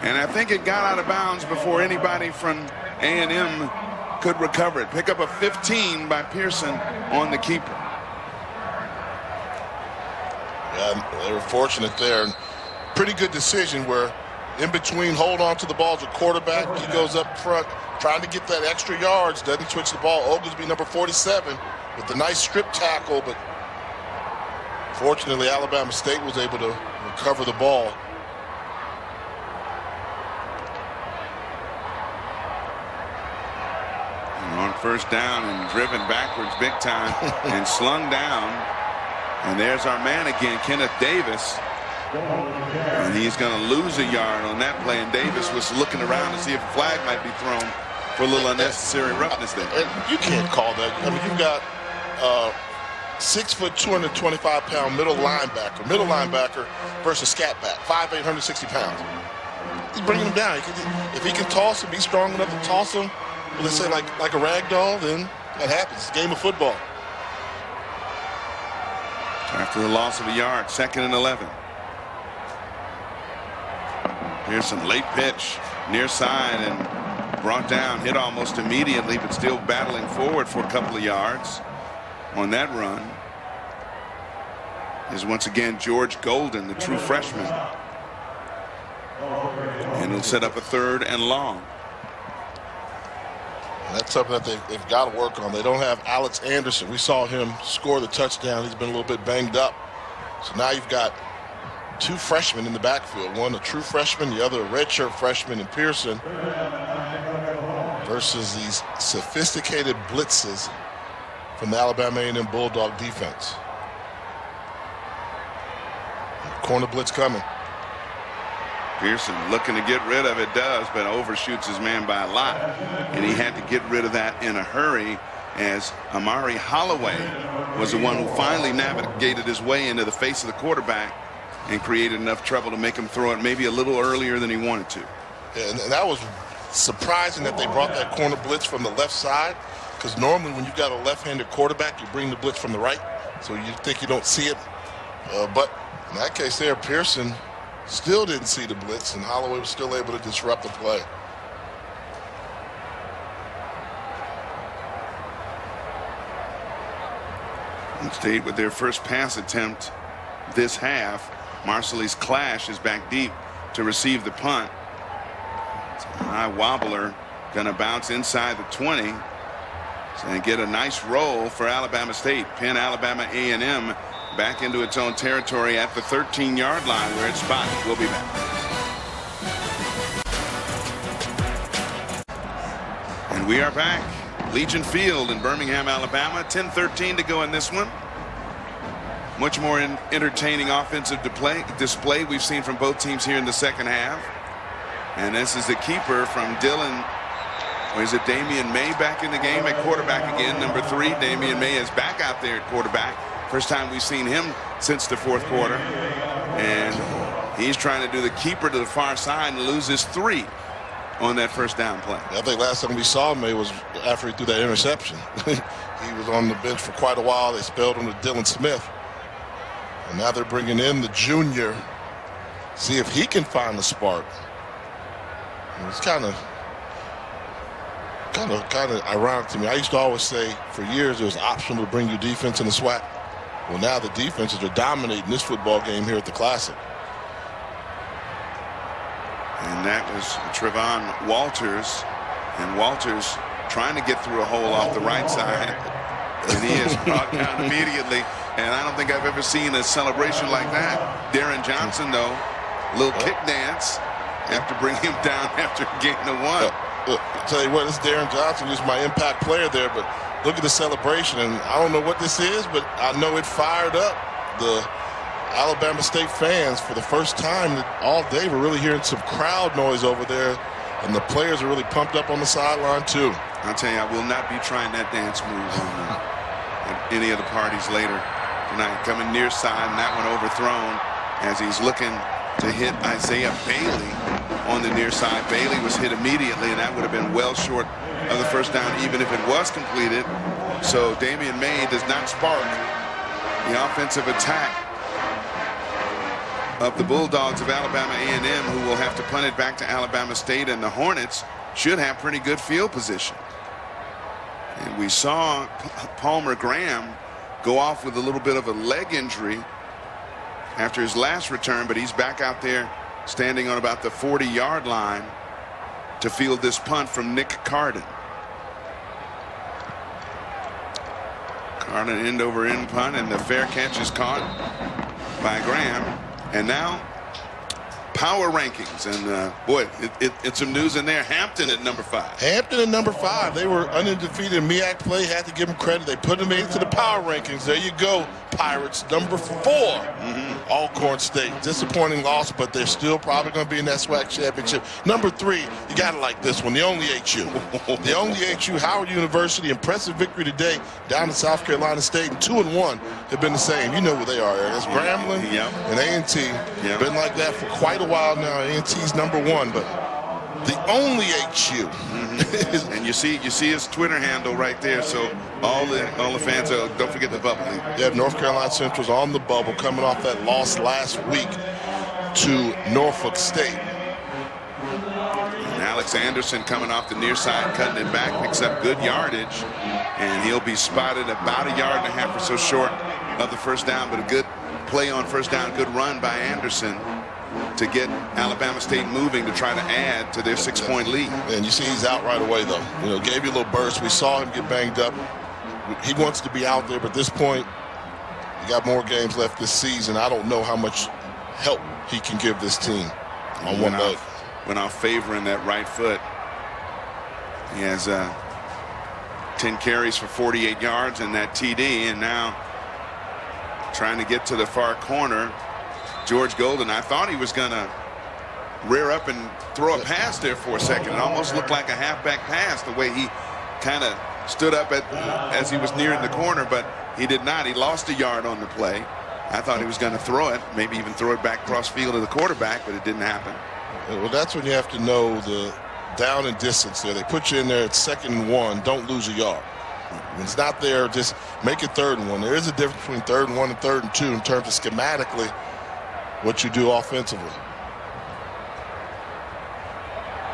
And I think it got out of bounds before anybody from A&M could recover it. Pick up a 15 by Pearson on the keeper. Yeah, they were fortunate there. Pretty good decision where in between hold on to the ball as a quarterback. He goes up front trying to get that extra yards. Doesn't switch the ball. Oglesby, number 47, with the nice strip tackle, but fortunately Alabama State was able to recover the ball. And on first down and driven backwards big time and slung down. And there's our man again, Kenneth Davis. And he's going to lose a yard on that play. And Davis was looking around to see if a flag might be thrown for a little unnecessary roughness there. And you can't call that. I mean, you've got 6 foot, 225-pound middle linebacker versus scat back, 5'8", 160 pounds. He's bringing him down. If he can toss him, be strong enough to toss him, well, let's say like a rag doll, then that happens. It's a game of football. After the loss of a yard, 2nd and 11. Here's some late pitch near side and brought down, hit almost immediately, but still battling forward for a couple of yards on that run. Is once again George Golden, the true freshman. And he'll set up a 3rd and long. And that's something that they've got to work on. They don't have Alex Anderson. We saw him score the touchdown. He's been a little bit banged up. So now you've got 2 freshmen in the backfield. One a true freshman, the other a redshirt freshman in Pearson, versus these sophisticated blitzes from the Alabama A&M Bulldog defense. Corner blitz coming. Pearson looking to get rid of it, but overshoots his man by a lot. And he had to get rid of that in a hurry, as Amari Holloway was the one who finally navigated his way into the face of the quarterback and created enough trouble to make him throw it maybe a little earlier than he wanted to. Yeah, and that was surprising that they brought that corner blitz from the left side, because normally when you've got a left-handed quarterback, you bring the blitz from the right, so you think you don't see it. But in that case there, Pearson still didn't see the blitz, and Holloway was still able to disrupt the play. State with their first pass attempt this half. Marcelise Clash is back deep to receive the punt. It's a high wobbler, gonna bounce inside the 20 and get a nice roll for Alabama State. Pin Alabama A&M back into its own territory at the 13-yard line where it's spotted. We'll be back. And we are back. Legion Field in Birmingham, Alabama. 10:13 to go in this one. Much more entertaining offensive display we've seen from both teams here in the second half. And this is the keeper from Dillon. Or is it Damian May back in the game at quarterback again? Number 3, Damian May is back out there at quarterback. First time we've seen him since the 4th quarter. And he's trying to do the keeper to the far side and loses 3 on that first down play. I think last time we saw May was after he threw that interception. He was on the bench for quite a while. They spelled him to Dylan Smith. And now they're bringing in the junior. See if he can find the spark. And it's kind of ironic to me. I used to always say for years it was optional to bring your defense in the SWAC. Well, now the defenses are dominating this football game here at the Classic. And that was Trevon Walters. And Walters trying to get through a hole off the right side. And he is brought down immediately. And I don't think I've ever seen a celebration like that. Darren Johnson, though, a little kick dance after bringing him down after getting a 1. I'll tell you what, this is Darren Johnson, who's my impact player there, but look at the celebration. And I don't know what this is, but I know it fired up the Alabama State fans for the first time all day. We're really hearing some crowd noise over there, and the players are really pumped up on the sideline, too. I'll tell you, I will not be trying that dance move at any of the parties later tonight. Coming near side, and that one overthrown as he's looking to hit Isaiah Bailey on the near side. Bailey was hit immediately, and that would have been well short of the first down, even if it was completed. So Damian May does not spark the offensive attack of the Bulldogs of Alabama A&M, who will have to punt it back to Alabama State, and the Hornets should have pretty good field position. And we saw Palmer Graham go off with a little bit of a leg injury after his last return, but he's back out there standing on about the 40-yard line to field this punt from Nick Carden. On an end-over-end punt, and the fair catch is caught by Graham. And now power rankings, and boy, it's some news in there. Hampton at number 5. Hampton at number 5. They were undefeated in MEAC play. Had to give them credit. They put them into the power rankings. There you go, Pirates. Number 4, Alcorn State. Disappointing loss, but they're still probably going to be in that SWAC championship. Number 3, you got to like this one. The only HU. The only HU, Howard University. Impressive victory today down in South Carolina State. And 2-1 have been the same. You know who they are, Eric. That's Grambling and A&T. Been like that for quite a while now. A&T's number 1, but the only HU. And you see his Twitter handle right there. So all the fans, don't forget the bubble. Yeah, North Carolina Central's on the bubble, coming off that loss last week to Norfolk State. And Alex Anderson coming off the near side, cutting it back, picks up good yardage, and he'll be spotted about 1.5 yards or so short of the first down, but a good play on first down, good run by Anderson to get Alabama State moving to try to add to their 6-point lead. And you see he's out right away, though. You know, gave you a little burst. We saw him get banged up. He wants to be out there, but at this point, you got more games left this season. I don't know how much help he can give this team on one leg. Went off favoring that right foot. He has 10 carries for 48 yards and that TD, and now trying to get to the far corner. George Golden, I thought he was going to rear up and throw a pass there for a second. It almost looked like a halfback pass the way he kind of stood up as he was nearing the corner, but he did not. He lost 1 yard on the play. I thought he was going to throw it, maybe even throw it back cross field to the quarterback, but it didn't happen. Well, that's when you have to know the down and distance there. They put you in there at 2nd and 1. Don't lose 1 yard. When it's not there, just make it 3rd and 1. There is a difference between 3rd and 1 and 3rd and 2 in terms of schematically what you do offensively.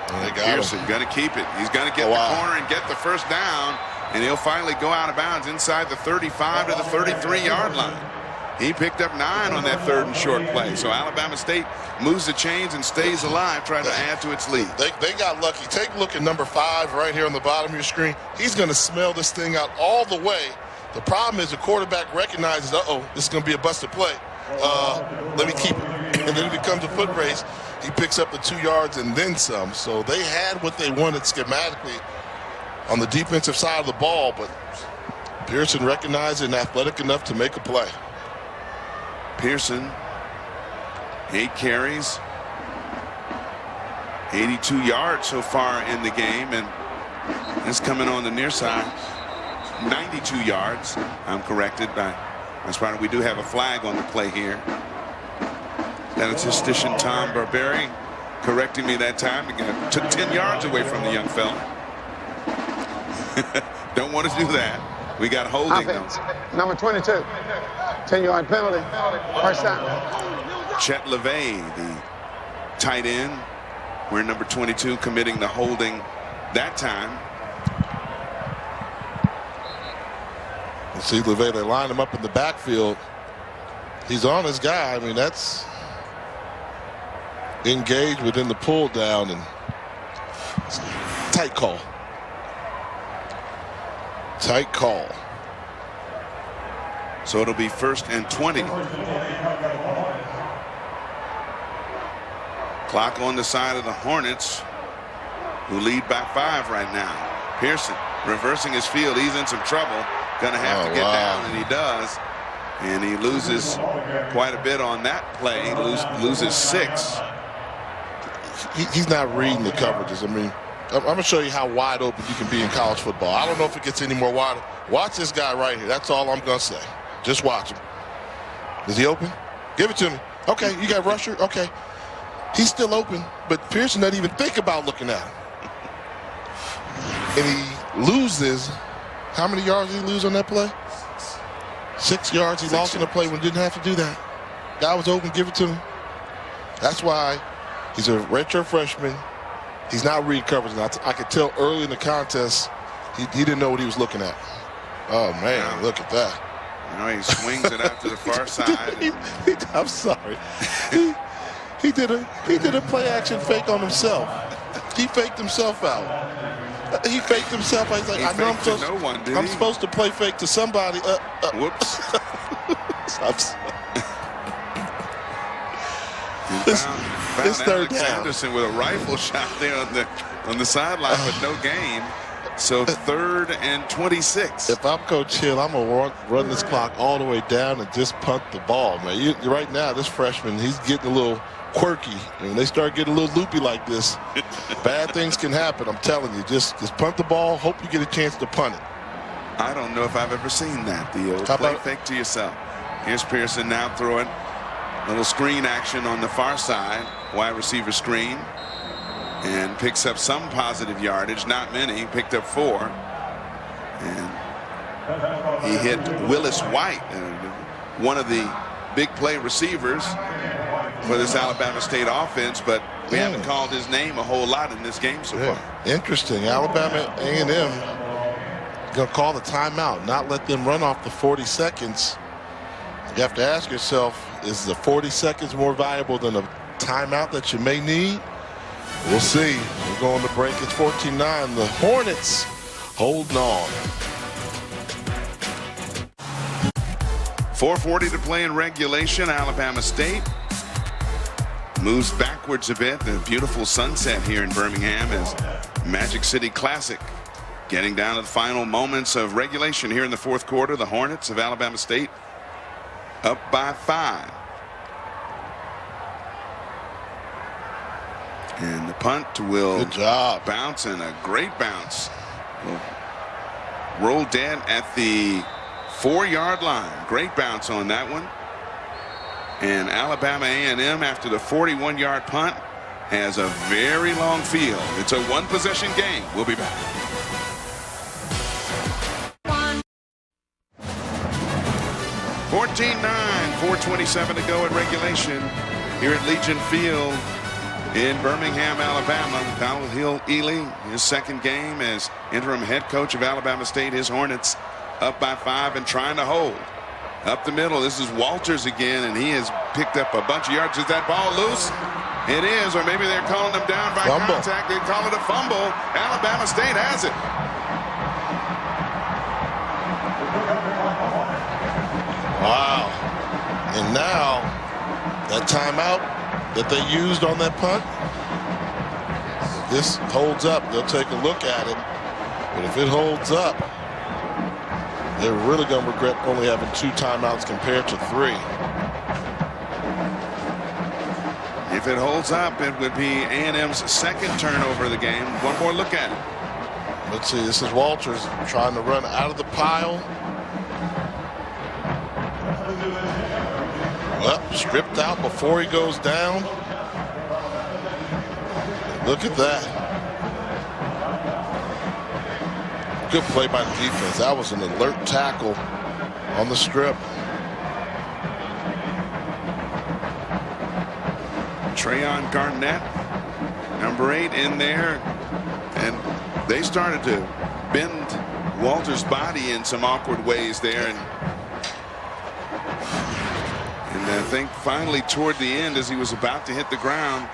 And they got Pearson going to keep it. He's going to get the corner and get the first down, and he'll finally go out of bounds inside the 35 to the 33-yard line. He picked up 9 on that 3rd and short play. So Alabama State moves the chains and stays alive, trying to add to its lead. They got lucky. Take a look at number 5 right here on the bottom of your screen. He's going to smell this thing out all the way. The problem is the quarterback recognizes, this is going to be a busted play. Let me keep it. And then it becomes a foot race. He picks up the 2 yards and then some. So they had what they wanted schematically on the defensive side of the ball, but Pearson recognized it and athletic enough to make a play. Pearson, 8 carries, 82 yards so far in the game, and this coming on the near side, 92 yards. I'm corrected by my spotter. We do have a flag on the play here. Statistician Tom Barberi correcting me that time. He took 10 yards away from the young fella. Don't want to do that. We got holding though. Number 22, 10-yard penalty, first down. Chet LeVay, the tight end, wearing number 22, committing the holding that time. You see LeVay, they line him up in the backfield. He's on his guy. I mean, that's engaged within the pull down, and tight call. Tight call. So it'll be 1st and 20. Clock on the side of the Hornets, who lead by 5 right now. Pearson reversing his field. He's in some trouble. Gonna have to get down, and he does. And he loses quite a bit on that play. He loses 6. He's not reading the coverages. I mean, I'm going to show you how wide open you can be in college football. I don't know if it gets any more wide. Watch this guy right here. That's all I'm going to say. Just watch him. Is he open? Give it to me. Okay, you got rusher? Okay. He's still open, but Pearson doesn't even think about looking at him. And he loses. How many yards did he lose on that play? 6 yards. He lost on the play when he didn't have to do that. Guy was open. Give it to him. That's why he's a redshirt freshman. He's not reading coverage. I could tell early in the contest he didn't know what he was looking at. Oh, man, look at that. You know, he swings it out to the far side. I'm sorry. He did a play action fake on himself. He faked himself out. He faked himself. He's like, I know I'm supposed to play fake to somebody. Whoops. It's third Alex down. Anderson with a rifle shot there on the sideline, but no gain. So 3rd and 26. If I'm Coach Hill, I'm going to run this clock all the way down and just punt the ball, man. Right now, this freshman, he's getting a little quirky. And when they start getting a little loopy like this, bad things can happen. I'm telling you, just punt the ball, hope you get a chance to punt it. I don't know if I've ever seen that, the old play fake to yourself. Here's Pearson now throwing a little screen action on the far side, wide receiver screen, and picks up some positive yardage, not many, picked up 4. And he hit Willis White, one of the big play receivers for this Alabama State offense, but we haven't called his name a whole lot in this game so far. Interesting. Alabama A&M going to call the timeout, not let them run off the 40 seconds. You have to ask yourself, is the 40 seconds more valuable than a timeout that you may need? We'll see. We're going to break. It's 14-9. The Hornets holding on. 4:40 to play in regulation. Alabama State moves backwards a bit. The beautiful sunset here in Birmingham as Magic City Classic getting down to the final moments of regulation here in the 4th quarter. The Hornets of Alabama State up by 5. And the punt will bounce, and a great bounce. Will roll dead at the 4-yard line. Great bounce on that one. And Alabama A&M, after the 41-yard punt, has a very long field. It's a one-possession game. We'll be back. $14-9, 4:27 to go in regulation here at Legion Field in Birmingham, Alabama. Donald Hill-Ely, his 2nd game as interim head coach of Alabama State. His Hornets up by 5 and trying to hold. Up the middle, this is Walters again, and he has picked up a bunch of yards. Is that ball loose? It is, or maybe they're calling him down by contact. They call it a fumble. Alabama State has it. Wow. And now, that timeout that they used on that punt, if this holds up, they'll take a look at it. But if it holds up, they're really going to regret only having 2 timeouts compared to 3. If it holds up, it would be A&M's 2nd turnover of the game. One more look at it. Let's see. This is Walters trying to run out of the pile. Well, stripped out before he goes down. Look at that. Good play by the defense. That was an alert tackle on the strip. Trayon Garnett, number 8 in there, and they started to bend Walters' body in some awkward ways there, and I think finally toward the end, as he was about to hit the ground,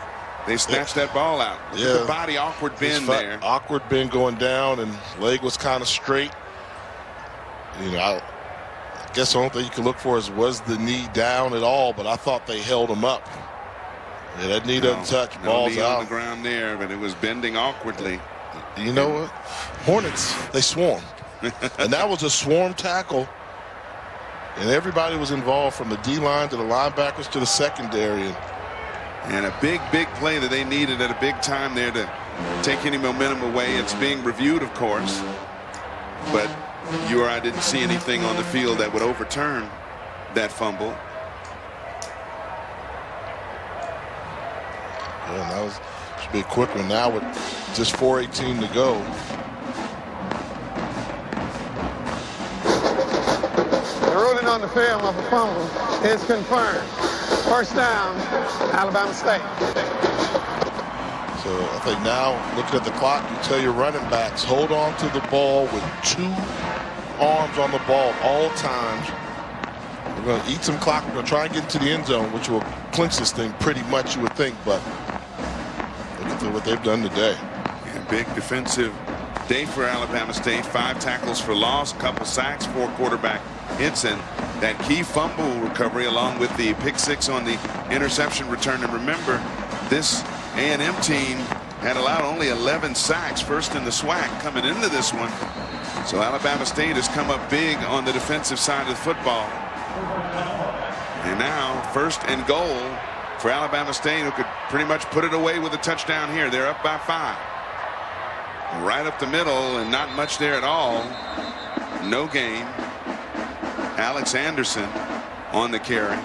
they snatched that ball out. Yeah. The body awkward bend there. Awkward bend going down, and leg was kind of straight. You know, I guess the only thing you can look for was the knee down at all, but I thought they held him up. Yeah, that knee doesn't touch. Ball's knee out. on the ground there, but it was bending awkwardly. You know what? Hornets, they swarmed. And that was a swarm tackle. And everybody was involved, from the D-line to the linebackers to the secondary. And a big play that they needed at a big time there to take any momentum away. It's being reviewed, of course. But you or I didn't see anything on the field that would overturn that fumble. Yeah, that should be a quick one now with just 4:18 to go. The ruling on the film of a fumble is confirmed. First down, Alabama State. So I think now, looking at the clock, you tell your running backs, hold on to the ball with 2 arms on the ball at all times. We're going to eat some clock. We're going to try and get into the end zone, which will clinch this thing pretty much, you would think. But look at what they've done today. Yeah, big defensive day for Alabama State. 5 tackles for loss, a couple sacks, 4 quarterback hits, and that key fumble recovery along with the pick 6 on the interception return. And remember, this A&M team had allowed only 11 sacks, first in the SWAC coming into this one. So Alabama State has come up big on the defensive side of the football. And now 1st and goal for Alabama State, who could pretty much put it away with a touchdown here. They're up by 5. Right up the middle, and not much there at all. No gain. Alex Anderson on the carry.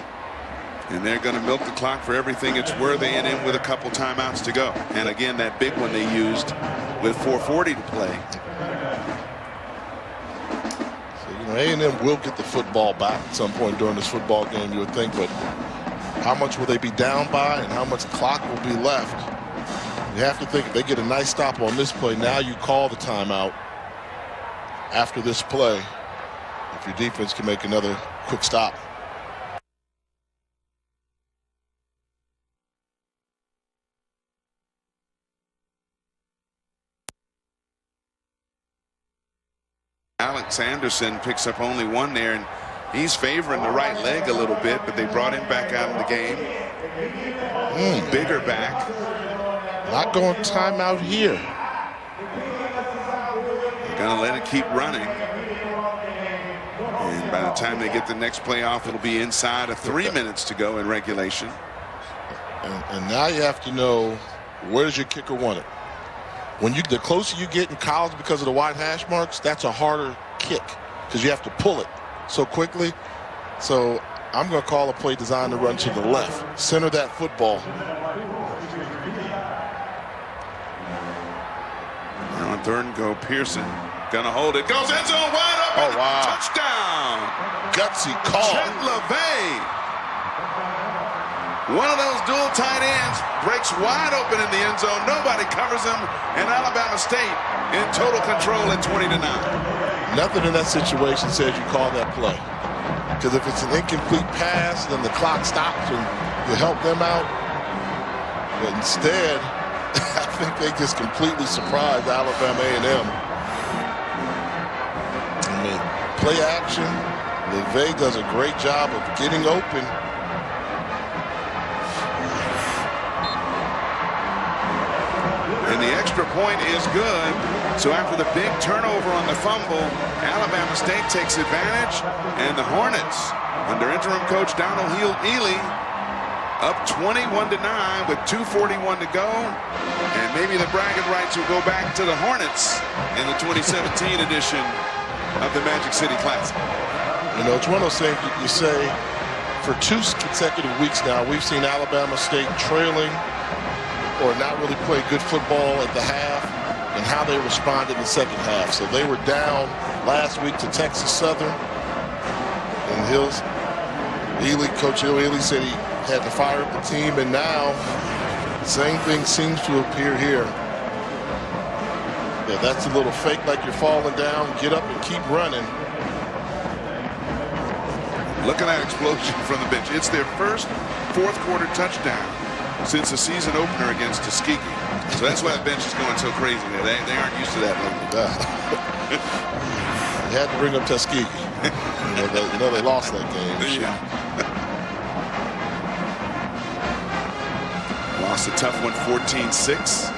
And they're going to milk the clock for everything it's worth. A&M with a couple timeouts to go. And again, that big one they used with 4:40 to play. A&M will get the football back at some point during this football game, you would think, but how much will they be down by and how much clock will be left? You have to think if they get a nice stop on this play, now you call the timeout after this play if your defense can make another quick stop. Alex Anderson picks up only 1 there, and he's favoring the right leg a little bit, but they brought him back out of the game. Bigger back. Not going timeout here. They're going to let it keep running. And by the time they get the next play off, it'll be inside of 3 minutes to go in regulation. And now you have to know, where does your kicker want it? The closer you get in college because of the wide hash marks, that's a harder kick because you have to pull it so quickly. So I'm going to call a play designed to run to the left. Center that football. Now on 3rd and go, Pearson gonna hold it. Goes end zone wide open. Oh, wow. Touchdown. Gutsy call. Chet LeVay. One of those dual tight ends breaks wide open in the end zone. Nobody covers him, and Alabama State in total control at 20-9. Nothing in that situation says you call that play. Because if it's an incomplete pass, then the clock stops and you help them out. But instead, I think they just completely surprised Alabama A&M. I mean, play action. LeVay does a great job of getting open. And the extra point is good. So after the big turnover on the fumble, Alabama State takes advantage. And the Hornets, under interim coach Donald Ely, up 21-9 with 2:41 to go. And maybe the bragging rights will go back to the Hornets in the 2017 edition of the Magic City Classic. You know, it's one of those things you say, for 2 consecutive weeks now, we've seen Alabama State trailing or not really play good football at the half, and how they responded in the second half. So they were down last week to Texas Southern, and Coach Ely said he had to fire up the team, and now the same thing seems to appear here. Yeah, that's a little fake, like you're falling down, get up and keep running. Look at that explosion from the bench. It's their first 4th quarter touchdown since the season opener against Tuskegee. So that's why the bench is going so crazy there. They aren't used to that lately. You had to bring up Tuskegee. you know they lost that game. Yeah. Lost a tough one, 14-6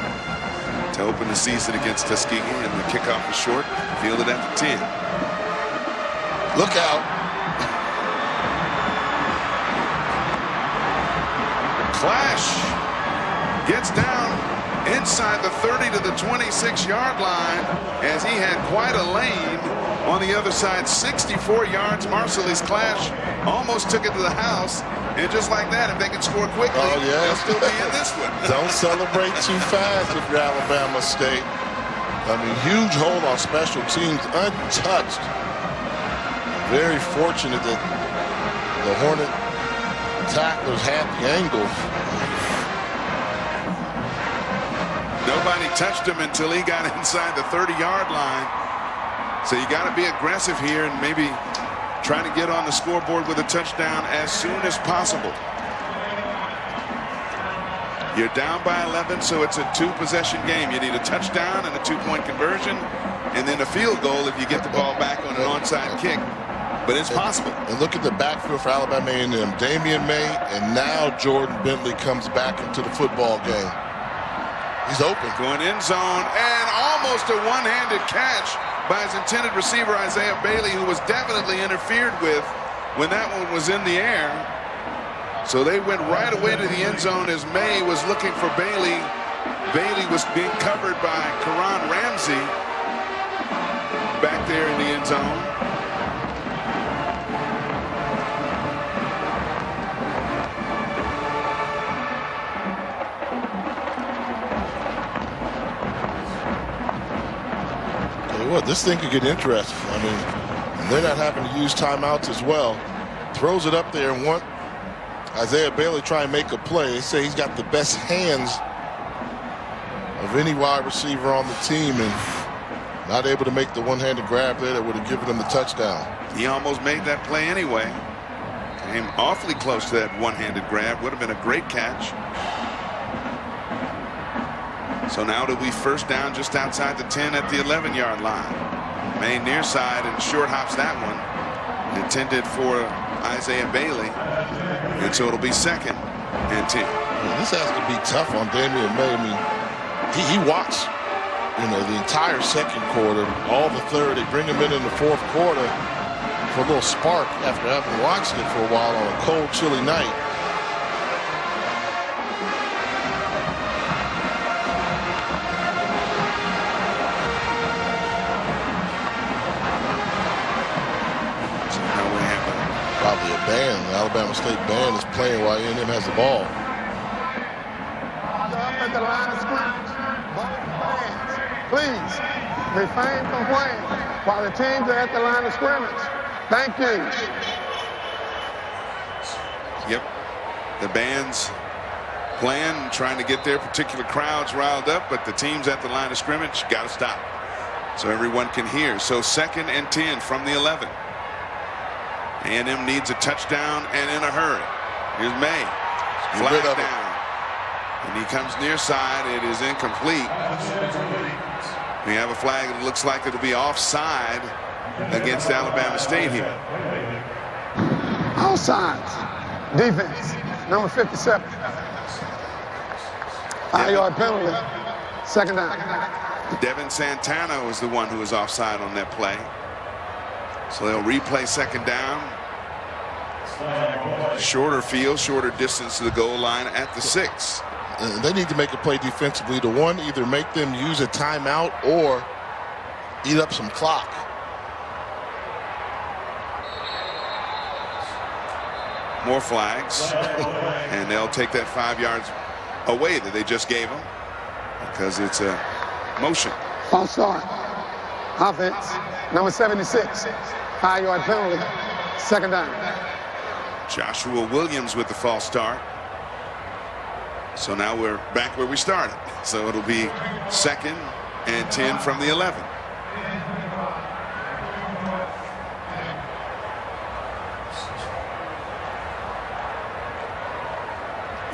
to open the season against Tuskegee, and the kickoff was short. Fielded at the 10. Look out. Clash gets down inside the 30 to the 26-yard line as he had quite a lane on the other side. 64 yards. Marcellus Clash almost took it to the house, and just like that, if they can score quickly, they'll still be in this one. Don't celebrate too fast if you're Alabama State. I mean, huge hold on special teams, untouched. Very fortunate that the Hornet tacklers had the angle. Nobody touched him until he got inside the 30-yard line. So you got to be aggressive here and maybe try to get on the scoreboard with a touchdown as soon as possible. You're down by 11, so it's a 2-possession game. You need a touchdown and a 2-point conversion, and then a field goal if you get the ball back on an onside kick. But it's possible. And look at the backfield for Alabama A&M. Damian May, and now Jordan Bentley comes back into the football game. He's open. Going end zone, and almost a one-handed catch by his intended receiver, Isaiah Bailey, who was definitely interfered with when that one was in the air. So they went right away to the end zone as May was looking for Bailey. Bailey was being covered by Karan Ramsey back there in the end zone. Well, this thing could get interesting. I mean, they're not having to use timeouts as well. Throws it up there and want Isaiah Bailey try and make a play. They say he's got the best hands of any wide receiver on the team, and not able to make the one-handed grab there that would have given him the touchdown. He almost made that play anyway. Came awfully close to that one-handed grab. Would have been a great catch. So now it'll be first down just outside the 10 at the 11-yard line. May near side and short hops that one. Intended for Isaiah Bailey. And so it'll be second and 10. This has to be tough on Damian May. I mean, he watched, the entire second quarter, all the third. They bring him in the fourth quarter for a little spark after having watched it for a while on a cold, chilly night. Probably a band. The Alabama State band is playing while A&M has the ball. Up at the line of scrimmage. Both bands, please refrain from playing while the teams are at the line of scrimmage. Thank you. Yep. The band's playing, trying to get their particular crowds riled up, but the teams at the line of scrimmage got to stop so everyone can hear. So second and 10 from the 11. A&M needs a touchdown and in a hurry. Here's May. Flag down. And he comes near side. It is incomplete. We have a flag that looks like it'll be offside against Alabama State here. Offsides. Defense. Number 57. 5-yard penalty. Second down. Devin Santana was the one who was offside on that play. So they'll replay second down. Shorter field, shorter distance to the goal line at the 6. They need to make a play defensively to one, either make them use a timeout or eat up some clock. More flags. And they'll take that 5 yards away that they just gave them because it's a motion. False start. Offense. Number 76. 5-yard penalty. Second down. Joshua Williams with the false start. So now we're back where we started. So it'll be second and 10 from the 11.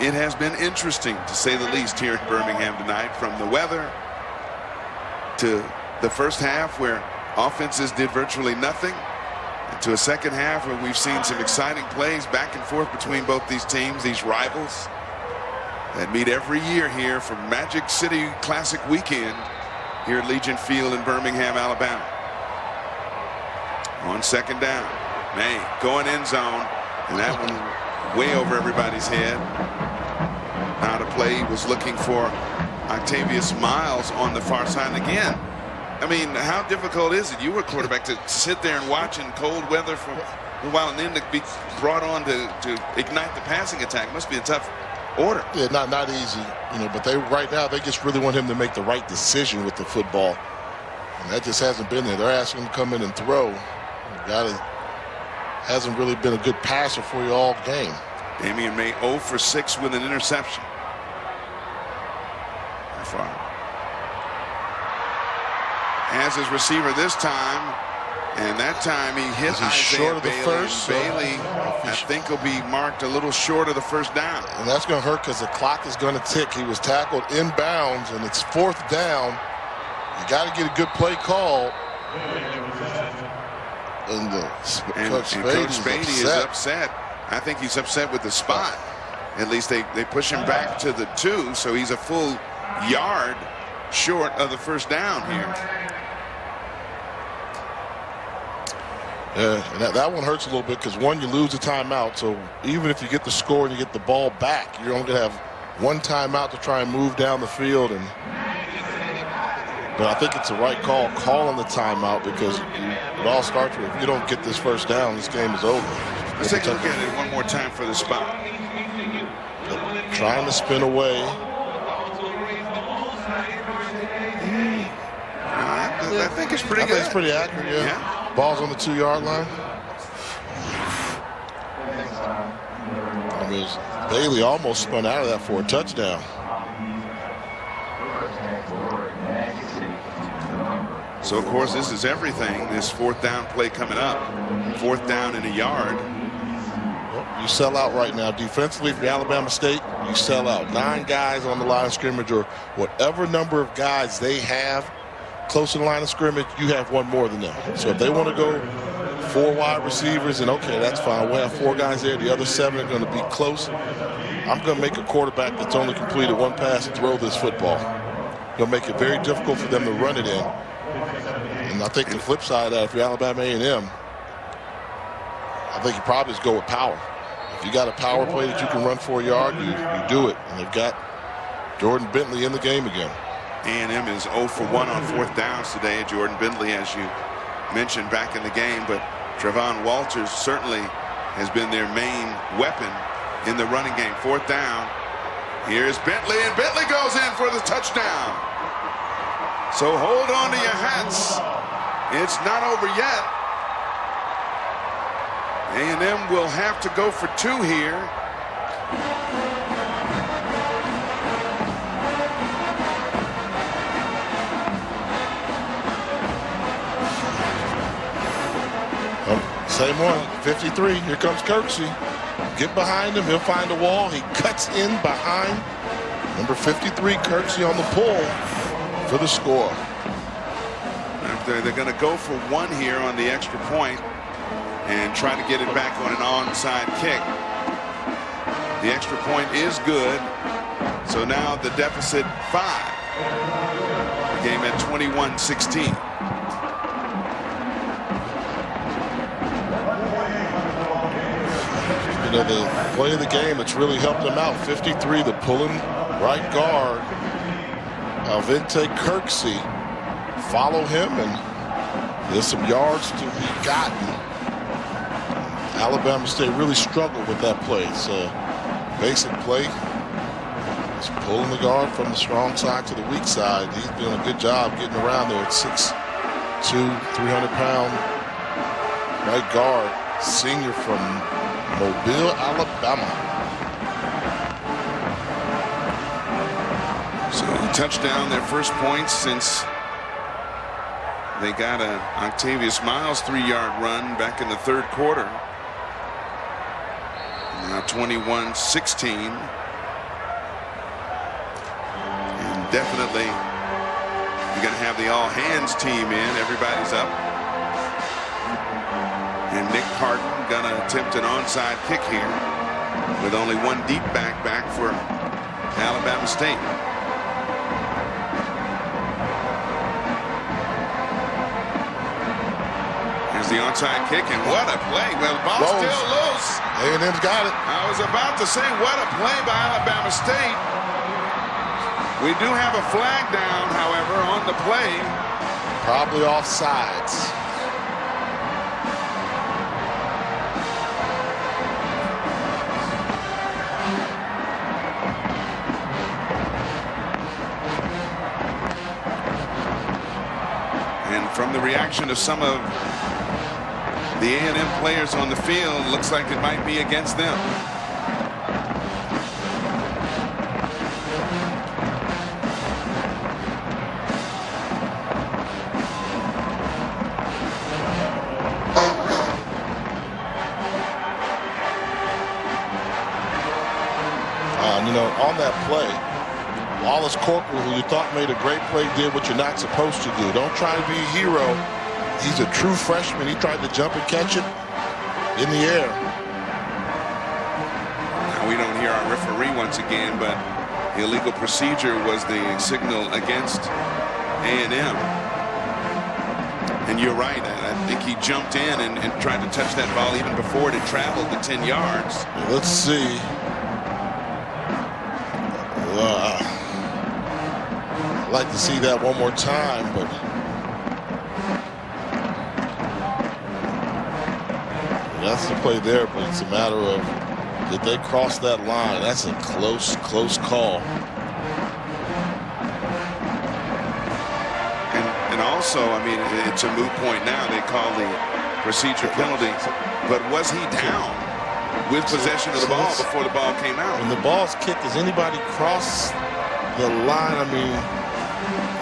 It has been interesting, to say the least, here in Birmingham tonight, from the weather to the first half where offenses did virtually nothing, to a second half where we've seen some exciting plays back and forth between both these teams, these rivals that meet every year here for Magic City Classic Weekend here at Legion Field in Birmingham, Alabama. On second down, May going end zone, and that one way over everybody's head. Now the play was looking for Octavius Miles on the far side again. I mean, how difficult is it? You were a quarterback to sit there and watch in cold weather for a while and then to be brought on to ignite the passing attack. Must be a tough order. Yeah, not easy, but right now they just really want him to make the right decision with the football. And that just hasn't been there. They're asking him to come in and throw. The guy hasn't really been a good passer for you all game. Damian May 0 for 6 with an interception. How far? Has his receiver this time, And that time he hit Is he short of the first? Bailey, I think, will be marked a little short of the first down. And that's going to hurt because the clock is going to tick. He was tackled inbounds, and it's 4th down. You got to get a good play call. And Coach Spady is upset. I think he's upset with the spot. At least they push him back to the 2, so he's a full yard short of the first down here. Yeah, and that one hurts a little bit because, one, you lose the timeout. So even if you get the score and you get the ball back, you're only going to have one timeout to try and move down the field. But I think it's the right call calling the timeout because it all starts with, if you don't get this first down, this game is over. Let's take a look at it one more time for the spot. Trying to spin away. I think it's pretty good. I think it's pretty accurate, yeah. Ball's on the 2-yard line. I mean, Bailey almost spun out of that for a touchdown. So, of course, this is everything, this 4th down play coming up. 4th down in a yard. You sell out right now. Defensively for Alabama State, you sell out. 9 guys on the line of scrimmage, or whatever number of guys they have close to the line of scrimmage, you have one more than them. So if they want to go 4 wide receivers, and okay, that's fine. We'll have 4 guys there. The other 7 are going to be close. I'm going to make a quarterback that's only completed 1 pass and throw this football. Going to make it very difficult for them to run it in. And I think the flip side of that, if you're Alabama A&M, I think you probably just go with power. If you got a power play that you can run for a yard, you do it. And they've got Jordan Bentley in the game again. A&M is 0 for 1 on 4th downs today. Jordan Bentley, as you mentioned, back in the game, but Trevon Walters certainly has been their main weapon in the running game. 4th down. Here's Bentley, and Bentley goes in for the touchdown. So hold on to your hats. It's not over yet. A&M will have to go for 2 here. Same one, 53. Here comes Kirksey. Get behind him. He'll find a wall. He cuts in behind number 53, Kirksey, on the pull for the score. They're going to go for 1 here on the extra point and try to get it back on an onside kick. The extra point is good. So now the deficit 5. The game at 21-16. The play of the game that's really helped them out. 53, the pulling right guard, Alvinte Kirksey. Follow him, and there's some yards to be gotten. Alabama State really struggled with that play. It's a basic play. It's pulling the guard from the strong side to the weak side. He's doing a good job getting around there at 6'2", 300-pound right guard, senior from Mobile, Alabama. So touchdown, their first points since they got a Octavius Miles 3-yard run back in the 3rd quarter. Now 21-16. And definitely you're going to have the all-hands team in. Everybody's up. And Nick Harden going to attempt an onside kick here with only 1 deep back for Alabama State. Here's the onside kick, and what a play. Well, the ball's still loose. A&M's got it. I was about to say, what a play by Alabama State. We do have a flag down, however, on the play. Probably offsides. And from the reaction of some of the A&M players on the field, looks like it might be against them. play. Wallace Corporal, who you thought made a great play, did what you're not supposed to do. Don't try to be a hero. He's a true freshman. He tried to jump and catch it in the air. Now we don't hear our referee once again, but illegal procedure was the signal against A&M. And you're right. I think he jumped in and tried to touch that ball even before it had traveled the 10 yards. Let's see. I'd like to see that one more time, but that's the play there. But it's a matter of, did they cross that line? That's a close call. And also, I mean, it's a moot point now. They call the procedure penalty. But was he down with possession of the ball before the ball came out? When the ball's kicked, does anybody cross the line? I mean,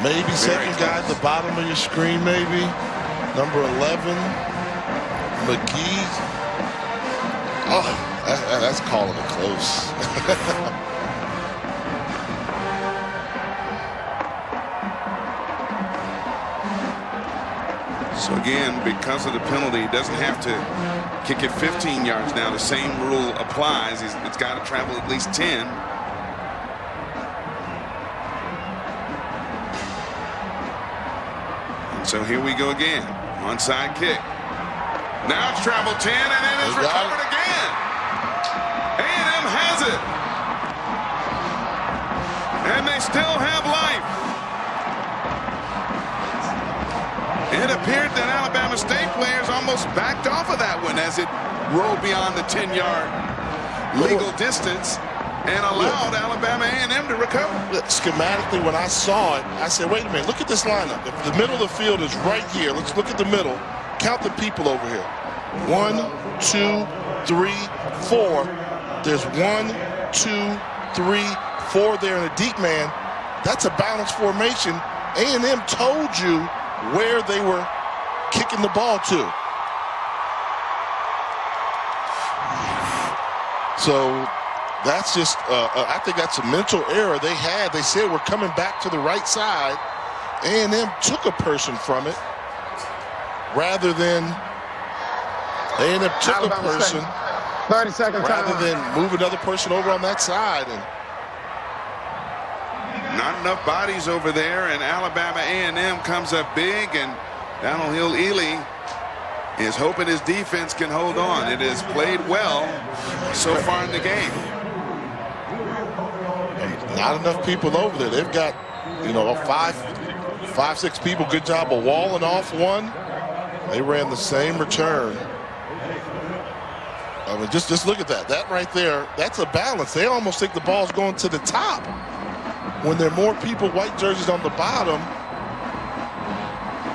maybe second guy at the bottom of your screen, maybe. Number 11, McGee. Oh, that's calling it close. So again, because of the penalty, he doesn't have to kick it 15 yards now. The same rule applies. It's got to travel at least 10. And so here we go again. Onside kick. Now it's traveled 10 and it is recovered again. A&M has it. And they still have life. It appeared that Alabama State players almost backed off of that one as it rolled beyond the 10-yard legal distance and allowed Alabama A&M to recover. Schematically, when I saw it, I said, wait a minute, look at this lineup. If the middle of the field is right here, let's look at the middle. Count the people over here. 1, 2, 3, 4. There's 1, 2, 3, 4 there in a deep man. That's a balanced formation. A&M told you where they were kicking the ball to. So that's just, I think that's a mental error they had. They said we're coming back to the right side. A&M took a person from it rather than A&M took a person 30-second time rather than move another person over on that side. And not enough bodies over there, and Alabama A&M comes up big, and Donald Hill-Ely is hoping his defense can hold on. It has played well so far in the game. Not enough people over there. They've got, you know, five, 6 people. Good job of walling off one. They ran the same return. I mean, just look at that. That right there, that's a balance. They almost think the ball's going to the top. When there are more people, white jerseys on the bottom,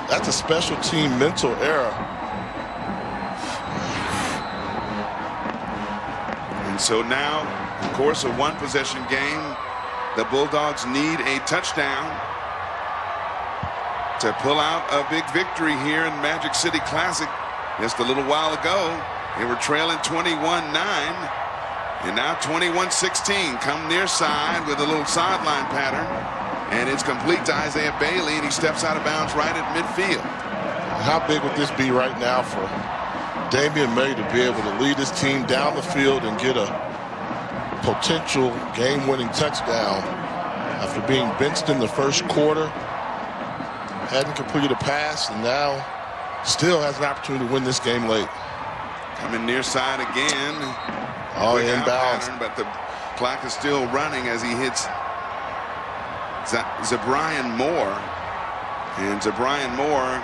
that's a special team mental error. And so now, of course, a one-possession game. The Bulldogs need a touchdown to pull out a big victory here in Magic City Classic. Just a little while ago, they were trailing 21-9. And now 21-16, come near side with a little sideline pattern. And it's complete to Isaiah Bailey, and he steps out of bounds right at midfield. How big would this be right now for Damian May to be able to lead his team down the field and get a potential game-winning touchdown after being benched in the first quarter? Hadn't completed a pass, and now still has an opportunity to win this game late. Coming near side again. Oh, inbounds. But the clock is still running as he hits Zabrian Moore. And Zabrian Moore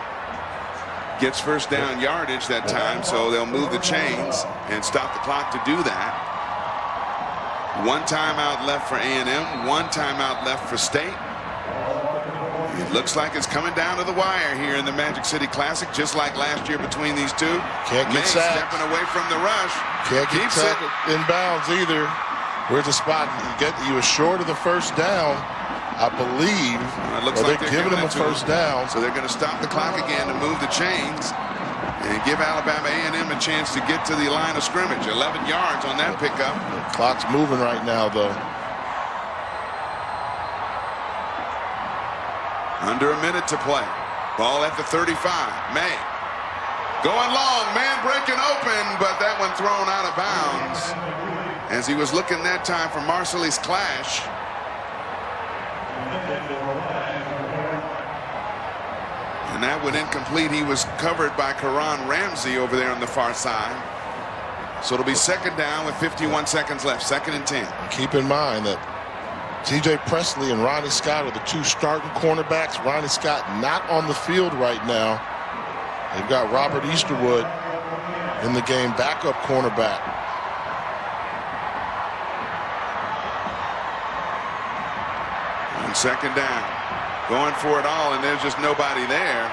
gets first down yardage that time, so they'll move the chains and stop the clock to do that. One timeout left for A&M, one timeout left for State. It looks like it's coming down to the wire here in the Magic City Classic, just like last year between these two. Can't get sacked. Stepping away from the rush. Can't get sacked inbounds either. Where's the spot? He was short of the first down, I believe. It looks like they're giving him a first down. So they're going to stop the clock again to move the chains and give Alabama A&M a chance to get to the line of scrimmage. 11 yards on that pickup. The clock's moving right now, though. Under a minute to play. Ball at the 35. May. Going long. Man breaking open, but that one thrown out of bounds. As he was looking that time for Marcelli's clash. And that went incomplete. He was covered by Karan Ramsey over there on the far side. So it'll be second down with 51 seconds left. 2nd and 10. Keep in mind that T.J. Presley and Ronnie Scott are the 2 starting cornerbacks. Ronnie Scott not on the field right now. They've got Robert Easterwood in the game, backup cornerback. On second down. Going for it all, and there's just nobody there.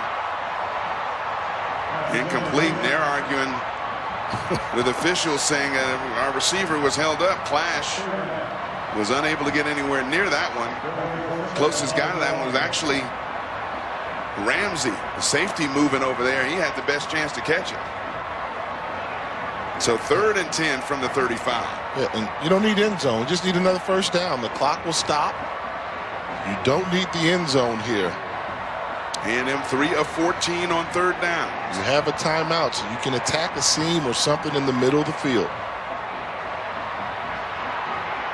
Incomplete, and they're arguing with officials saying our receiver was held up. Clash was unable to get anywhere near that one. Closest guy to that one was actually Ramsey, the safety moving over there. He had the best chance to catch it. So 3rd and 10 from the 35. Yeah, and you don't need end zone. You just need another first down. The clock will stop. You don't need the end zone here. A&M 3 of 14 on 3rd down. You have a timeout, so you can attack a seam or something in the middle of the field.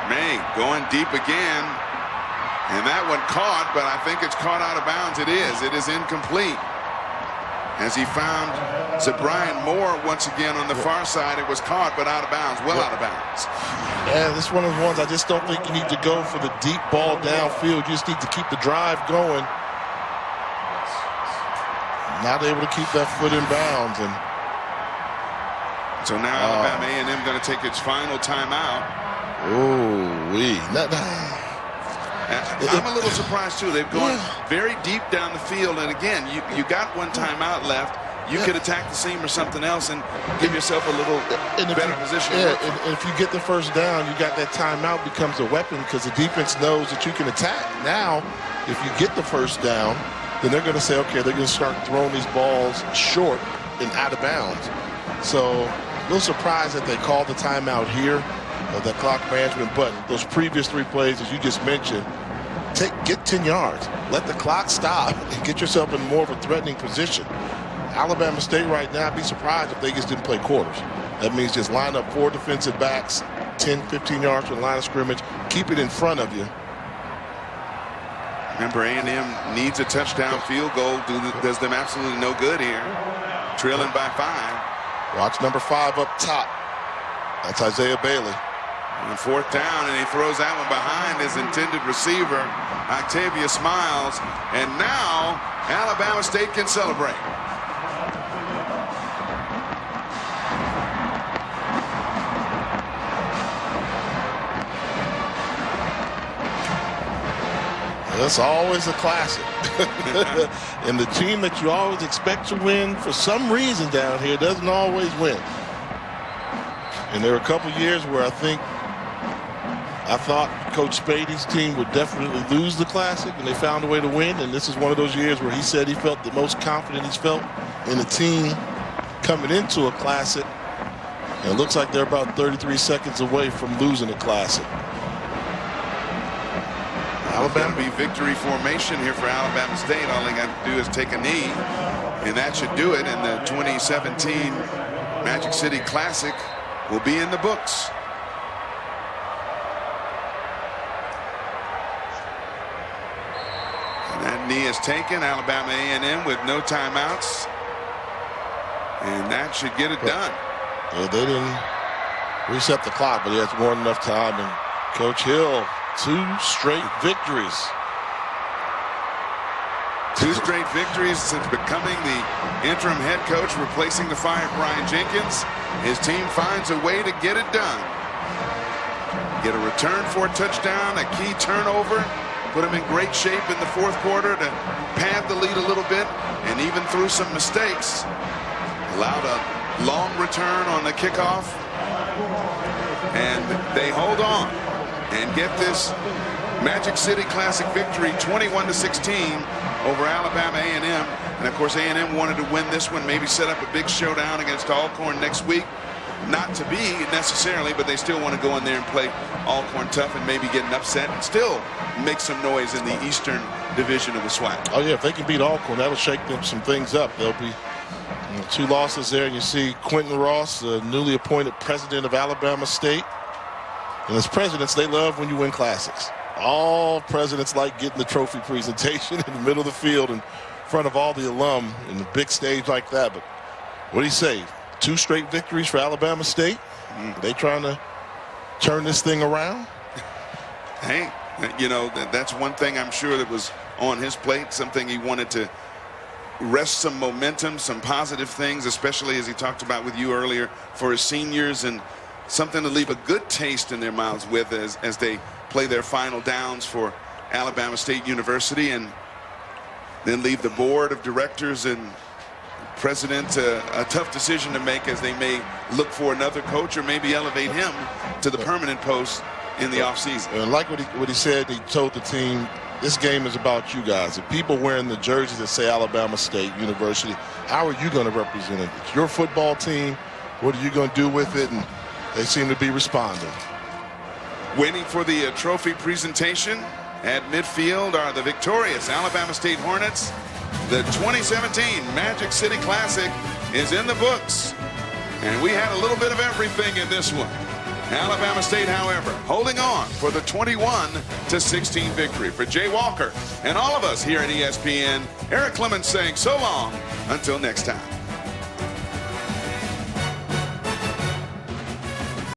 May going deep again. And that one caught, but I think it's caught out of bounds. It is. It is incomplete. As he found Brian Moore once again on the far side. It was caught, but out of bounds. Well out of bounds. Yeah, this is one of the ones I just don't think you need to go for the deep ball downfield. You just need to keep the drive going. Not able to keep that foot in bounds. And so now Alabama A&M going to take its final timeout. I'm a little surprised too. They've gone very deep down the field, and again, you got one timeout left. You could attack the seam or something else and give yourself a little better position. Yeah, and if you get the first down, you got that timeout becomes a weapon because the defense knows that you can attack. Now, if you get the first down, then they're going to say, okay, they're going to start throwing these balls short and out of bounds. So, a little surprised that they called the timeout here, the clock management. But those previous 3 plays, as you just mentioned, get 10 yards. Let the clock stop and get yourself in more of a threatening position. Alabama State right now, I'd be surprised if they just didn't play quarters. That means just line up 4 defensive backs, 10, 15 yards from the line of scrimmage, keep it in front of you. Remember, A&M needs a touchdown field goal. Does them absolutely no good here. Trailing by 5. Watch number 5 up top. That's Isaiah Bailey. On 4th down, and he throws that one behind his intended receiver, Octavia Smiles. And now, Alabama State can celebrate. That's always a classic. And the team that you always expect to win, for some reason down here, doesn't always win. And there were a couple years where I thought Coach Spady's team would definitely lose the classic, and they found a way to win. And this is one of those years where he said he felt the most confident he's felt in a team coming into a classic. And it looks like they're about 33 seconds away from losing a classic. Alabama be victory formation here for Alabama State. All they got to do is take a knee, and that should do it. And the 2017 Magic City Classic will be in the books. And that knee is taken. Alabama A&M with no timeouts, and that should get it done. Yeah, they didn't reset the clock, but he has more than enough time. And Coach Hill, 2 straight victories. 2 straight victories since becoming the interim head coach, replacing the fired Brian Jenkins. His team finds a way to get it done. Get a return for a touchdown, a key turnover, put him in great shape in the 4th quarter to pad the lead a little bit, and even through some mistakes, allowed a long return on the kickoff, and they hold on and get this Magic City Classic victory 21-16 over Alabama A&M. And of course A&M wanted to win this one, maybe set up a big showdown against Alcorn next week. not to be necessarily, but they still want to go in there and play Alcorn tough and maybe get an upset and still make some noise in the Eastern Division of the SWAC. Oh yeah, if they can beat Alcorn, that'll shake them some things up. There'll be 2 losses there, and you see Quentin Ross, the newly appointed president of Alabama State. And as presidents, they love when you win classics. All presidents like getting the trophy presentation in the middle of the field in front of all the alum in the big stage like that. But what do you say? 2 straight victories for Alabama State. They trying to turn this thing around? Hey, you know, that's one thing I'm sure that was on his plate, something he wanted to wrest some momentum, some positive things, especially as he talked about with you earlier, for his seniors, and something to leave a good taste in their mouths with as they play their final downs for Alabama State University, and then leave the board of directors and president a tough decision to make as they may look for another coach or maybe elevate him to the permanent post in the offseason. And like what he said, he told the team, this game is about you guys. If people wearing the jerseys that say Alabama State University, how are you going to represent it? It's your football team. What are you going to do with it? And they seem to be responding. Waiting for the trophy presentation at midfield are the victorious Alabama State Hornets. The 2017 Magic City Classic is in the books, and we had a little bit of everything in this one. Alabama State, however, holding on for the 21-16 victory. For Jay Walker and all of us here at ESPN, Eric Clemens saying so long until next time.